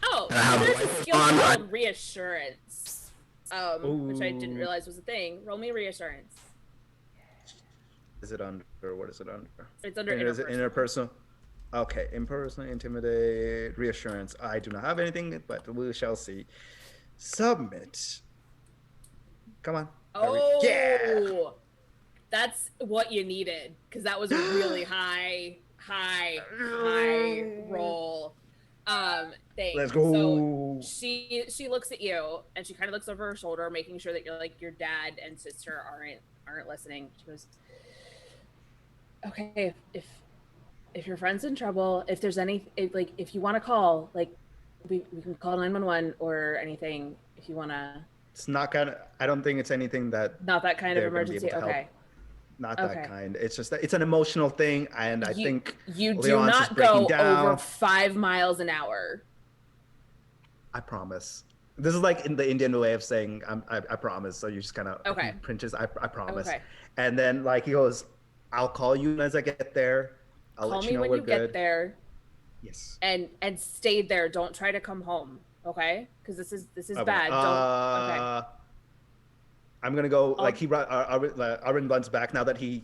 Oh, there's a skill called reassurance, which I didn't realize was a thing. Roll me reassurance. Is it under? What is it under? It's under interpersonal. Is it interpersonal? Okay, impersonal, intimidate, reassurance. I do not have anything, but we shall see. Submit. Come on. Oh, yeah. That's what you needed, because that was a really high roll. Thing. Let's go. So she looks at you, and she kind of looks over her shoulder, making sure that you're like your dad and sister aren't listening. She goes, "Okay, if your friend's in trouble, if there's if you want to call, like we can call 911 or anything if you want to." It's not I don't think it's anything that. Not that kind of emergency. Okay. Not that kind. It's just that it's an emotional thing, and I think you do Leon's not go down. over 5 miles an hour. I promise. This is like in the Indian way of saying I promise. So you just kind of pinches. I promise. Okay. And then like he goes, I'll call you as I get there. I'll call let you know me when you get there. Yes. And stay there. Don't try to come home. Okay? Because this is bad. Don't. Okay. I'm gonna go. Like Arwen runs back now that he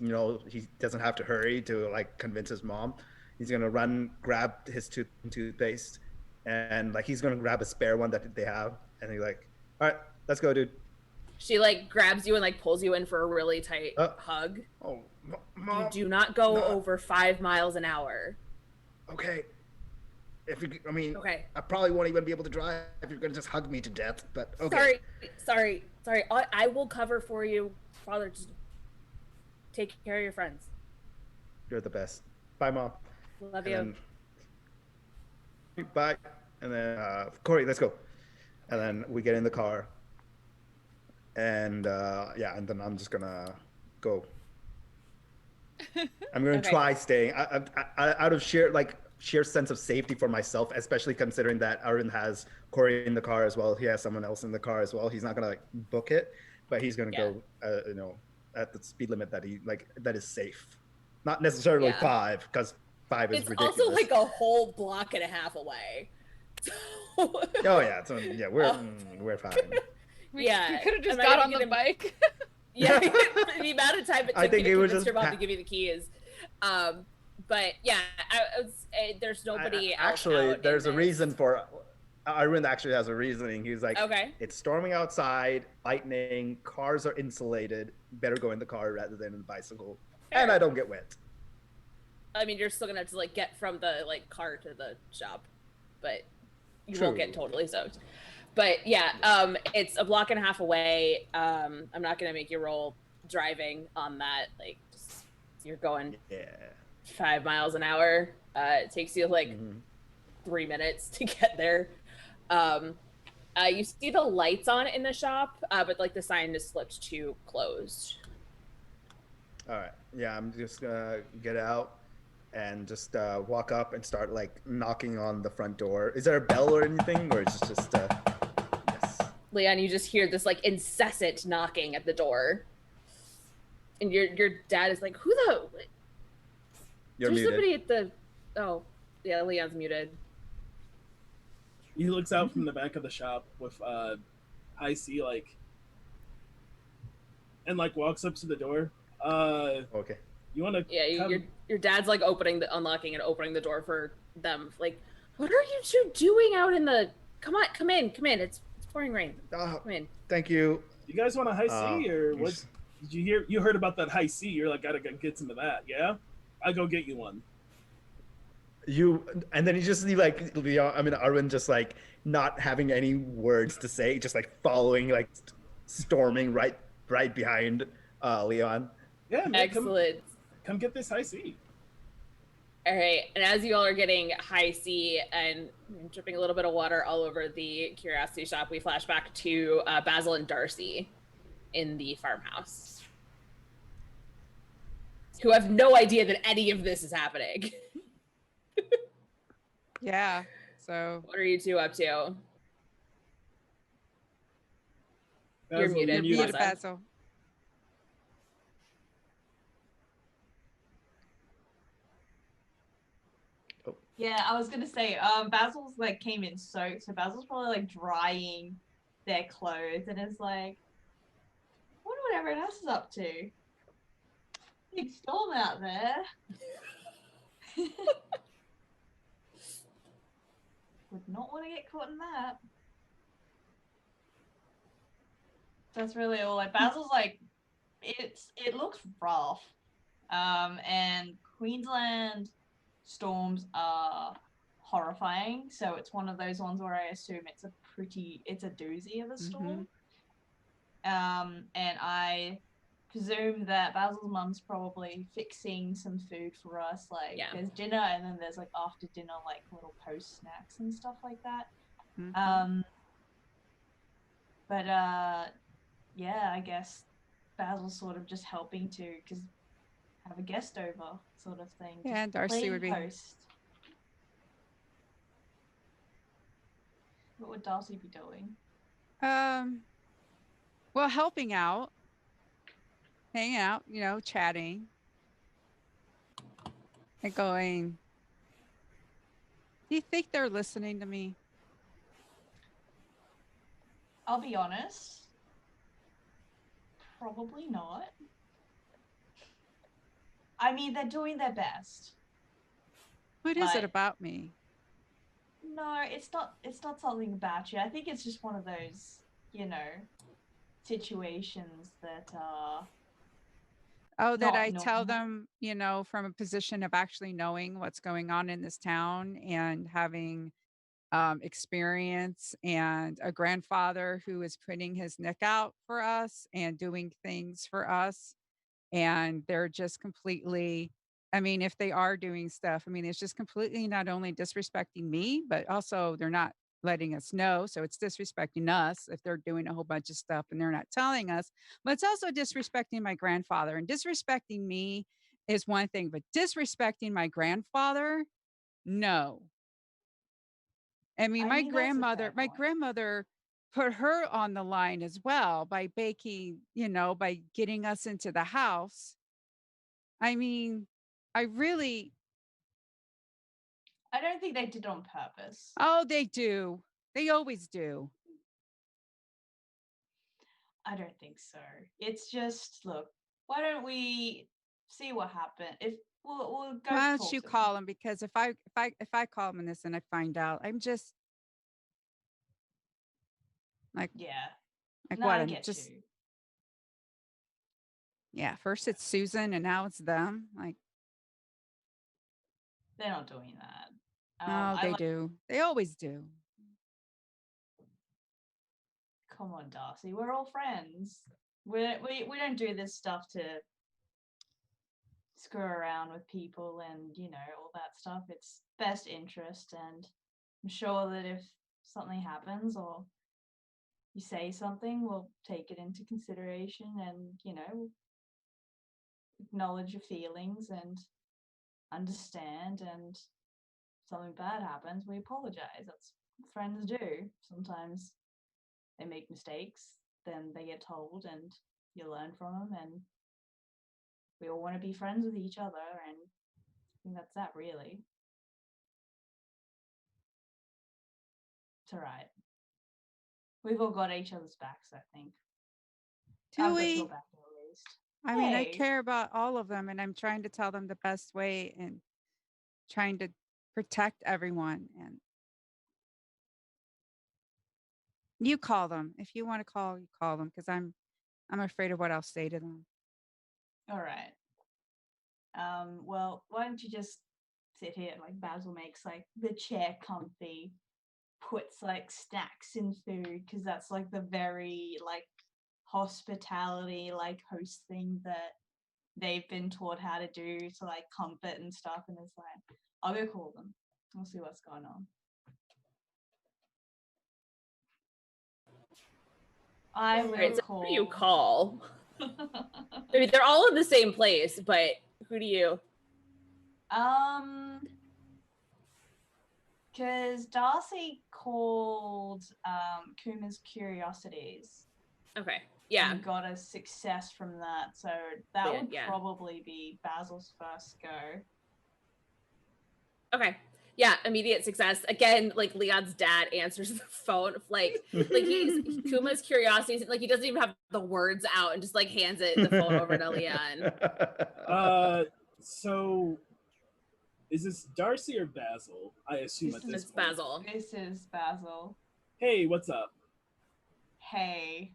doesn't have to hurry to like convince his mom. He's gonna run, grab his toothpaste, and like he's gonna grab a spare one that they have, and he's like, "All right, let's go, dude." She like grabs you and like pulls you in for a really tight hug. Oh, Mom, you do not go over 5 miles an hour. Okay. Okay. I probably won't even be able to drive if you're gonna just hug me to death. But okay. Sorry. I will cover for you, Father. Just take care of your friends. You're the best. Bye, Mom. Love you. Bye. And then Corey, let's go. And then we get in the car. And and then I'm just gonna go. I'm gonna try staying. I out of sheer sense of safety for myself, especially considering that Arwen has Corey in the car as well. He has someone else in the car as well. He's not gonna like book it, but he's gonna go, at the speed limit that is safe. Not necessarily 5, because 5 is ridiculous. It's also like a whole block and a half away. Oh yeah, we're fine. We could have just got on the bike. Yeah, the amount of time it took me to convince your mom to give you the keys. But yeah, there's nobody else. Actually, there's a reason for. Arwen actually has a reasoning. He's like, it's storming outside, lightning, cars are insulated. Better go in the car rather than in the bicycle, and I don't get wet. I mean, you're still gonna have to like get from the like car to the shop, but you True. won't get totally soaked. But yeah, it's a block and a half away. I'm not gonna make you roll driving on that. Like, just, you're going Yeah. 5 miles an hour. It takes you like 3 minutes to get there. You see the lights on in the shop, but like the sign is flipped to closed. All right. Yeah, I'm just gonna get out and just walk up and start like knocking on the front door. Is there a bell or anything, or is it just yes? Leon, you just hear this like incessant knocking at the door, and your dad is like, "Who the? You're There's muted. somebody at the." Oh, yeah, Leon's muted. He looks out from the back of the shop with high C like, and like walks up to the door. Okay. You want to? Yeah, your dad's like unlocking and opening the door for them. Like, what are you two doing out in the? Come on, come in. It's pouring rain. Come in. Thank you. You guys want a high C or what? Yes. Did you hear? You heard about that high C? You're like, gotta go get some of that. Yeah, I'll go get you one. And then he like Arwen just like not having any words to say, just like following, like storming right behind Leon. Yeah, man, Excellent. Come get this high C. All right, and as you all are getting high C and dripping a little bit of water all over the curiosity shop, we flash back to Basil and Darcy in the farmhouse, who have no idea that any of this is happening. Yeah. So What are you two up to? You're Basil, muted. you're muted, Melissa. Basil. Yeah, I was gonna say, Basil's like came in soaked, so Basil's probably like drying their clothes and is like, wonder what everyone else is up to. Big storm out there. Would not want to get caught in that. That's really all. Like Basil's like, it looks rough. And Queensland storms are horrifying. So it's one of those ones where I assume it's a doozy of a storm. And I presume that Basil's mum's probably fixing some food for us. Like there's dinner and then there's like after dinner like little post snacks and stuff like that. But yeah, I guess Basil's sort of just helping to because have a guest over sort of thing. Yeah, and Darcy would be host. What would Darcy be doing? Well, helping out, hanging out, chatting and going, do you think they're listening to me? I'll be honest. Probably not. I mean, they're doing their best. What is it about me? No, it's not something about you. I think it's just one of those, situations that that I tell them, from a position of actually knowing what's going on in this town and having experience and a grandfather who is putting his neck out for us and doing things for us. And they're just completely, if they are doing stuff, it's just completely not only disrespecting me, but also they're not letting us know. So it's disrespecting us if they're doing a whole bunch of stuff and they're not telling us, but it's also disrespecting my grandfather. And disrespecting me is one thing, but disrespecting my grandfather, no. My grandmother put her on the line as well by baking, by getting us into the house. I don't think they did it on purpose. Oh, they do. They always do. I don't think so. It's just, look, why don't we see what happened? If we'll go. Why don't you call him? Because if I call him in this and I find out, I'm just like, like no, what? I I'm get just you. Yeah. First it's Susan and now it's them. Like, they're not doing that. Oh, they do. They always do. Come on, Darcy. We're all friends. We don't do this stuff to screw around with people and, you know, all that stuff. It's best interest, and I'm sure that if something happens or you say something, we'll take it into consideration and, you know, acknowledge your feelings and understand, and if something bad happens, we apologize. That's what friends do. Sometimes they make mistakes, then they get told and you learn from them, and we all want to be friends with each other, and I think that's that really. It's alright. We've all got each other's backs, I think. Do I've got we? your back at least. I mean, I Hey. care about all of them, and I'm trying to tell them the best way and trying to protect everyone. And you call them if you want to call. You call them, because I'm afraid of what I'll say to them. All right. Well, why don't you just sit here? Like Basil makes like the chair comfy, puts like snacks and food, because that's like the very like hospitality like host thing that they've been taught how to do to like comfort and stuff. And it's like, I'll go call them. We'll see what's going on. I will Right, so call. who do you call? I mean, they're all in the same place, but who do you? Because Darcy called Kuma's Curiosities. Okay, yeah. And got a success from that, so that Yeah, would yeah. probably be Basil's first go. Okay. Yeah, immediate success. Again, like Leon's dad answers the phone, like he's Kuma's Curiosities, like he doesn't even have the words out and just like hands the phone over to Leon. So is this Darcy or Basil? I assume at this It's point. Basil. This is Basil. Hey, what's up? Hey,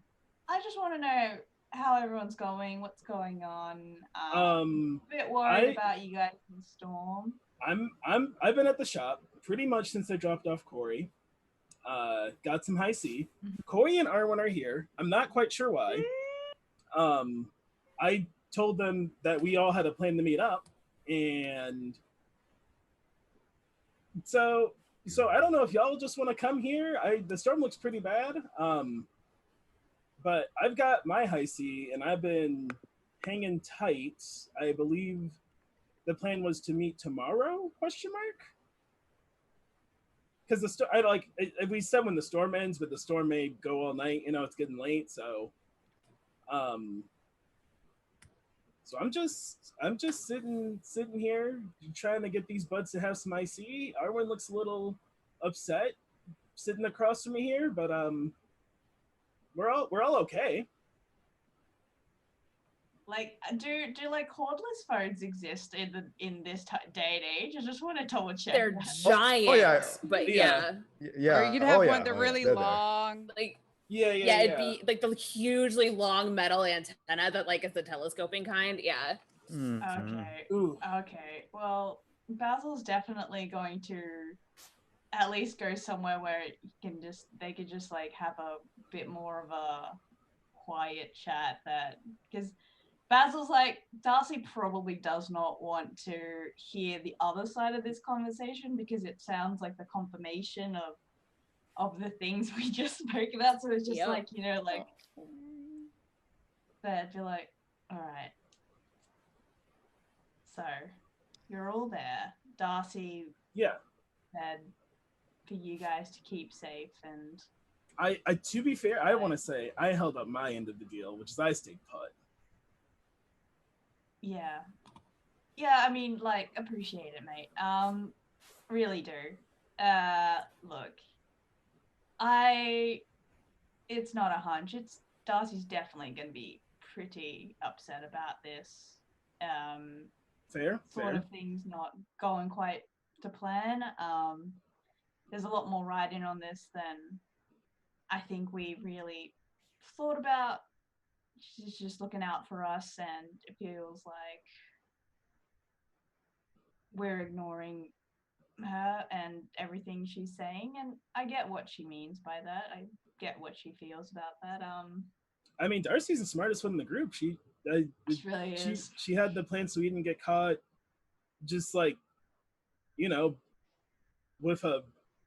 I just want to know how everyone's going, what's going on. A bit worried about you guys in the storm. I've been at the shop pretty much since I dropped off Corey. Got some high C. Corey and Arwen are here. I'm not quite sure why. I told them that we all had a plan to meet up, and so I don't know if y'all just want to come here. The storm looks pretty bad. But I've got my high C, and I've been hanging tight. I believe the plan was to meet tomorrow? Question mark. Because we said when the storm ends, but the storm may go all night. You know, it's getting late, so I'm just sitting here trying to get these buds to have some IC. Arwen looks a little upset sitting across from me here, but we're all okay. Like, do like cordless phones exist in this day and age? I just want to double check. They're that. giants, yeah. but yeah. Or you could have one that's really long. Like yeah, it'd be like the hugely long metal antenna that like is the telescoping kind. Yeah. Okay. Ooh. Okay. Well, Basil's definitely going to at least go somewhere where they could just like have a bit more of a quiet chat, because Basil's like, Darcy probably does not want to hear the other side of this conversation because it sounds like the confirmation of the things we just spoke about. So it's just like, you know, like they'd be like, all right. So you're all there. Darcy said for you guys to keep safe, and I to be fair, I want to say I held up my end of the deal, which is I stayed put. Yeah, I mean, like, appreciate it, mate. Really do. Look, it's not a hunch. It's Darcy's definitely going to be pretty upset about this. Fair. Of things not going quite to plan. There's a lot more riding on this than I think we really thought about. She's just looking out for us, and it feels like we're ignoring her and everything she's saying, and I get what she means by that. I get what she feels about that. I mean, Darcy's the smartest one in the group. She really is. She had the plan so he didn't get caught. Just like, you know, with a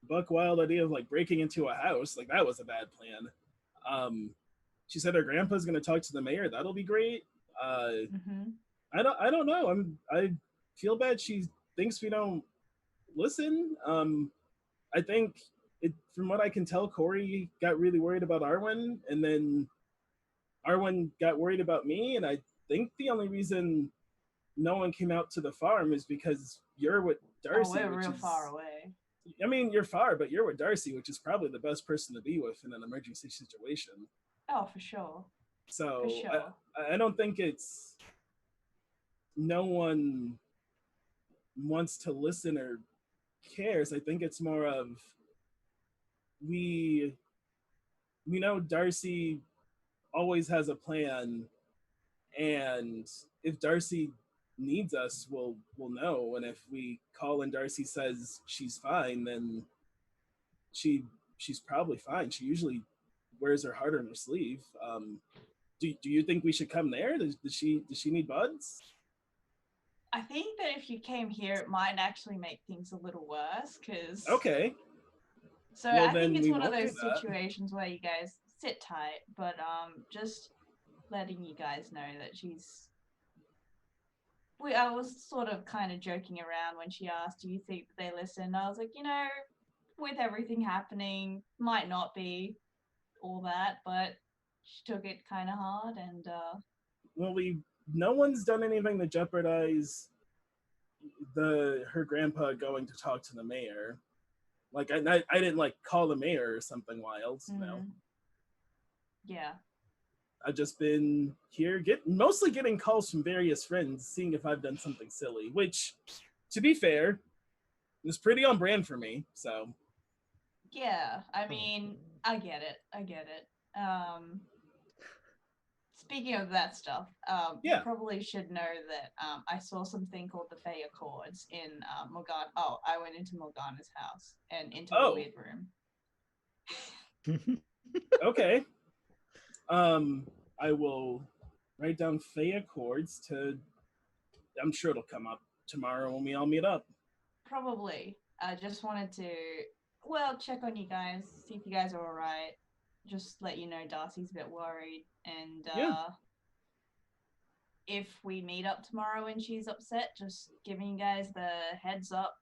buck wild idea of like breaking into a house, like that was a bad plan. She said her grandpa's gonna talk to the mayor. That'll be great. I don't know. I feel bad. She thinks we don't listen. I think from what I can tell, Corey got really worried about Arwen, and then Arwen got worried about me. And I think the only reason no one came out to the farm is because you're with Darcy. Oh, we're real far away. I mean, you're far, but you're with Darcy, which is probably the best person to be with in an emergency situation. Oh, for sure. So For sure. I don't think it's no one wants to listen or cares. I think it's more of we know Darcy always has a plan, and if Darcy needs us, we'll know. And if we call and Darcy says she's fine, then she's probably fine. She usually wears her heart on her sleeve. Do you think we should come there? Does she need buds? I think that if you came here, it might actually make things a little worse. Cause Okay. So Well, I think then it's we one of won't do those that. situations where you guys sit tight, but just letting you guys know that I was sort of kind of joking around when she asked, do you think that they listen? I was like, with everything happening, might not be all that, but she took it kind of hard, and Well, no one's done anything to jeopardize her grandpa going to talk to the mayor. Like I didn't like call the mayor or something wild. No, yeah. I've just been here mostly getting calls from various friends, seeing if I've done something silly. Which, to be fair, is pretty on brand for me. So Yeah, I mean, I get it. Speaking of that stuff, you probably should know that I saw something called the Fey Accords in Morgana. Oh, I went into Morgana's house and into the weird room. Okay. I will write down Fey Accords I'm sure it'll come up tomorrow when we all meet up. Probably. I just wanted to, check on you guys, see if you guys are all right. Just let you know Darcy's a bit worried, and if we meet up tomorrow and she's upset, just giving you guys the heads up.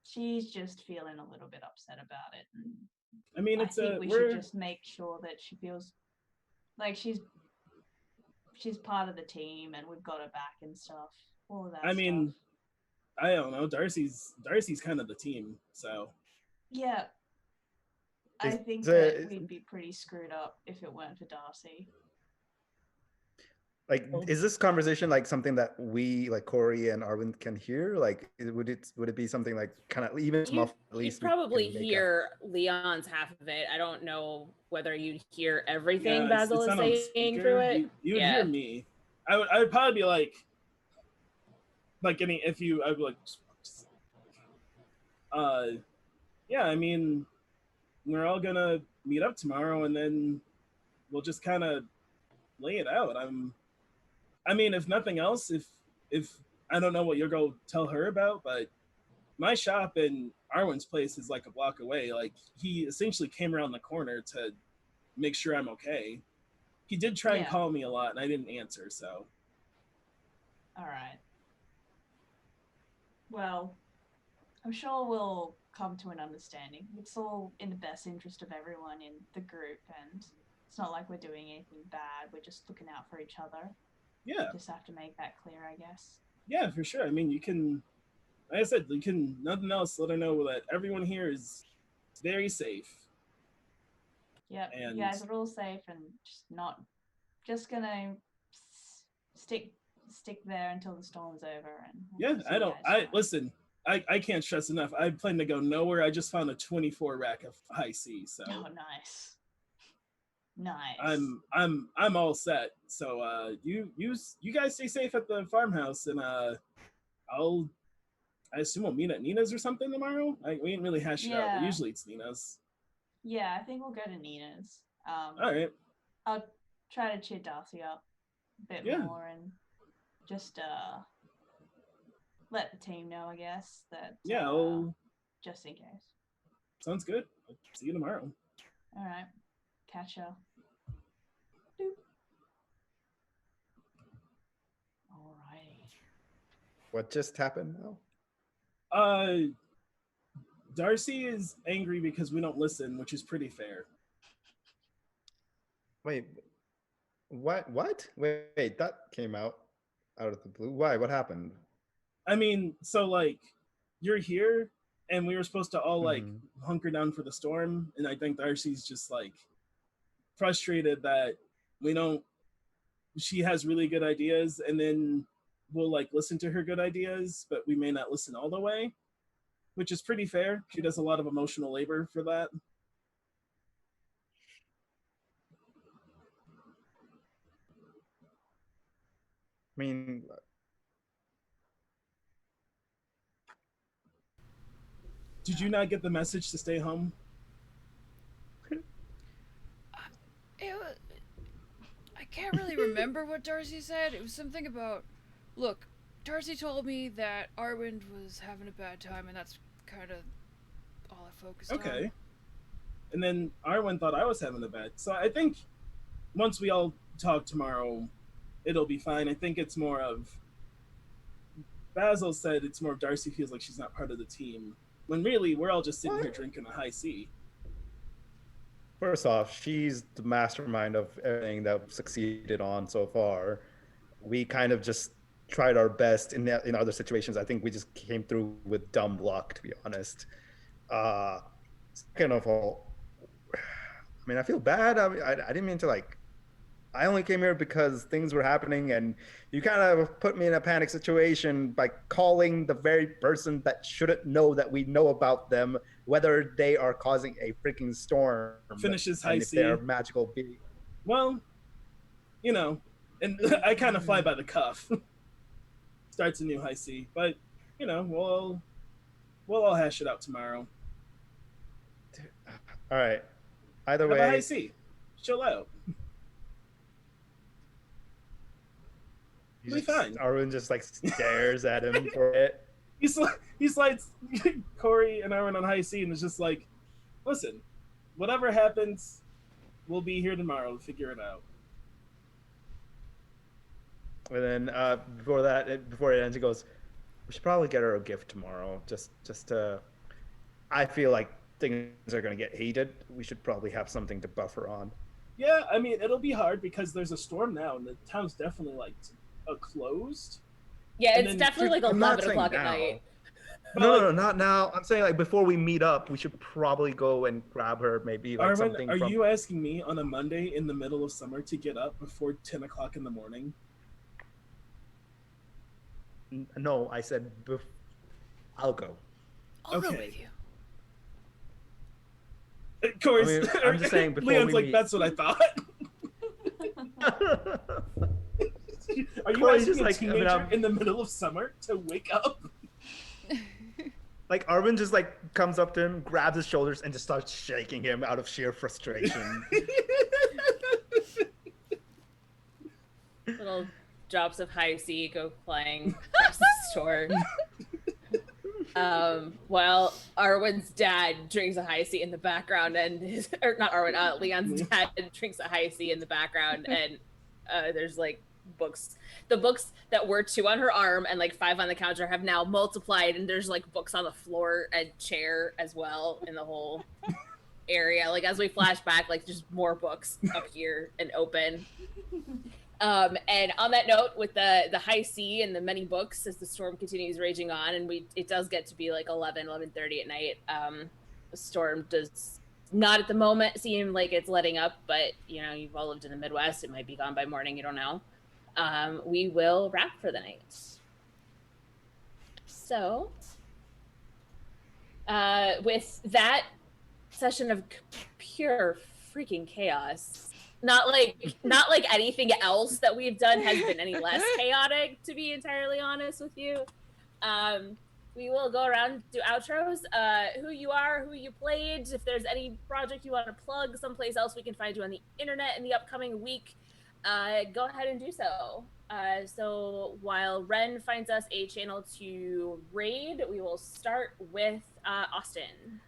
She's just feeling a little bit upset about it. And I mean, I think we should just make sure that she feels like she's part of the team and we've got her back and stuff. All of that. I mean, I don't know. Darcy's kind of the team, so yeah. I think that we'd be pretty screwed up if it weren't for Darcy. Like, is this conversation like something that we, like Corey and Arwen, can hear? Like, would it be something like kind of even small? At least you'd probably hear Leon's half of it. I don't know whether you'd hear everything Basil is saying through it. You would hear me. I would probably be like getting if you. I would like. Yeah, I mean, we're all gonna meet up tomorrow, and then we'll just kind of lay it out. I mean, if nothing else, if I don't know what you'll go tell her about, but my shop and Arwen's place is like a block away. Like, he essentially came around the corner to make sure I'm okay. He did try and call me a lot, and I didn't answer, so. All right. Well, I'm sure we'll come to an understanding. It's all in the best interest of everyone in the group, and it's not like we're doing anything bad. We're just looking out for each other. Yeah. Just have to make that clear, I guess. Yeah, for sure. I mean, you can, like I said, you can, nothing else, let her know that everyone here is very safe. Yep, you guys are all safe and just gonna stick there until the storm's over. And listen, I can't stress enough. I plan to go nowhere. I just found a 24 rack of high C, so. Oh, nice. I'm all set. So you guys stay safe at the farmhouse, and I assume we'll meet at Nina's or something tomorrow. We ain't really hashed it out, but Yeah. usually it's Nina's. Yeah, I think we'll go to Nina's. All right. I'll try to cheer Darcy up a bit Yeah. more and just let the team know, I guess, that Yeah, just in case. sounds good. I'll see you tomorrow. All right, catch ya. Doop. Alrighty. What just happened now? Darcy is angry because we don't listen, which is pretty fair. Wait, what? Wait, that came out of the blue. Why? What happened? I mean, so like, you're here, and we were supposed to all like Mhm. hunker down for the storm, and I think Darcy's just like frustrated that we don't. She has really good ideas, and then we'll like listen to her good ideas, but we may not listen all the way, which is pretty fair. She does a lot of emotional labor for that. I mean, Did you not get the message to stay home? I can't really remember what Darcy said. It was something about, look, Darcy told me that Arwind was having a bad time, and that's kind of all I focused on. Okay. And then Arwen thought I was having a bad. So I think once we all talk tomorrow, it'll be fine. I think it's more of Basil said it's more of Darcy feels like she's not part of the team. When really we're all just sitting here drinking a high C. first off, she's the mastermind of everything that we've succeeded on so far. We kind of just tried our best in other situations. I think we just came through with dumb luck, to be honest. Second of all, I mean, I feel bad. I didn't mean to like. I only came here because things were happening, and you kind of put me in a panic situation by calling the very person that shouldn't know that we know about them, whether they are causing a freaking storm. Finishes high and if C. they're magical beings. Well, you know, and I kind of fly by the cuff. Starts a new high C, but you know, we'll all hash it out tomorrow. All right. Either Have a high way, C. Chill out. It'll be fine. Arwen just like stares at him for it. He slides Corey and Arwen on high C, and it's just like, listen, whatever happens, we'll be here tomorrow to figure it out. And then before it ends, he goes, "We should probably get her a gift tomorrow. Just to, I feel like things are gonna get heated. We should probably have something to buffer on." Yeah, I mean, it'll be hard because there's a storm now, and the town's definitely like closed. Yeah, And it's then- definitely like I'm not 11 saying o'clock at now. night. No, not now. I'm saying like before we meet up, we should probably go and grab her. Maybe like Arwen, something. are from... you asking me on a Monday in the middle of summer to get up before 10 o'clock in the morning? No, I said I'll go. I'll go Okay. with you. Corey's, I mean, I'm just saying before Leon's we like, meet. that's what I thought. Are you Corey's asking just a like, I mean, teenager I'm- in the middle of summer to wake up? Like Arwen just like comes up to him, grabs his shoulders, and just starts shaking him out of sheer frustration. Little drops of high C go flying across the store. While Arwen's dad drinks a high C in the background, and or not Arwen, Leon's dad drinks a high C in the background, and there's like books. The books that were 2 on her arm and like 5 on the counter have now multiplied, and there's like books on the floor and chair as well in the whole area. Like as we flash back, like just more books up here and open. And on that note, with the high C and the many books as the storm continues raging on, and it does get to be like 11:30 at night. The storm does not at the moment seem like it's letting up, but you know, you've all lived in the Midwest. It might be gone by morning. You don't know. We will wrap for the night. So, with that session of pure freaking chaos, not like anything else that we've done has been any less chaotic, to be entirely honest with you. We will go around, do outros, who you are, who you played, if there's any project you want to plug, someplace else we can find you on the internet in the upcoming week, go ahead and do so. So while Ren finds us a channel to raid, we will start with Austin.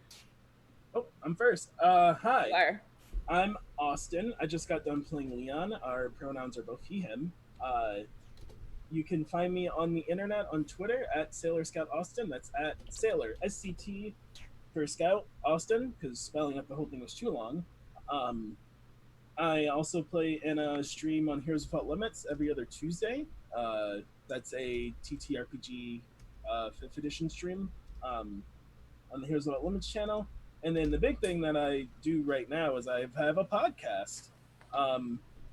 Oh, I'm first. Hi. You are. I'm Austin. I just got done playing Leon. Our pronouns are both he, him. You can find me on the internet on Twitter at Sailor Scout Austin. That's at Sailor, SCT for Scout Austin, because spelling out the whole thing was too long. I also play in a stream on Heroes Without Limits every other Tuesday. That's a TTRPG 5th edition stream on the Heroes Without Limits channel. And then the big thing that I do right now is I have a podcast.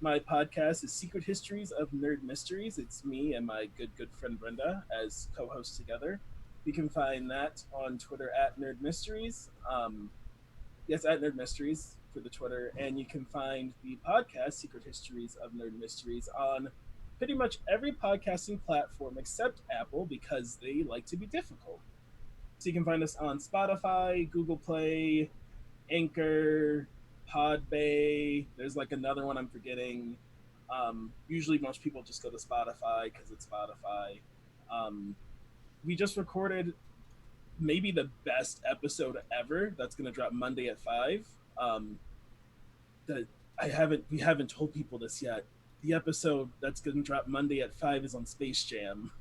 My podcast is Secret Histories of Nerd Mysteries. It's me and my good friend Brenda as co-hosts together. You can find that on Twitter at Nerd Mysteries. Yes, at Nerd Mysteries for the Twitter. And you can find the podcast, Secret Histories of Nerd Mysteries, on pretty much every podcasting platform except Apple because they like to be difficult. So you can find us on Spotify, Google Play, Anchor, Podbay. There's like another one I'm forgetting. Usually most people just go to Spotify because it's Spotify. We just recorded maybe the best episode ever. That's going to drop Monday at 5. We haven't told people this yet. The episode that's going to drop Monday at 5 is on Space Jam.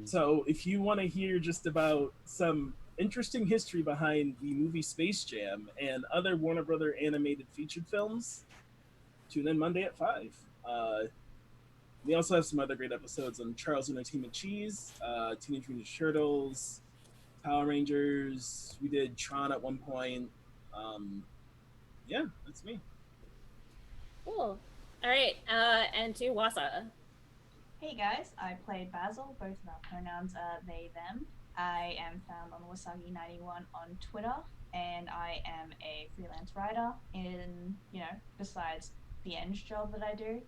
So if you want to hear just about some interesting history behind the movie Space Jam and other Warner Brother animated featured films, tune in Monday at 5. We also have some other great episodes on Charles Entertainment Cheese, Teenage Mutant Ninja Turtles, Power Rangers. We did Tron at one point. Yeah, that's me. Cool. All right, and to Wasa. Hey guys, I played Basil. Both of our pronouns are they, them. I am found on Wasagi91 on Twitter, and I am a freelance writer in, besides the eng job that I do.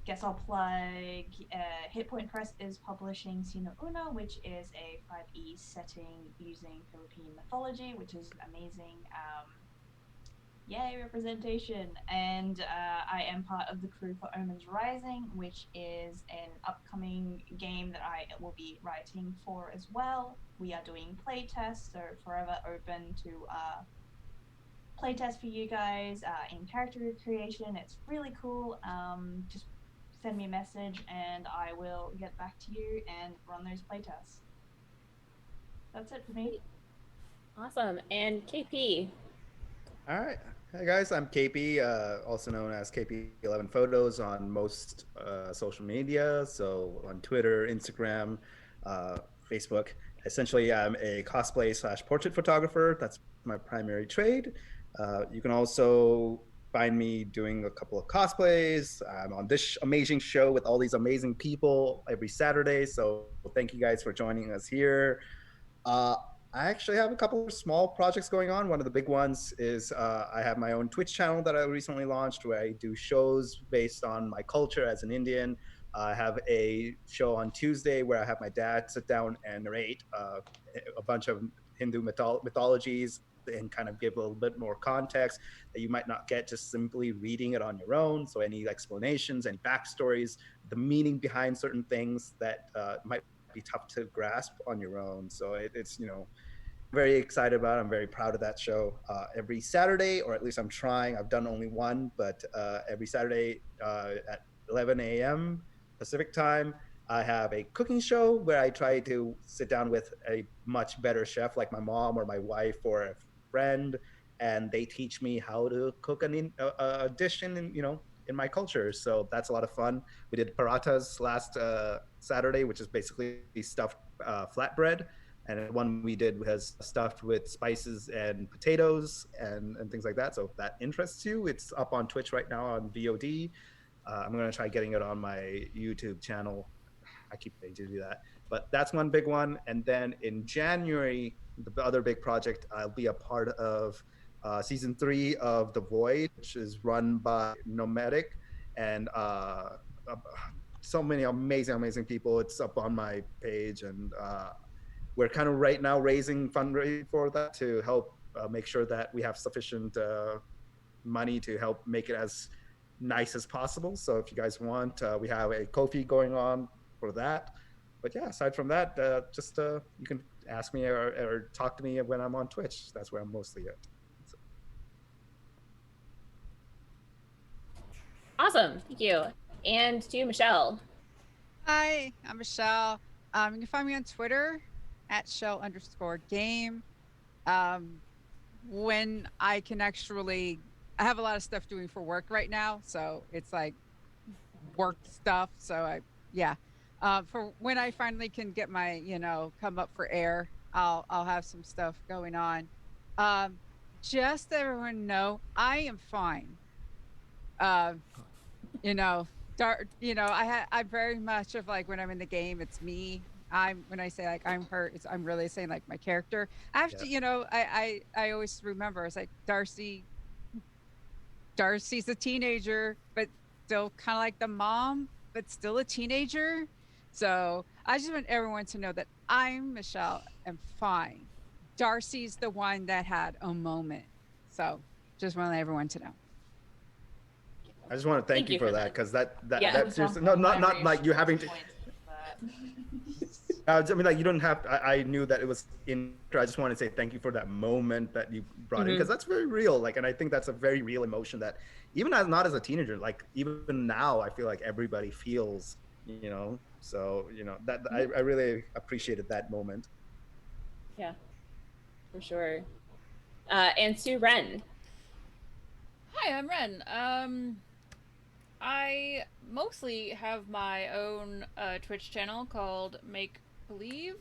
Guess I'll plug Hit Point Press is publishing Sino Una, which is a 5e setting using Philippine mythology, which is amazing. Yay, representation. And I am part of the crew for Omens Rising, which is an upcoming game that I will be writing for as well. We are doing playtests, so forever open to playtest for you guys in character creation. It's really cool. Just send me a message and I will get back to you and run those playtests. That's it for me. Awesome. And KP. All right. Hey guys, I'm KP, also known as KP11 Photos on most social media. So on Twitter, Instagram, Facebook. Essentially, I'm a cosplay/portrait photographer. That's my primary trade. You can also find me doing a couple of cosplays. I'm on this amazing show with all these amazing people every Saturday. So thank you guys for joining us here. I actually have a couple of small projects going on. One of the big ones is I have my own Twitch channel that I recently launched where I do shows based on my culture as an Indian. I have a show on Tuesday where I have my dad sit down and narrate a bunch of Hindu mythologies and kind of give a little bit more context that you might not get just simply reading it on your own. So any explanations, any backstories, the meaning behind certain things that might be tough to grasp on your own. So it's very excited about it. I'm very proud of that show. Every Saturday, or at least I'm trying, I've done only one, but every Saturday at 11 a.m. Pacific time, I have a cooking show where I try to sit down with a much better chef like my mom or my wife or a friend, and they teach me how to cook a dish in my culture. So that's a lot of fun. We did parathas last Saturday, which is basically stuffed flatbread. And one we did was stuffed with spices and potatoes and things like that. So if that interests you, it's up on Twitch right now on VOD. I'm going to try getting it on my YouTube channel. I keep saying to do that. But that's one big one. And then in January, the other big project, I'll be a part of season 3 of The Void, which is run by Nomadic. And so many amazing people. It's up on my page, and we're kind of right now raising fundraising for that to help make sure that we have sufficient money to help make it as nice as possible. So if you guys want, we have a Ko-fi going on for that. But yeah, aside from that, just you can ask me or talk to me when I'm on Twitch. That's where I'm mostly at. So. Awesome. Thank you. And to Michelle. Hi, I'm Michelle. You can find me on Twitter at @Shell_game. When I can actually, I have a lot of stuff doing for work right now, so it's like work stuff. So for when I finally can get my, come up for air, I'll have some stuff going on. Just so everyone know, I am fine. I very much of like when I'm in the game, it's me. When I say like I'm hurt, I'm really saying like my character. I have to, I always remember it's like Darcy's a teenager, but still kind of like the mom, but still a teenager. So I just want everyone to know that I'm Michelle and fine. Darcy's the one that had a moment. So just want everyone to know. I just want to thank you for that, because that Yeah. seriously, not like you having to. I mean, like you don't have. I knew that it was in. I just want to say thank you for that moment that you brought in, because that's very real. Like, and I think that's a very real emotion that even not as a teenager, like even now, I feel like everybody feels. So that I really appreciated that moment. Yeah, for sure. And to Ren. Hi, I'm Ren. I mostly have my own Twitch channel called Make Believe,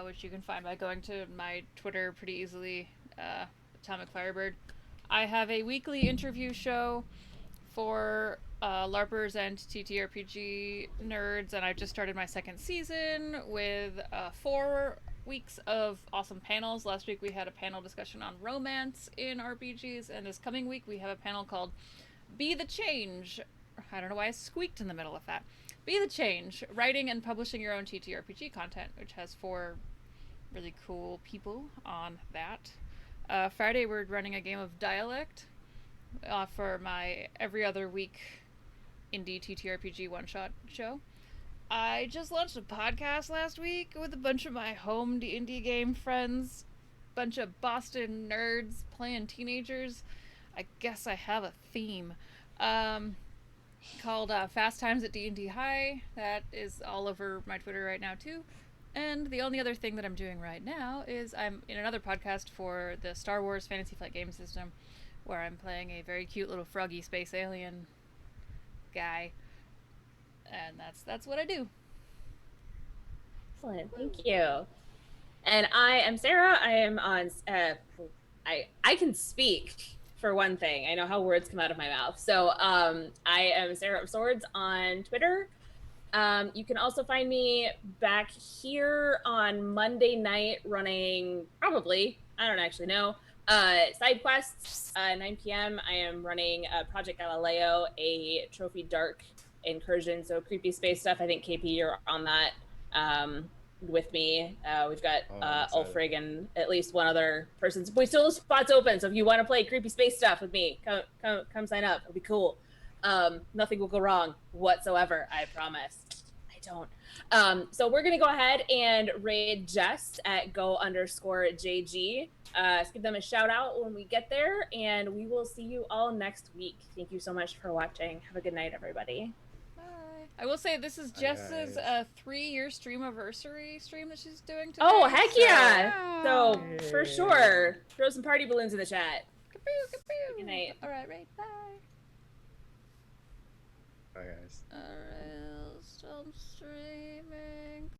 which you can find by going to my Twitter pretty easily, Atomic Firebird. I have a weekly interview show for LARPers and TTRPG nerds, and I just started my second season with 4 weeks of awesome panels. Last week we had a panel discussion on romance in RPGs, and this coming week we have a panel called Be the Change. I don't know why I squeaked in the middle of that. Be the Change, writing and publishing your own TTRPG content, which has 4 really cool people on that. Friday we're running a game of Dialect for my every other week indie TTRPG one-shot show. I just launched a podcast last week with a bunch of my home D&D game friends. Bunch of Boston nerds playing teenagers. I guess I have a theme. Called Fast Times at D&D High. That is all over my Twitter right now too. And the only other thing that I'm doing right now is I'm in another podcast for the Star Wars Fantasy Flight game system, where I'm playing a very cute little froggy space alien guy. And that's what I do. Excellent, thank you. And I am Sarah. I am on. I can speak for one thing. I know how words come out of my mouth. So I am Sarah of Swords on Twitter. You can also find me back here on Monday night running I don't actually know, side quests, 9 p.m. I am running Project Galileo, a Trophy Dark incursion, so creepy space stuff. I think KP, you're on that with me. We've got Ulfrig and at least one other person. We still have spots open, so if you want to play creepy space stuff with me, come sign up. It'll be cool. Nothing will go wrong whatsoever, I promise. I don't. So we're gonna go ahead and raid Jess at go_JG. Let's give them a shout out when we get there, and we will see you all next week. Thank you so much for watching. Have a good night, everybody. Bye. I will say this is Jess's 3-year streamiversary stream that she's doing today. Oh, heck yeah! So for sure, throw some party balloons in the chat. Kapoo, kapoo. Good night. All right, bye. Bye, guys. Alright, I'll stop streaming.